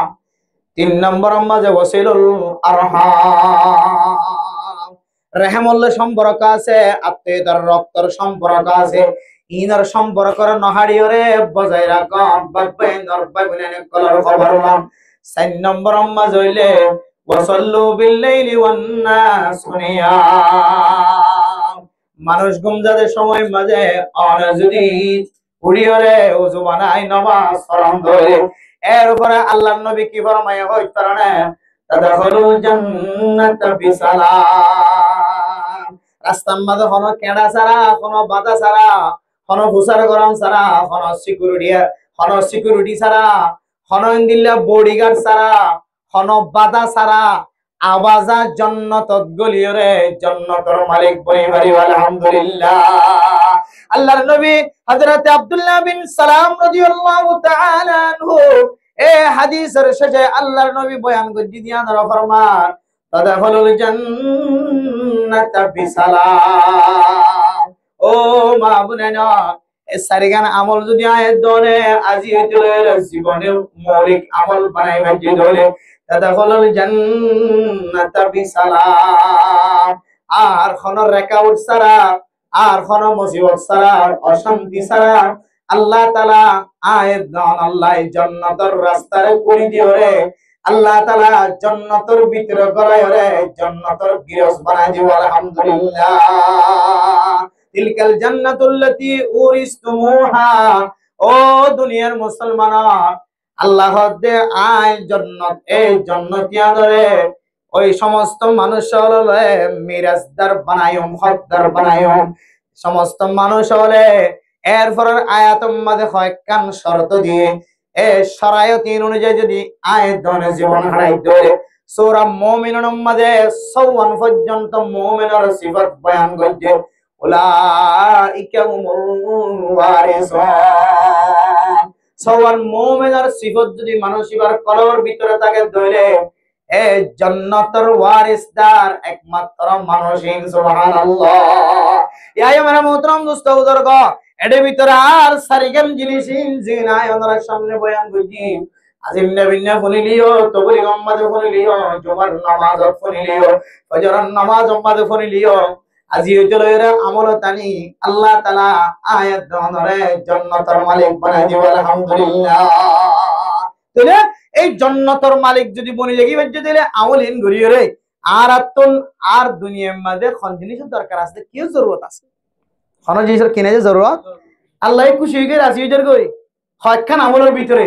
তিন নম্বর মাঝে ওয়াসিলুল আরহাম রহমুল্লাহ সম্পর্ক আছে আত্মীয়তার রক্তের সম্পর্ক আছে ইনার সম্পর্কের নহাড়িওরে বজায় রাখন বাবাইনর বাইবুনানে কলর খবর লন চার নম্বর মাঝে হইলে ওয়াসাল্লু বিল্লাইলি ওয়ান নাস নিয়াম মানুষ ঘুম যাদের সময় মাঝে আর যদি উড়িয়রে ওযু বানাই নামাজ পড়ন ধরে এর উপরে আল্লাহর নবী কি ফরমায় হইত পারে তাদখুলুল জান্নাত বিসালাম রাস্তার মাঝে কোনো কেডা ছাড়া কোনো বাধা ছাড়া কোনো ফুসার গরম ছাড়া কোনো সিকিউরিটি ছাড়া কোনো ইন্দিল্লা বডিগার্ড ছাড়া কোনো বাধা ছাড়া আওয়াজা জান্নাতত গলিয়রে জান্নাতের মালিক বলি বলি আলহামদুলিল্লাহ আল্লাহর নবী হযরত আব্দুল্লাহ বিন সালাম রাদিয়াল্লাহু তাআলা আনহু এ হাদিসের শেষে আল্লাহর নবী বয়ান করে দিয়ান ফরমান তাদখুলুল জান্নাত বিসালাম ও মা বোনেরা এ সারিগান আমল যদি আয় দনে আজি হইতলের জীবনে মৌলিক আমল বানাইবা যে দলে তাদখুলুল জান্নাত বিসালাম আর কোন রেকাউট ছাড়া আর কোন মুসিবত ছাড়া অশান্তি ছাড়া আল্লাহ তাআলা আয়াত দান আল্লাহ জান্নাতের রাস্তারে করি দিও রে আল্লাহ তাআলা জান্নাতের ভিতরে গড়ায় রে জান্নাতের গিরস বানাই দিও আলহামদুলিল্লাহ তিলকাল জান্নাতুল্লাতী উরিসতুমুহা ও দুনিয়ার মুসলমানা আল্লাহ দে আয় জান্নাত এই জান্নাতিয়ানরে ওই সমস্ত মানুষ হলে মিরাজদার বানায়ম হকদার বানায়ম সমস্ত মানুষ হলে এরপরের আয়াতের মধ্যে কয়েকখান শর্ত দিয়ে এ শরায়তিন অনুযায়ী যদি আয়াত ধরে জীবন হারাই ধরে সূরা মুমিনুন মধ্যে 54 পর্যন্ত মুমিনের সিফাত বয়ান করছে উলাইকা হুমুল ওয়ারিসুন সওয়ার মুমিনের সিফাত যদি মানুষ এবার কলর ভিতরে থাকে ধরে এ জান্নাতের ওয়ারিসদার একমাত্র মানুষই সুবহানাল্লাহ ইয়া আমার মোহতরম দোস্ত বুজুর্গ এর ভিতরে আর সারিগান জিনিসিন জিনায় ওনার সামনে বয়ান করছি আজিম নবিনা ফনিলিও তবলি গম্মাদে ফনিলিও জুমার নামাজ ফনিলিও ফজরের নামাজ উম্মাদে ফনিলিও আজি হইতলের আমল তানি আল্লাহ তাআলা আয়াত দনরে জান্নাতের মালিক বানাই দিও আলহামদুলিল্লাহ তাহলে এই জান্নাতের মালিক যদি বনি লাগি বাজ্য দিলে আমলিন ঘুরিয়ে রে আর আত্মন আর দুনিয়ার মধ্যে কোন জিনিসের দরকার আছে কি জরুরত আছে কোন জিনিসের কিনে যে জরুরত আল্লাহ খুশি হয়ে রাজি হয়ে গই হয়খান আমলের ভিতরে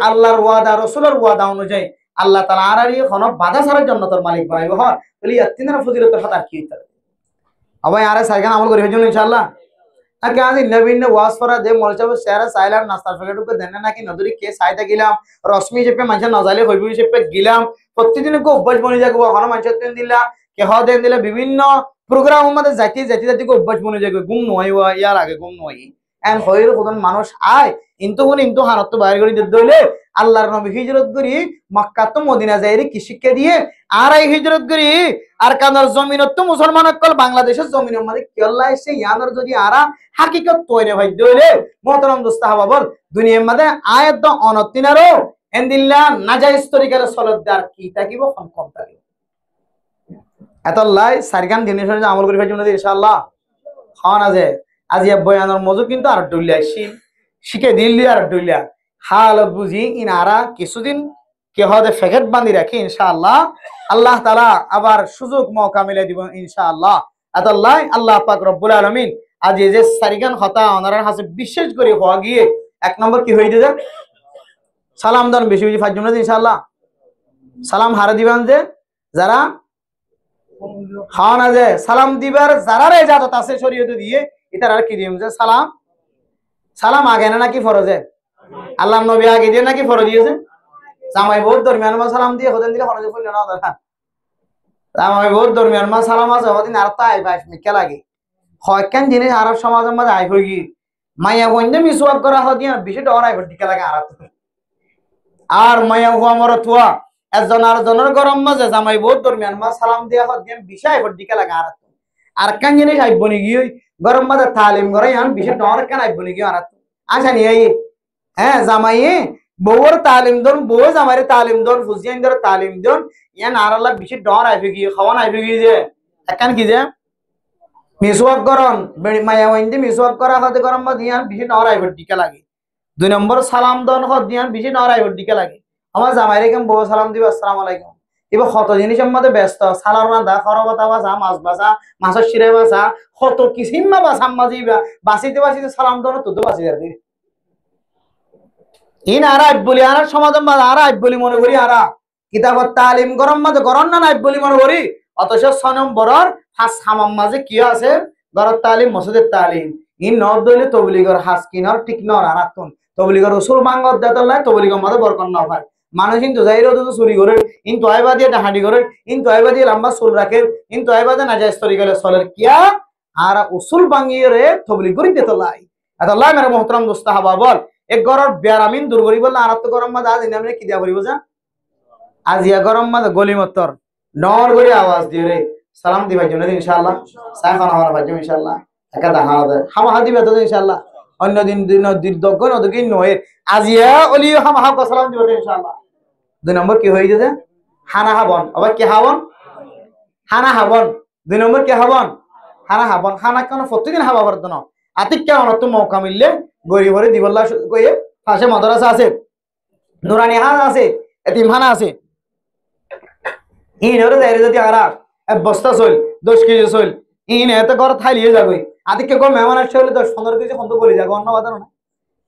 আল্লাহর ওয়াদা রাসূলের ওয়াদা অনুযায়ী আল্লাহ তাআলা আর কোন বাধা ছাড়া জান্নাতের মালিক বানাইবো হয় তাহলে ইয়াতিনের ফজিলতের কথা কি হইতে আবার আরে সাইগান আমল করি হইজন্য ইনশাআল্লাহ আর কে আজি নবীন ওয়াজ করা দে মলচাবে শেয়ার সাইলাম নাস্তার প্যাকেটকে দেন নাকি নদরি কে সাইতা গিলাম রশ্মি চেপে মানুষ নজালে হইবি চেপে গিলাম প্রতিদিন কো অভ্যাস বনি যাগো হন মানুষ তেন দিলা কে হ দেন দিলা বিভিন্ন প্রোগ্রাম মধ্যে জাতি কো অভ্যাস বনি যাগো গুম নয় ইয়ার আগে গুম নয় এন হইর কোন মানুষ আয় কিন্তু হানত বাইর করে দিতে হইলে আল্লাহর নবী হিজরত করি মক্কা তো মদিনা যাইরে কি শিক্ষা দিয়ে আর এই হিজরত করি আর কানার জমিনত তো মুসলমান কল বাংলাদেশের জমিনের মধ্যে কি আল্লাহ এসে ইয়ানোর যদি আরা হাকিকত তৈরি হয় দইলে মোহতারাম দোস্ত হাবাবর দুনিয়ার মধ্যে আয়াত অনতিনারো এন্দিল্লা নাজাইজ তরিকার সলতদার কি থাকিব কম থাকিব এতলাই সারগান জিনিস আমল করি ফেলছি ইনশাআল্লাহ খাওয়া না যে আজি বয়ানোর মজু কিন্তু আর ডুলিয়া শিখে দিল্লি আর ডুলিয়া হাল বুঝি ইনারা কিছুদিন কে হদে ফেকেট বান্ধি রাখি ইনশাআল্লাহ আল্লাহ তাআলা আবার সুযোগ মৌকা মিলে দিব ইনশাআল্লাহ আতাল্লাহ আল্লাহ পাক রব্বুল আলামিন আজ এই যে সারিগান হতা ওনার হাতে বিশেষ করে হওয়া গিয়ে এক নম্বর কি হয়ে যায় সালাম দান বেশি বেশি ফাজ জন্য ইনশাআল্লাহ সালাম হারা দিবেন যে যারা খাওয়া না যে সালাম দিবার যারা ইজাজত আছে শরীয়তে দিয়ে এটার আর কি দিম যে সালাম আগে না নাকি ফরজে আল্লাহ নবী আগে দিয়ে নাকি ফরজ দিয়েছে জামাই বহুত দরমিয়ান মা সালাম দিয়ে হতেন দিলে ফরজে ফুল না দাদা জামাই বহুত দরমিয়ান মা সালাম আছে হতেন আর তাই বাইশ মিনিট লাগে হয়কেন জিনিস আরব সমাজের মধ্যে আই হই গি মাইয়া বন্ধে মিসওয়াক করা হদিয়া বিষয়টা অনাই ভর্তিকা লাগে আর মাইয়া হুয়া মর থুয়া একজন আর জনের গরম মাঝে জামাই বহুত দরমিয়ান মা সালাম দিয়া হদিয়া বিষয় ভর্তিকা লাগে আর কান জিনিস আইব নি গিয়ে গরম মাঝে তালিম করে এখন বিষয়টা অনেক কেন আইব নি গিয়ে আচ্ছা নি এই হ্যাঁ জামাই বউর তালিম দন বউ জামাইরে তালিম দন ফুজিয়ান ধরে তালিম দন ইয়ান আর আল্লাহ বিষয় ডর আইবে গিয়ে খাওয়ান আইবে গিয়ে যে একান কি যে মিসওয়াক করন মায়া ওইন্দি মিসওয়াক করা হতে গরম মা দিয়ান বেশি নরাই ভর্তিকা লাগে দুই নম্বর সালাম দন হদ দিয়ান বেশি নরাই ভর্তিকা লাগে আমার জামাইরে কেম বউ সালাম দিব আসসালামু আলাইকুম এবার কত জিনিসের মধ্যে ব্যস্ত সালার রান্দা খরবতা বাসা মাছ বাসা মাছের শিরে বাসা কত কিসিমা বাসা মাঝিবা বাঁচিতে সালাম দন তো বাঁচি যাবে ইন আর আইব বলি আর সমাজের মাঝে আর আইব বলি মনে করি আর কিতাবত তালিম গরম মাঝে গরম না আইব বলি মনে করি অথচ 6 নম্বরের হাস হামাম মাঝে কি আছে গরত তালিম মসজিদের তালিম ইন নদ দইলে তবলিগর হাস কিনর ঠিক নর আরাতুন তবলিগর উসুল মাঙ্গত দাতলাই তবলিগর মাঝে বরকত না হয় মানুষ কিন্তু যাইরো তো চুরি করে ইন তয়বা দিয়ে ডাহাডি করে ইন তয়বা দিয়ে লম্বা চুল রাখে ইন তয়বা দিয়ে নাজায়েজ তরিকালে চলের কিয়া আর উসুল ভাঙিয়ে রে তবলিগ করি দেতলাই আল্লাহ মেরে মোহতরম দোস্ত হাবা বল এক গরর বেয়ারামিন দূর করি বললে আর তো গরম মাঝে আজ ইনামনে কি দিয়া করিব যা আজিয়া গরম মাঝে গলি মত্তর নর করে আওয়াজ দিয়ে রে সালাম দিবার জন্য ইনশাআল্লাহ সাইখানা হওয়ার ভাজ্য ইনশাআল্লাহ একা দাহানা দেয় হামা দিবে তো ইনশাআল্লাহ অন্য দিন দীর্ঘ নদী নয় আজিয়া অলি হামা সালাম দিবে ইনশাআল্লাহ দুই নম্বর কি হয়ে যেতে হানা হাবন আবার কি হাবন হানা হাবন দুই নম্বর কি হাবন হানা হাবন হানা কেন প্রতিদিন হাবা পারত না আতিক কেমন তো মৌকা মিললে গরিব ভরে দিবল্লা কয়ে পাশে মাদ্রাসা আছে নুরানি হান আছে এতিমখানা আছে ইন ওরে যাইরে যদি আরা এক বস্তা চল 10 কেজি চল ইন এত ঘর থাইলিয়ে যাবে আদিকে কো মেহমান আসছে হলে 10-15 কেজি খন্দ বলি যাবে অন্য কথা না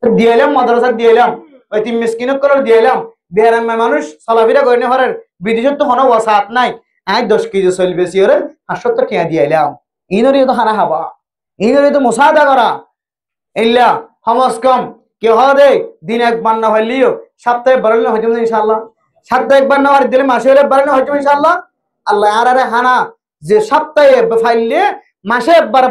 দিয়েলাম মাদ্রাসা দিয়েলাম ওই তিন মিসকিনক করে দিয়েলাম বেরাম মানুষ চলাফেরা করে হরের বিদেশত তো কোনো ওয়াসাত নাই আই 10 কেজি চল বেশি ওরে 500 টাকা দিয়েলাম ইনরে তো খানা খাবা ইনরে তো মুসাদা করা ইল্লা হামাস কম কে হরে দিন একবার না হইলিও সপ্তাহে বাড়লে হইতো ইনশাআল্লাহ সপ্তাহে একবার না আর দিলে মাসে হলে বাড়লে হইতো ইনশাআল্লাহ আল্লাহ আরে হানা যে সপ্তাহে ফাইলে মাসে একবার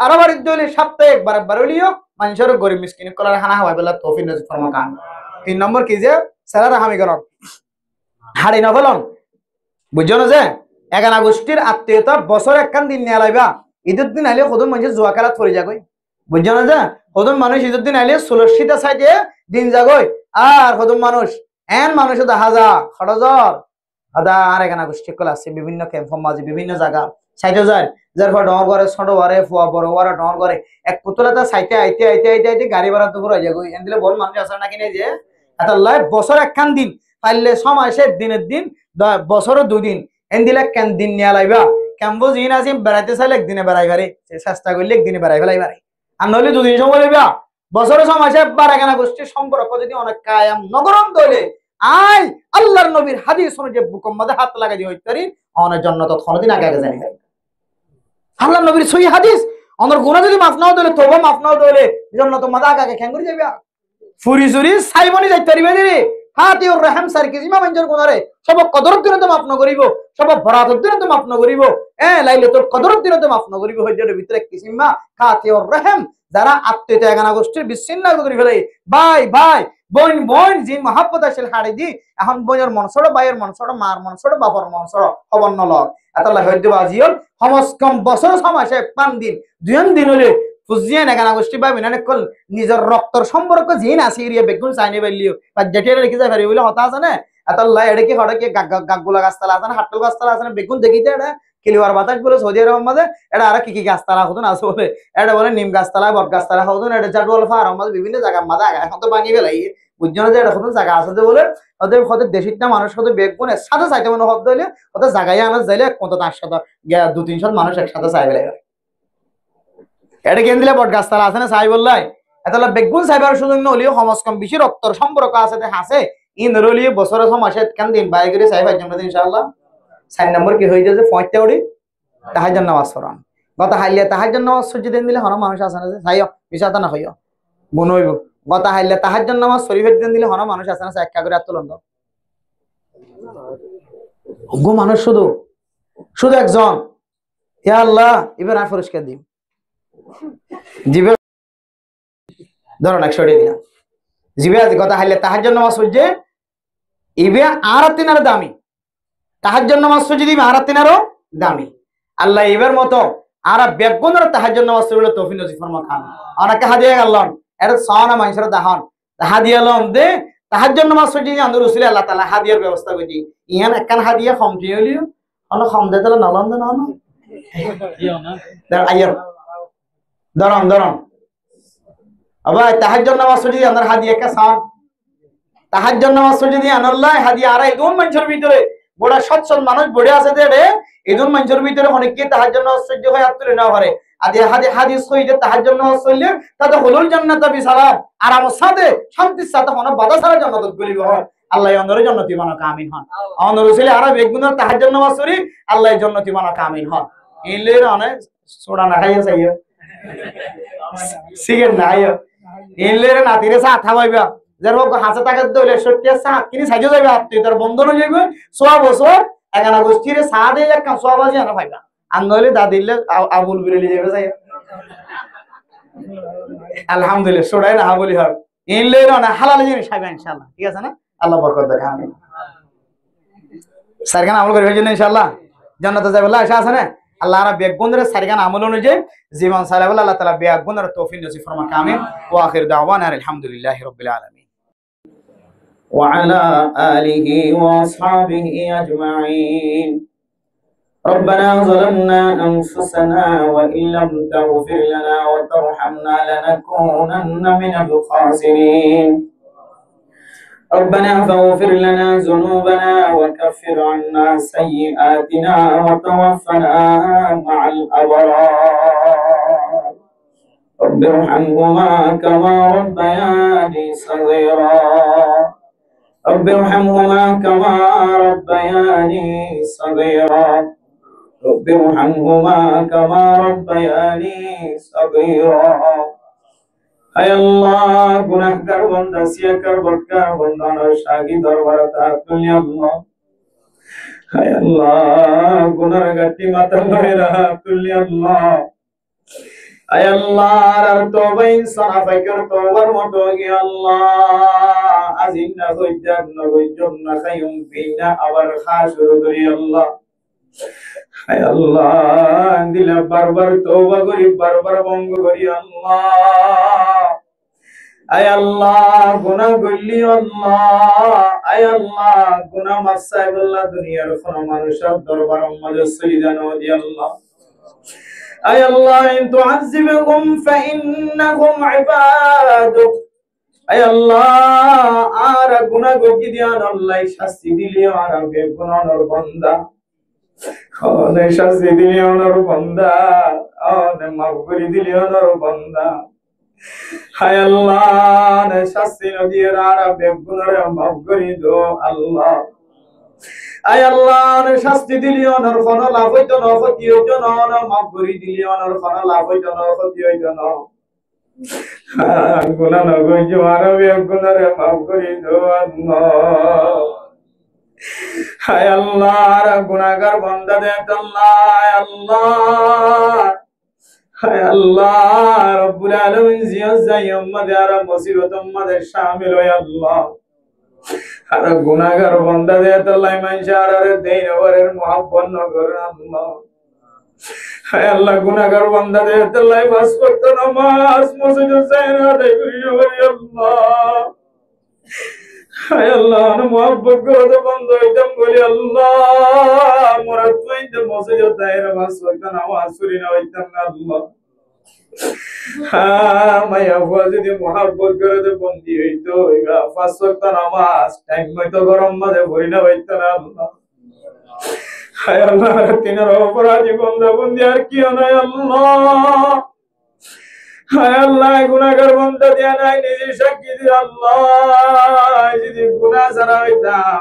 আর আবার দিলে সপ্তাহে একবার হইলিও মানুষের গরিব মিসকিন কলার হানা হওয়া বেলা তৌফিক নজির ফরমাকান 3 নম্বর কি যে সারা হামি করন হাড়ি না বলন বুঝছো না যে এগানা গোষ্ঠীর আত্মীয়তা বছর একখান দিন নিয়ে লাইবা ঈদের দিন আইলে কত মানুষ জুয়া খেলাত পড়ে যাগই বুঝছো না যে কত মানুষ ঈদের দিন আইলে 16টা সাইডে দিন যাগই আর কত মানুষ এন মানুষ হাজার খরচর আদা আর এখানে গোষ্ঠী কল আছে বিভিন্ন ক্যাম্প মাঝে বিভিন্ন জায়গা সাইটে যায় যার ফলে ডর করে ছোট বারে ফুয়া বড় বড় ডর করে এক পুতলাটা সাইটে আইতে গাড়ি ভাড়া তো ঘুরে যাগই এন দিলে বল মানুষ আসে না কিনে যে আল্লাহ বছর একখান দিন পাইলে সমাসের দিনের দিন বছরও 2 দিন এন দিলে কেন দিন নিয়ে লাইবা কেমবো জিন আছে বেড়াইতে চাইলে একদিনে বেড়াই পারে চেষ্টা করলে একদিনে বেড়াই ফেলাই পারে আর নইলে 2 দিন সময় লইবা বছরের সমাসে বারাগানা গোষ্ঠীর সম্পর্ক যদি অনেক কায়াম নগরম দলে আই আল্লাহর নবীর হাদিস অনুযায়ী বুকম মাঝে হাত লাগাই দিয়ে হইতে পারি অনেক জন্নত কোনদিন আগে আগে জানি আল্লাহর নবীর সহি হাদিস অনর গুনাহ যদি মাফ নাও দলে তওবা মাফ নাও দলে জন্নত মাঝে আগে আগে কেন করে যাবে ফুরি সুরি সাইবনি যাইতে পারিবে রে হাতিউর রহম সারকিস ইমাম আনজর গুনারে সব কদরত দিনে তো মাফ ন করিব সব বরাতত দিনে তো মাফ ন করিব লাইলাতুল কদরত দিনে তো মাফ ন করিব হইজের ভিতরে কিসিমা হাতিউর রহম যারা আত্মীয়তা এগানা গোষ্ঠীর বিচ্ছিন্ন করে ফেলে ভাই ভাই বোন বোন যে মহাব্বত আসল হাড়ি দি এখন বোনের মন ছড়ো ভাইয়ের মন ছড়ো মার মন ছড়ো বাবার মন ছড়ো খবর নল এতলা হইতে বাজিয়ল সমস্কম বছর সমাসে 5 দিন 2 দিন হলে ফুজিয়া এগানা গোষ্ঠী বা বিনানে কল নিজের রক্তর সম্পর্ক জিন আছে এরিয়া বেগুন চাইনে বাইলিও বা জেটের রেখে যায় পারি বলে হতা আছে না এতলা এডে কি হড়ে কি গাগগুলা গাছতলা আছে না হাটল গাছতলা আছে না বেগুন দেখিতে এটা কিলিওয়ার বাতাস বলে সৌদি আরব মাঝে এটা আর কি গাছতলা হতো না আছে বলে এটা বলে নিম গাছতলা বট গাছতলা হতো না এটা জাডওয়াল ফার্ম মাঝে বিভিন্ন জায়গা মাঝে এখন তো বানিয়ে ফেলাই বুঝছো না যে এটা কত জায়গা আছে বলে ওদের ওদের দেশিটা মানুষ কত বেগুন একসাথে চাইতে মনে হতে হইলে ওদের জায়গায় আনা যাইলে কত 200-300 মানুষ একসাথে চাই ফেলে এটা কেন দিলে বট গাছতলা আছে না চাই বললাই এতলা বেগুন চাইবার সুযোগ নহলেও সমাজকম বেশি রক্তর সম্পর্ক আছে হাসে ইন রলিয়ে বছরের সমাসে কেন দিন বাই করে চাই পাইলাম ইনশাআল্লাহ 4 নম্বর কি হয়ে যাচ্ছে 5টা উড়ি তাহাজ্জুদ নামাজ পড়ান গত হাইলে তাহাজ্জুদ নামাজ সূর্য দিন দিলে হন মানুষ আছে না চাইও মিশাতা না হইও মন হইব গত হাইলে তাহাজ্জুদ নামাজ শরীফের দিন দিলে হন মানুষ আছে না একা করে আত্মলন দাও গো মানুষ শুধু শুধু একজন ইয়া আল্লাহ এবার আর পুরস্কার দিই জিবে ধরুন 100 টাকা দিলাম জিবে গত হাইলে তাহাজ্জুদ নামাজ সূর্যে ইবে আর তিনার দামি তাহাজ্জুদ নামাজ যদি মারাতিনারও দামি আল্লাহ এবার মতো আর বেগুনের তাহাজ্জুদ নামাজ পড়লে তৌফিক নসিব ফরমা খান অনেকে হাদিয়া গেলন এর সানা মাইনসর দাহন হাদিয়া লম দে তাহাজ্জুদ নামাজ যদি আন্দর রাসূল আল্লাহ তাআলা হাদিয়ার ব্যবস্থা করি ইহান একখান হাদিয়া কমতি হলিও অন কম দে তাহলে নলন দে না ইও না দাঁড় আইয়ো দরম দরম আবার তাহাজ্জুদ নামাজ যদি আন্দর হাদিয়া কা সান তাহাজ্জুদ নামাজ যদি আনাল্লাহ হাদিয়া আর একদম মাইনসর ভিতরে বড় সচ্ছল মানুষ বড়ে আছে যে এজন মানুষের ভিতরে অনেককে তাহাজ্জুদ নামাজ সহ্য হয় আত্মরে না পারে আদি হাদিস কইতে তাহাজ্জুদ নামাজ পড়লে তাতে হুলুল জান্নাত বিসালাম আরামের সাথে শান্তির সাথে কোনো বাধা ছাড়া জান্নাত গলিব হয় আল্লাহ অন্দরে জান্নাতি বানাক আমিন হন অন্দর রাসূল আরব একগুণের তাহাজ্জুদ নামাজ পড়ি আল্লাহ জান্নাতি বানাক আমিন হন ইলের অনেক সোডা না খাইয়া চাইও সিগারেট না আইও ইলের নাতিরে সা থাবাইবা যারো হাসা টাকা দইলে 70 সাত কিনি সাইজে যাবে আপনি তার বন্ধ হয়ে যাবে 100 বছর এগানা গোষ্ঠীরে সা দে এক 100 বাজি আনা পাইবা আন্দলে দা দিলে আবুল বিরেলি যাবে যাই আলহামদুলিল্লাহ সোড়াই না বলি হর ইনলে না হালাল জিনিস খাবে ইনশাআল্লাহ ঠিক আছে না আল্লাহ বরকত দেখ আমিন সারগান আমল করে হইছে ইনশাআল্লাহ জান্নাতে যাবে আল্লাহ আশা আছে না আল্লাহ রা বেগুনরে সারগান আমল অনুযায়ী জীবন চালাবে আল্লাহ তাআলা বেগুনর তৌফিক নসিব ফরমাক আমিন ওয়া আখির দাওয়ানা আলহামদুলিল্লাহি রাব্বিল আলামিন وعلى آله وأصحابه أجمعين ربنا ظلمنا أنفسنا وإن لم تغفر لنا وترحمنا لنكونن من الخاسرين ربنا فاغفر لنا ذنوبنا وكفر عنا سيئاتنا وتوفنا مع الأبرار رب ارحمهما كما ربياني صغيرا رب ارحمهما كما ربياني صغيرا رب ارحمهما كما ربياني صغيرا اے اللہ گناہگار بندہ سیاکار بدکار بندہ شاگی دربارتا تلی اللہ اے اللہ گناہ گٹی ماتا میرا تلی اللہ اے اللہ আর তওবা ইনসান ফাইকার তওবার মতো গি আল্লাহ আজিন না হইজান না হইজন না খায়ুম বিনা আবার খাশুর করি আল্লাহ اے আল্লাহ দিলা বারবার তওবা করি বারবার বঙ্গ করি আল্লাহ اے আল্লাহ গুনাহ কইলি আল্লাহ اے আল্লাহ গুনাহ মাসাই আল্লাহ দুনিয়ার কোন মানুষের দরবারের মাঝে সইদানো দি আল্লাহ اے اللہ ان تعذبهم فإنهم عبادك আয় আল্লাহ আর গুনাহ গকি দিয়ান আল্লাহ শাস্তি দিলিও আর আগে গুনাহর বান্দা ওনে শাস্তি দিলিও নর বান্দা ওনে মাফ করে দিলিও নর বান্দা হায় আল্লাহ নে শাস্তি নদিয়ে আর আগে গুনাহরে মাফ করে দো আল্লাহ আয় আল্লাহ নে শাস্তি দিলিও নর কোন লাভ হইতো না ক্ষতি হইতো না মাফ করে দিলিও নর কোন লাভ হইতো না ক্ষতি হইতো না গুনাহ না কইছো আর আগে গুনাহরে মাফ করে দো আল্লাহ হায় আল্লাহ আর গুনাহগার বান্দা দে আল্লাহ আল্লাহ হায় আল্লাহ রব্বুল আলামিন জিয়াজ যাই উম্মত আর মুসিবত উম্মত শামিল হয় আল্লাহ আর গুনাহগার বান্দা দে আল্লাহ মানশার আর দেই নবরের মুহাব্বত নগর আল্লাহ হায় আল্লাহ গুনাহগার বান্দা দে আল্লাহ বাস করত নামাজ মসজিদ যাই না দে আল্লাহ হায় আল্লাহ মুহাব্বত করে বন্ধ হইতাম বলি আল্লাহ মোরা তুই যে মসজিদ দায়রা বাস হইতাম নামাজ পড়ি না হইতাম না আল্লাহ হ্যাঁ মায়া যদি মুহাব্বত করে বন্দি হইতো পাঁচ ওয়াক্ত নামাজ টাইম মতো গরম মাঝে পড়ি না হইতাম না আল্লাহ হায় আল্লাহ তিনের অপরাধী বন্ধা বন্দি আর কি নাই আল্লাহ হায় আল্লাহ গুনাহগার বান্দা দিয়া নাই নিজে সাক্ষী দি আল্লাহ যদি গুনাহ ছাড়া হইতাম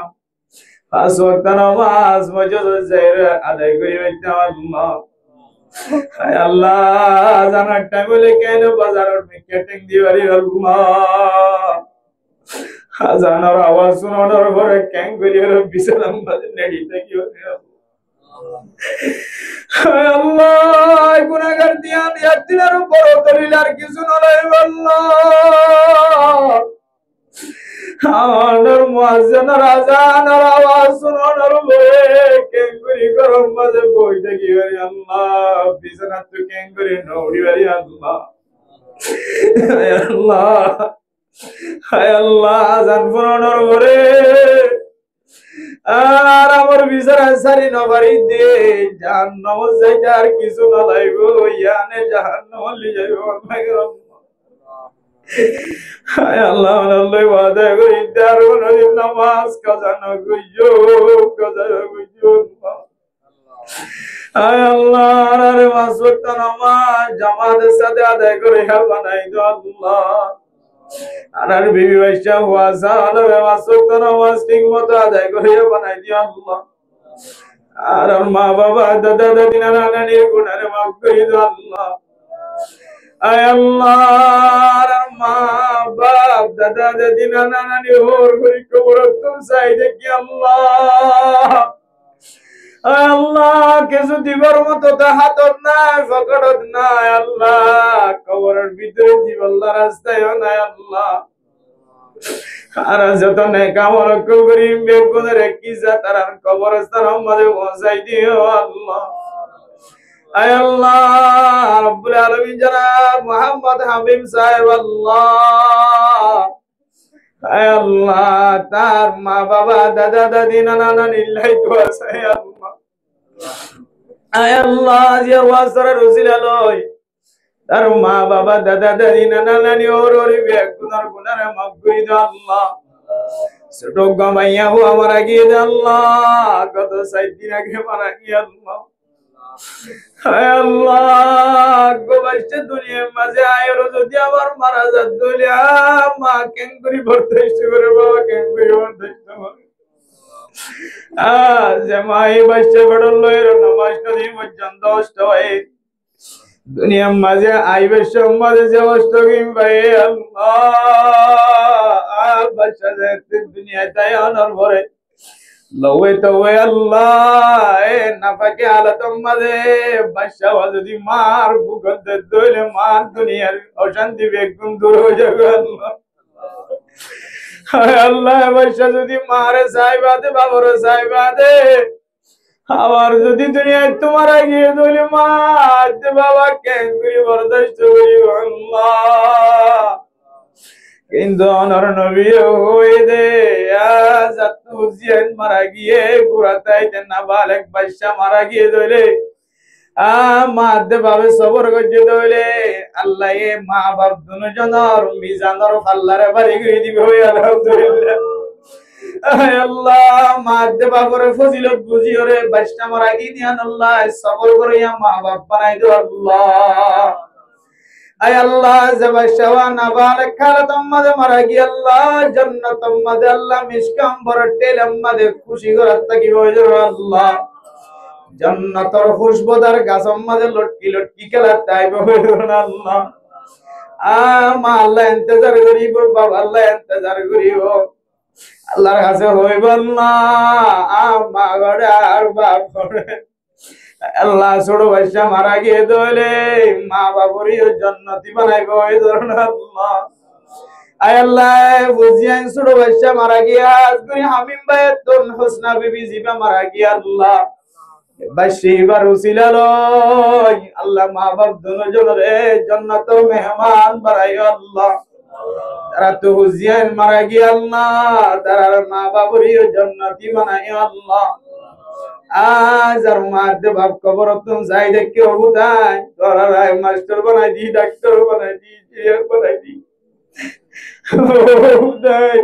পাঁচ ওয়াক্ত নামাজ মসজিদ যাইরা আদায় করি হইতাম আল্লাহ হায় আল্লাহ জানার টাইম হলে কেন বাজারের মিকেটিং দিবারি আল্লাহ জানার আওয়াজ শোনানোর পরে ক্যাং করিয়ার বিছানার মাঝে নেড়ি থাকি হায় আল্লাহ গুনাহগার দিয়ান ইয়াতিনার উপর দলিলার কিছু নয় আল্লাহ আমার মুয়াজ্জিনের আযানের আওয়াজ শোনানোর পরে কেঙ্গুরি গরম মাঝে বই থাকি আল্লাহ বিছানা তো কেঙ্গুরি নড়ি বাড়ি আল্লাহ হায় আল্লাহ হায় আল্লাহ আযান শোনানোর পরে আর আমার বিচার সারি নবারি দে জাহান্নাম যাইতে আর কিছু না লাইব ইয়ানে জাহান্নাম লি যাইব হায় আল্লাহ আল্লাহ ওয়াদা করি তার নদীর নামাজ কাজা না কইও কাজা কইও হায় আল্লাহ আরে ওয়াসত নামাজ জামাতের সাথে আদায় করে বানাই দাও আল্লাহ আর বিবি বাইশা ওয়াজা আলার ওয়াসত নামাজ ঠিক মতো আদায় করে বানাই দিও আল্লাহ আর মা বাবা দাদা দাদি নানা নানির গুনাহ মাফ করে দাও আল্লাহ আয় আল্লাহ মা বাপ দাদা দাদি নানা নানি হোর করে কবর তুম চাই দেখি আল্লাহ আয় আল্লাহ কিছু দিবার মতো তা হাতত নাই পকেটত নাই আল্লাহ কবরের ভিতরে দিব আল্লাহ রাস্তায় নাই আল্লাহ আর যত নেক আমল করি বেগুনের কি যা তার কবরস্থান আমাদের পৌঁছাই দিও আল্লাহ আয় আল্লাহ রব্বুল আলামিন জনাব মুহাম্মদ হাবিব সাহেব আল্লাহ আয় আল্লাহ তার মা বাবা দাদা দাদি নানা নানি লাই দোয়া চাই আল্লাহ আয় আল্লাহ যে ওয়াসরা রসিলা লয় তার মা বাবা দাদা দাদি নানা নানি ওর বেগুনের গুনাহ মাফ করে দাও আল্লাহ ছোট গামাইয়া হুয়া মারা গিয়ে আল্লাহ কত 7 দিন আগে মারা গিয়ে আল্লাহ হায় আল্লাহ গোবাইতে দুনিয়ার মাঝে আয়র যদি আবার মারা যায় দুলিয়া মা কেন করি বরদাস্ত করে বাবা কেন করি বরদাস্ত করে যে মাই বাচ্চা বড় লয়ের নামাজ করি পর্যন্ত অষ্ট হয় দুনিয়ার মাঝে আইবে সম্মাদে যে অষ্ট কিম ভাই আল্লাহ বাচ্চা যে দুনিয়ায় তাই আনার ভরে লওয়ে তো আল্লাহ এ নাফাকে হালত মাঝে বাদশা যদি মার বুকত দইলে মার দুনিয়ার অশান্তি বেগুন দূর হয়ে যাবে আল্লাহ হায় আল্লাহ বাদশা যদি মারে সাইবাদে বাবরে সাইবাদে আবার যদি দুনিয়ায় তোমার গিয়ে দইলে মার বাবা কেন করি বরদাস্ত করি আল্লাহ কিন্তু অনর নবী হয়ে দে হুসেন মারা গিয়ে গুড়াতাইতে নাবালেক বাদশা মারা গিয়ে দইলে মাদে ভাবে সবর করছে দইলে আল্লাহ এ মা বাপ দুজনের মিজানের পাল্লারে বাড়ি করে দিবে ওই আলহামদুলিল্লাহ। আল্লাহ মাদে বাবরে ফজিলত বুঝিও রে বাইশটা মারা কি দিয়ান আল্লাহ সবর করিয়া মা বাপ বানাই দো আল্লাহ। আয় আল্লাহ জবাশওয়া নাবাল খালাত আম্মাদে মারা গিয়ে আল্লাহ জান্নাত আম্মাদে আল্লাহ মিশকাম বরটেল আম্মাদে খুশি করার তাকি হইলো আল্লাহ। জান্নাতের খুশবুদার গাছ আম্মাদে লটকি লটকি খেলা তাইব হইলো আল্লাহ। মা আল্লাহ ইন্তজার করিব, বাবা আল্লাহ ইন্তজার করিব, আল্লাহর কাছে হইব না মা গড়ে আর বাপ গড়ে আল্লাহ ছোট বাচ্চা মারা গিয়ে দইলে মা বাবুরই জান্নাতি বানাইব ওই ধরনের আল্লাহ। আয় আল্লাহ বুঝিয়ান ছোট বাচ্চা মারা গিয়া আজকে হামিম বায়াতুন হোসনা বিবি জিবা মারা গিয়া আল্লাহ বাশিবার উসিলা লই আল্লাহ মা বাপ দুজনের জান্নাতের মেহমান বানাইও আল্লাহ। তারা তো বুঝিয়ান মারা গিয়া আল্লাহ তার মা বাবুরই জান্নাতি বানাইও আল্লাহ। আজ আর মারতে বাপ কবর তুম যাই দেখে অবুতাই তোরাই মাস্টার বানাই দি, ডাক্তার বানাই দি, ইঞ্জিনিয়ার বানাই দি অবুতাই।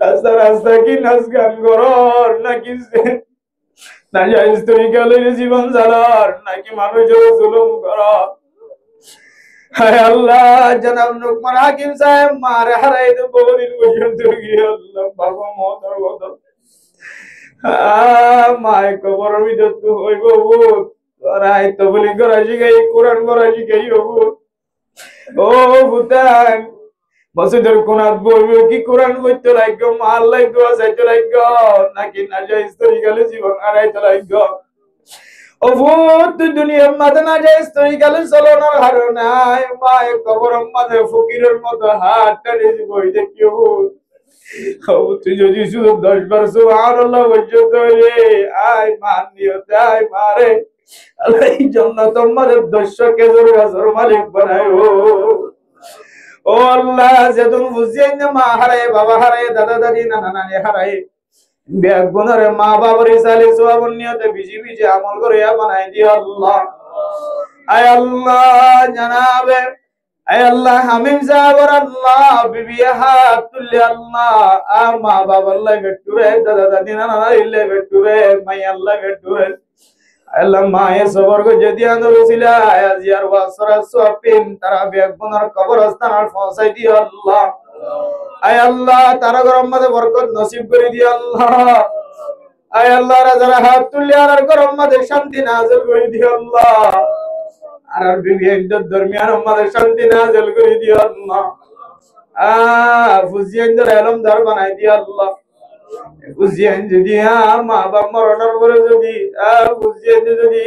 রাস্তা রাস্তা কি নাচ গান করর নাকি না যাই স্ত্রী গেলে জীবন জ্বালার নাকি মানুষের জুলুম কর। হায় আল্লাহ জনাব লুকমান হাকিম সাহেব মারে হারাই তো বহুদিন পর্যন্ত গিয়ে আল্লাহ বাবা মহতর বদল মায় কবর ভিতর তো হইব ভূত রায় তো বলি করা শিখাই কোরআন করা শিখাই ভূত ও ভূতান বসুদের কোনাত বলবে কি কোরআন বইতে লাগবে মা আল্লাহ দোয়া চাইতে লাগবে নাকি না যায় স্ত্রী গেলে জীবন হারাইতে লাগবে। ও ভূত দুনিয়ার মাঝে না যায় স্ত্রী গেলে চলনের হার নাই মায় কবর মাঝে ফকিরের মতো হাত টানে বই দেখি ভূত তুই যদি শুধু 10 বার সুবহানাল্লাহ পর্যন্ত রে আয় মান নিয়তে আয় মারে আল্লাহ এই জান্নাত আমাদের দর্শকে জোরে গাছর মালিক বানায়ো। ও আল্লাহ যে তুমি বুঝিয়ে না মা হারায় বাবা হারায় দাদা দাদি নানা নানি হারায় বেগুনারে মা বাবার ইসালে সোয়াবন নিয়তে বিজি বিজি আমল করে বানাই দিও আল্লাহ। আয় আল্লাহ জানাবে আয় আল্লাহ হামিম সাহেবর আল্লাহ বিবি হাত তুলে আল্লাহ মা বাবা আল্লাহ বেটুরে দাদা দাদি নানা ইল্লে বেটুরে মাই আল্লাহ বেটুরে আল্লাহ মায়ে সবর গো যদি আনরুসিলা আজিয়ার ওয়াসরা সোপিন তারা বেগুনার কবরস্থান আর পৌঁছাই দিও আল্লাহ। আয় আল্লাহ তারা গরম মধ্যে বরকত নসিব করে দিও আল্লাহ। আয় আল্লাহ যারা হাত তুলে আর গরম মধ্যে শান্তি নাযিল করে দিও আল্লাহ। আর বিভিন্ন দরমিয়ান আমাদের শান্তি নাযিল করে দিও আল্লাহ। ফুজিয়ানদের আলম দার বানাই দিও আল্লাহ। ফুজিয়ান যদি মা বাপ মরণের পরে যদি ফুজিয়ান যদি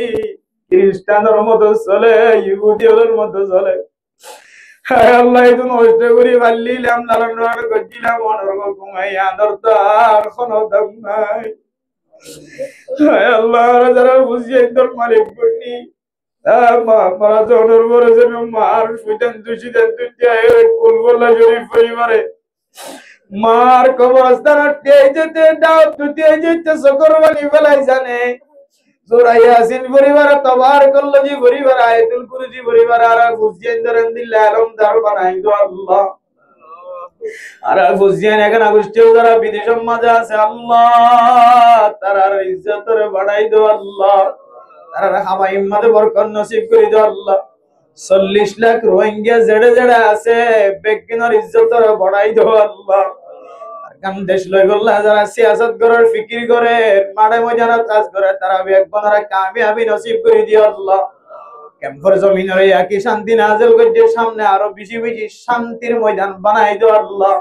খ্রিস্টানের মতো চলে ইহুদিদের মতো চলে আল্লাহ এই নষ্ট করি ভাল্লিলাম লালন পালন করছিলাম অনর্গ ঘুমাই আদর তো আর কোনো দাম নাই। আল্লাহ যারা ফুজিয়ান তোর মালিক বনি মারা জনের পরে যেন মার সুইতেন দুশিতেন কুলবল্লা শরীফ পরিবারে মার কবরস্থান যেতে দাও তুতে যেতে সকর বানি ফেলাই জানে জোরাই আসিন পরিবার তবার করলো জি পরিবার আয়াতুল কুরসি পরিবার আর ফুজিয়ান দরেন দিল্লা আলম দার বানাই দো আল্লাহ। আর ফুজিয়ান এখন আগস্টেও যারা বিদেশের মাঝে আছে আল্লাহ তারার ইজ্জতের বাড়াই দো আল্লাহ। তারা হামাইম মাঝে বরকত নসিব করে দো আল্লাহ। 40 লাখ রোহিঙ্গা জেড়ে জেড়ে আছে বেগিনের ইজ্জতের বাড়াই দো আল্লাহ। কাম দেশ লই গল্লা যারা সিয়াসত করার ফিকির করে মাঠে ময়দানে কাজ করে তারা বেগবনারা কামিয়াবি নসিব করে দিও আল্লাহ। ক্যাম্পের জমিনে একই শান্তি নাযিল করতে সামনে আরো বেশি বেশি শান্তির ময়দান বানাই দো আল্লাহ।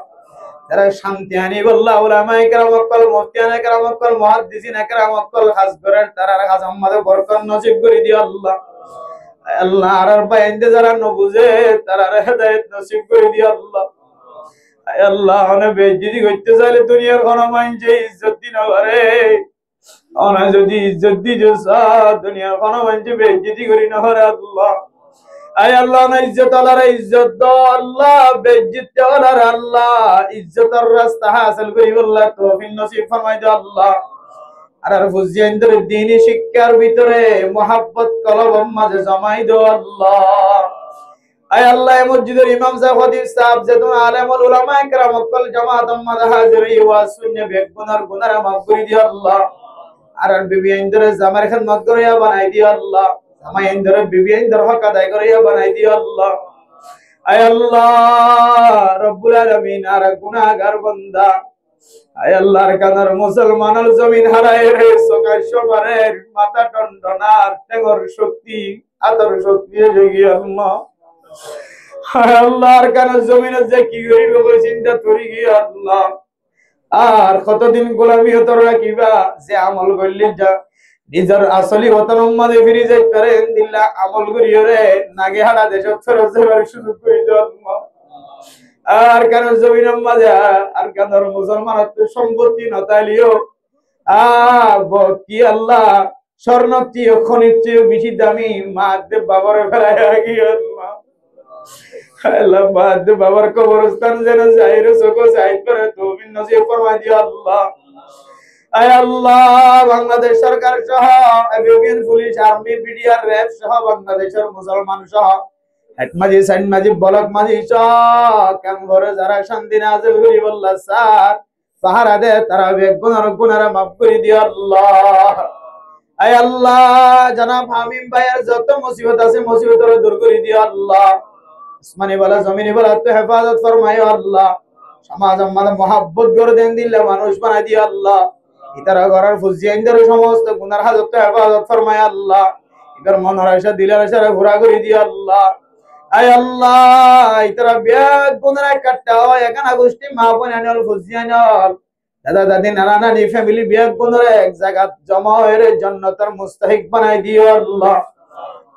তারা শান্তি আনি বল্লাহ উলামায়ে কেরাম ওয়াক্কাল মুফতিয়ানে কেরাম ওয়াক্কাল মুহাদ্দিসিনে কেরাম ওয়াক্কাল খাস করে তারা খাস আমাদের বরকত নসিব করে দিও আল্লাহ। আল্লাহ আর বাইন্দে যারা ন বুঝে তারা হেদায়েত নসিব করে দিও আল্লাহ। আল্লাহ অনে বেইজ্জতি করতে চাইলে দুনিয়ার কোন মাইনছে ইজ্জত দিন পারে অনে যদি ইজ্জত দিছো দুনিয়ার কোন মাইনছে বেইজ্জতি করি না পারে আল্লাহ। আয় আল্লাহ না ইজ্জত আলারে ইজ্জত দাও আল্লাহ বেইজ্জত আলারে আল্লাহ ইজ্জতের রাস্তা হাসিল করি আল্লাহ তৌফিক নসিব ফরমাই দাও আল্লাহ। আর ফুজিয়ানদের দ্বীনি শিক্ষার ভিতরে মোহাব্বত কলবের মাঝে জমাই দাও আল্লাহ। আয় আল্লাহ, মসজিদের ইমাম সাহেব, খতিব সাহেব, যেতুন আলেমুল উলামা ইকরাম ওয়াল জামাত আম্মাদ হাজিরি ওয়া সুন্নাহ বেগুনার গুনারা মাফ করে দিও আল্লাহ। আর বিবি ইনদের জামার খিদমত করিয়া বানাই দিও আল্লাহ। জামাই ইনদের বিবি ইনদের হক আদায় করিয়া বানাই দিও আল্লাহ। আয় আল্লাহ রব্বুল আলামিন, আর গুনাহগার বান্দা আয় আল্লাহর কানার মুসলমানের জমিন হারায় রে সকাল সবারের মাথা টনটনার টেঙ্গর শক্তি আদর শক্তি যোগী আল্লাহ। হায় আল্লাহর কানার জমিনে যে কি করিব চিন্তা করি গিয়ে আল্লাহ। আর কতদিন গোলামি হতো রাখিবা, যে আমল করলি যা নিজের আসলি ওতন উম্মাদে ফিরে যাই পারে দিল্লা আমল করিও রে নাগে হারা দেশ ফেরত যাবার সুযোগ করে দাও আল্লাহ। আর কেন জমিন মাঝে আর কেন মুসলমানের সম্পত্তি নতালিও কি আল্লাহ স্বর্ণ চেয়ে খনির চেয়ে বেশি দামি মা দেব বাবার ফেরাই গিয়ে আল্লাহ বাবার কবরস্থান যেন যাইর চোখ যাই করে তুমি নসিব ফরমাই দিও আল্লাহ। আয় আল্লাহ, বাংলাদেশ সরকার সহ union police, army, BDR, RAB সহ বাংলাদেশের মুসলমান সহ একমাজি সাইনমাজি বলক মাঝি কেম ঘরে যারা শান্তি নাজিল করি বললা স্যার পাহারা দে তারা বেগুনার গুনারা মাফ করে দিও আল্লাহ। আয় আল্লাহ, জনাব হামিম ভাইয়ের যত মুসিবত আছে মুসিবত দূর করে দিও আল্লাহ। আসমানি বলা জমিনি বলা তো হেফাজত ফরমাইও আল্লাহ। সমাজ আমাদের মহাব্বত করে দেন দিলে মানুষ বানাই দিও আল্লাহ। ইতারা ঘরের ফুজিয়াইনদের সমস্ত গুনার হাজত তো হেফাজত ফরমাই আল্লাহ। ইতার মনের আশা দিলের আশা ঘোরা করে দিও আল্লাহ। আয় আল্লাহ, ইতারা ব্যাগ গুনার কাটটা হয় এখানে গোষ্ঠী মা বোন আনল ফুজিয়াইনল দাদা দাদি নানা নানি ফ্যামিলি ব্যাগ গুনার এক জায়গা জমা হয়ে জান্নাতের মুস্তাহিক বানাই দিও আল্লাহ।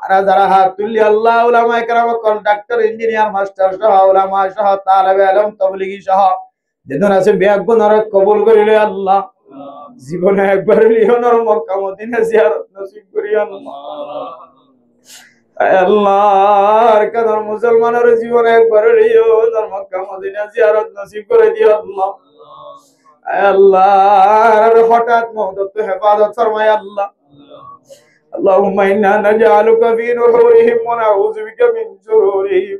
আর যারা হাত তুলি আল্লাহ উলামা ইকরাম, কন্ডাক্টর, ইঞ্জিনিয়ার, মাস্টার সহ উলামা সহ তালেবে ইলম তাবলীগী সহ যেদিন আছে ব্যাগ গুনার কবুল করিলে আল্লাহ। জীবনে একবার লিওনার মক্কা মদিনা জিয়ারত নসিব করি আল্লাহ। আল্লাহ কাদার মুসলমানের জীবনে একবার লিওনার মক্কা মদিনা জিয়ারত নসিব করে দিও আল্লাহ। আল্লাহ হঠাৎ মওত হেফাজত ফরমায় আল্লাহ। اللهم إنا نجعلك في نحورهم ونعوذ بك من شرورهم.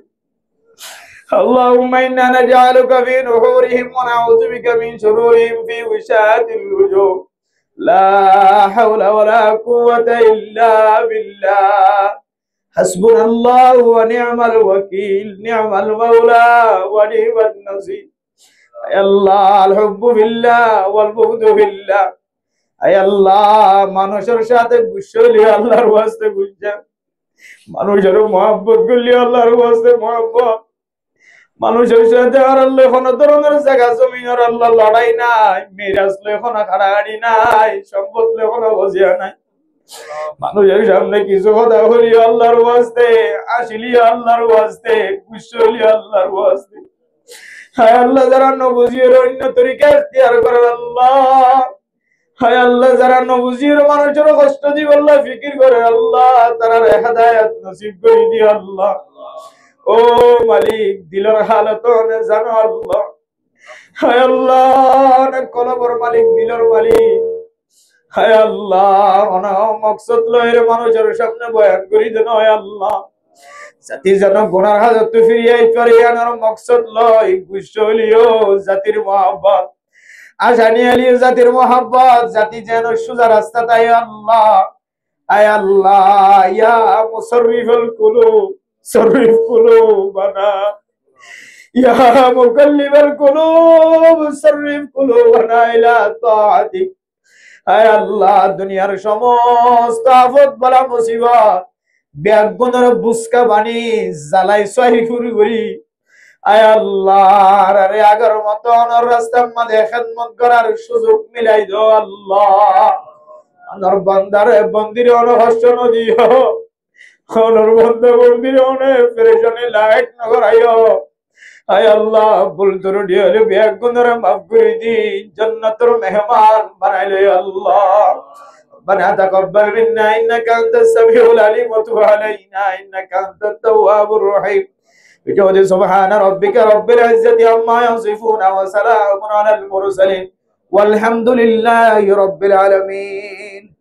اللهم إنا نجعلك في نحورهم ونعوذ بك من شرورهم في وشاة الوجوه. لا حول ولا قوة إلا بالله. حسبنا الله ونعم الوكيل، نعم المولى ونعم النصير. يا الله الحب بالله والبغض بالله. আয় আল্লাহ, মানুষের সাথে গুসলি আল্লাহর ওয়াস্তে গুজা, মানুষের মহব্বত করলি আল্লাহর ওয়াস্তে মহব্বত, মানুষের সাথে আর আল্লাহ কোন ধরনের জায়গা জমিনের আল্লাহ লড়াই নাই, মিরাজ লেখনা খাড়াখাড়ি নাই, সম্পদ লেখনা বজিয়া নাই। মানুষের সামনে কিছু কথা হলি আল্লাহর ওয়াস্তে, আসিলি আল্লাহর ওয়াস্তে, গুসলি আল্লাহর ওয়াস্তে। হায় আল্লাহ, যারা নবুজির অন্য তরিকা ইখতিয়ার করে আল্লাহ, হায় আল্লাহ, যারা নবুজির মানুষের কষ্ট দিব আল্লাহ ফিকির করে আল্লাহ, তারা হেদায়েত নসিব করে দিও আল্লাহ। ও মালিক, দিলের হালত জানো আল্লাহ। হায় আল্লাহ, অনেক কলবর মালিক, দিলের মালিক। হায় আল্লাহ, অনেক মকসদ লয়ের মানুষের সামনে বয়ান করি দেন হয় আল্লাহ। জাতির যেন গুনার হাজত ফিরিয়ে পারে আনার মকসদ লয়, গুষ্ঠ হলিও জাতির মহব্বত, আশানি আলী জাতির মোহাব্বত, জাতি যেন সোজা রাস্তা তাই আল্লাহ। আয় আল্লাহ, ইয়া মুসাররিফুল কুলুব সররিফ কুলুবানা, ইয়া মুকাল্লিবাল কুলুব সররিফ কুলুবানা ইলা তাআতিক। আয় আল্লাহ, দুনিয়ার সমস্ত আফত বালা মুসিবত বেগুনের বুসকা বানি জ্বালাই সহি করি। আয় আল্লাহ, আরে আগের মতো অনর রাস্তার মধ্যে খেদমত করার সুযোগ মিলাই দাও আল্লাহ। অনর বান্দারে বন্দিরে অনহস্য নদিও, অনর বান্দা বন্দিরে অনে পেরেশানি লাইট নগরাইও। আয় আল্লাহ, ভুল ত্রুটি হলে বেগুনের মাফ করে দি, জান্নাতের মেহমান বানাইলে আল্লাহ। ربنا تقبل منا إنك أنت السميع العليم وتب علينا إنك أنت التواب الرحيم. بجود سبحان ربك رب العزة عما يصفون وسلام على المرسلين ওয়ালহামদুলিল্লাহি রাব্বিল আলামিন।